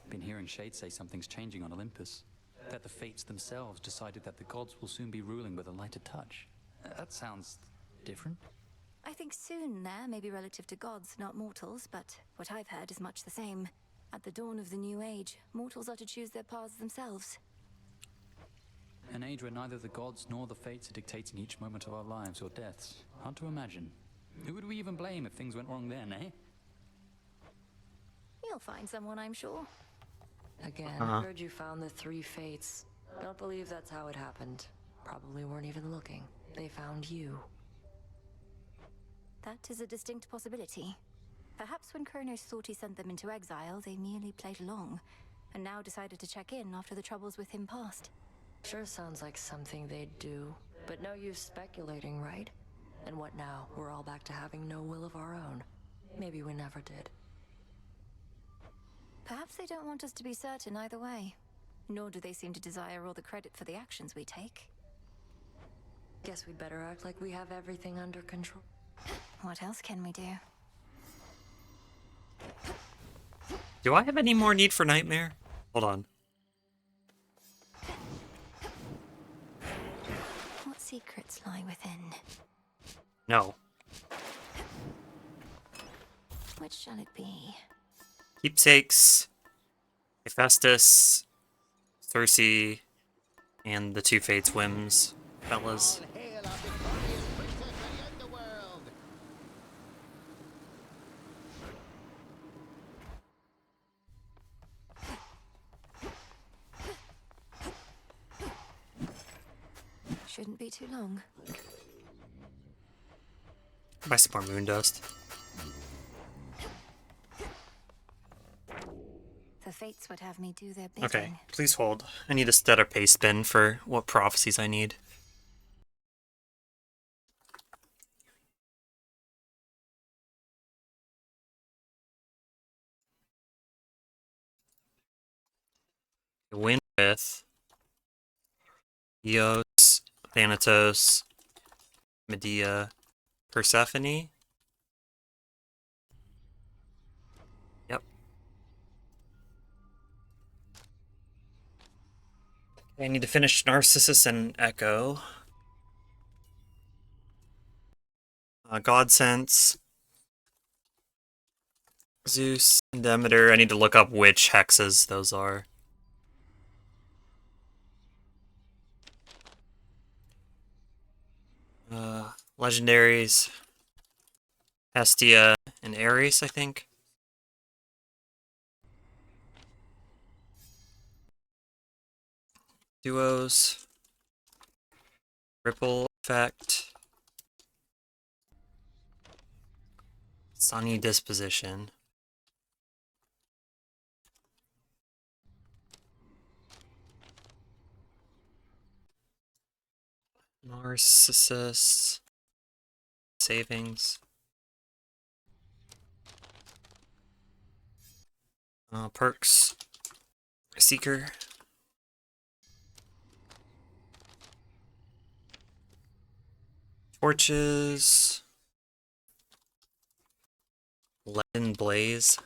Been hearing Shade say something's changing on Olympus. That the Fates themselves decided that the gods will soon be ruling with a lighter touch. That sounds different. I think soon there may be relative to gods, not mortals, but what I've heard is much the same. At the dawn of the new age, mortals are to choose their paths themselves. An age where neither the gods nor the Fates are dictating each moment of our lives or deaths. Hard to imagine. Who would we even blame if things went wrong then, eh? You'll find someone, I'm sure. Again, I heard you found the three fates. Don't believe that's how it happened. Probably weren't even looking. They found you. That is a distinct possibility. Perhaps when Kronos thought he sent them into exile, they merely played along, and now decided to check in after the troubles with him passed. Sure sounds like something they'd do, but no use speculating, right? And what now? We're all back to having no will of our own. Maybe we never did. Perhaps they don't want us to be certain either way. Nor do they seem to desire all the credit for the actions we take. Guess we'd better act like we have everything under control. What else can we do? Do I have any more need for Nightmare? Hold on. What secrets lie within? No. Which shall it be? Keepsakes, Hephaestus, Circe, and the two Fates whims, fellas. Shouldn't be too long. Buy some more moon dust. The fates would have me do their bidding. Okay, please hold. I need a stutter paste bin for what prophecies I need. Win with Eos, Thanatos, Medea, Persephone. Yep. I need to finish Narcissus and Echo. God Sense, Zeus, and Demeter. I need to look up which hexes those are. Legendaries, Hestia, and Ares, I think. Duos, Ripple Effect, Sunny disposition. Narcissus. Savings. Perks. Seeker. Torches. Leaden Blaze.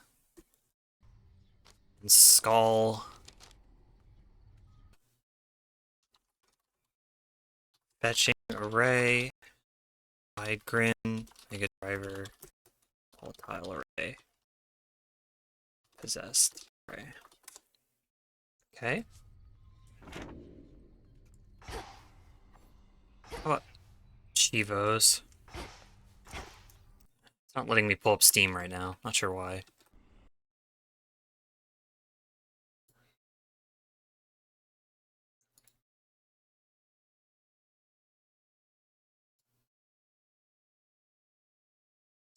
And Skull. Fetching Array. Wide Grin. Mega Driver. Volatile Array. Possessed Array. Okay. How about Chivos? It's not letting me pull up Steam right now. Not sure why.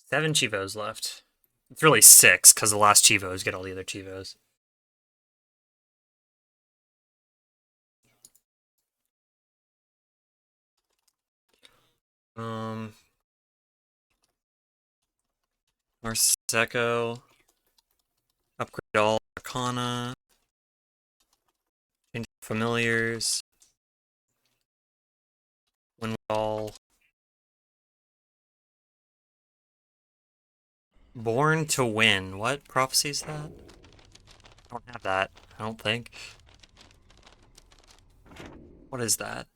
Seven Chivos left. It's really 6, because the last Chivos get all the other Chivos. Narseco. Upgrade all Arcana. Change familiars. When all. Born to Win. What prophecy is that? I don't have that, I don't think. What is that?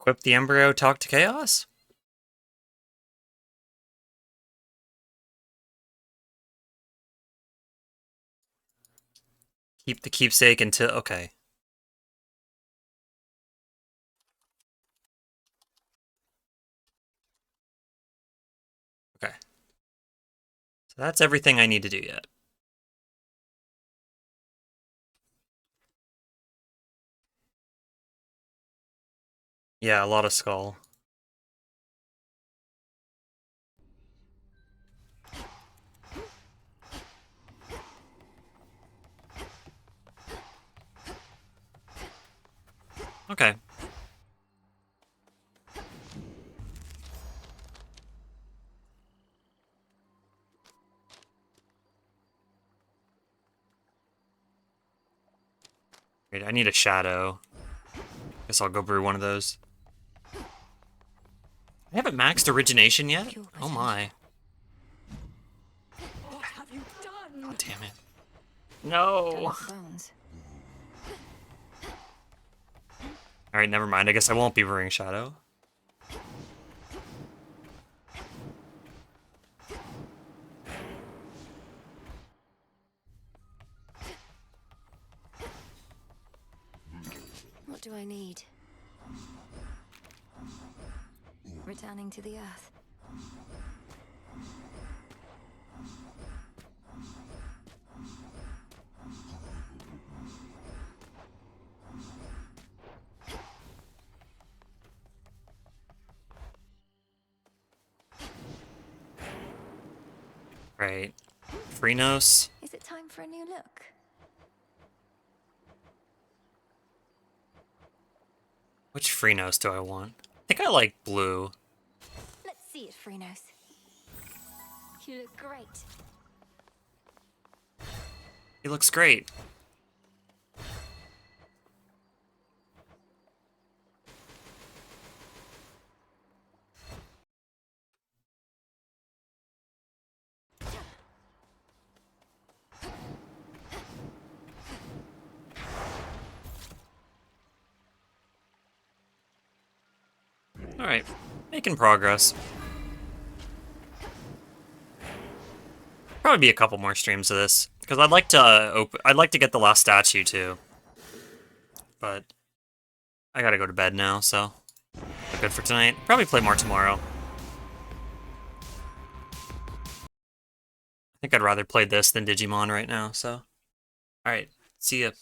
Equip the embryo, talk to Chaos? Keep the keepsake until... okay. Okay. So that's everything I need to do yet. Yeah, a lot of skull. Okay. Wait, I need a shadow. Guess I'll go brew one of those. I haven't maxed origination yet? Oh my. What have you done? Oh, damn it. No! Alright, never mind. I guess I won't be brewing shadow. What do I need? Returning to the Earth. Right. Freenos. Is it time for a new look? Which Freenos do I want? I think I like blue. Let's see it, Freenos. You look great. He looks great. Alright, making progress. Probably be a couple more streams of this, because I'd like to get the last statue too. But I gotta go to bed now, so we're good for tonight. Probably play more tomorrow. I think I'd rather play this than Digimon right now, so. Alright, see ya.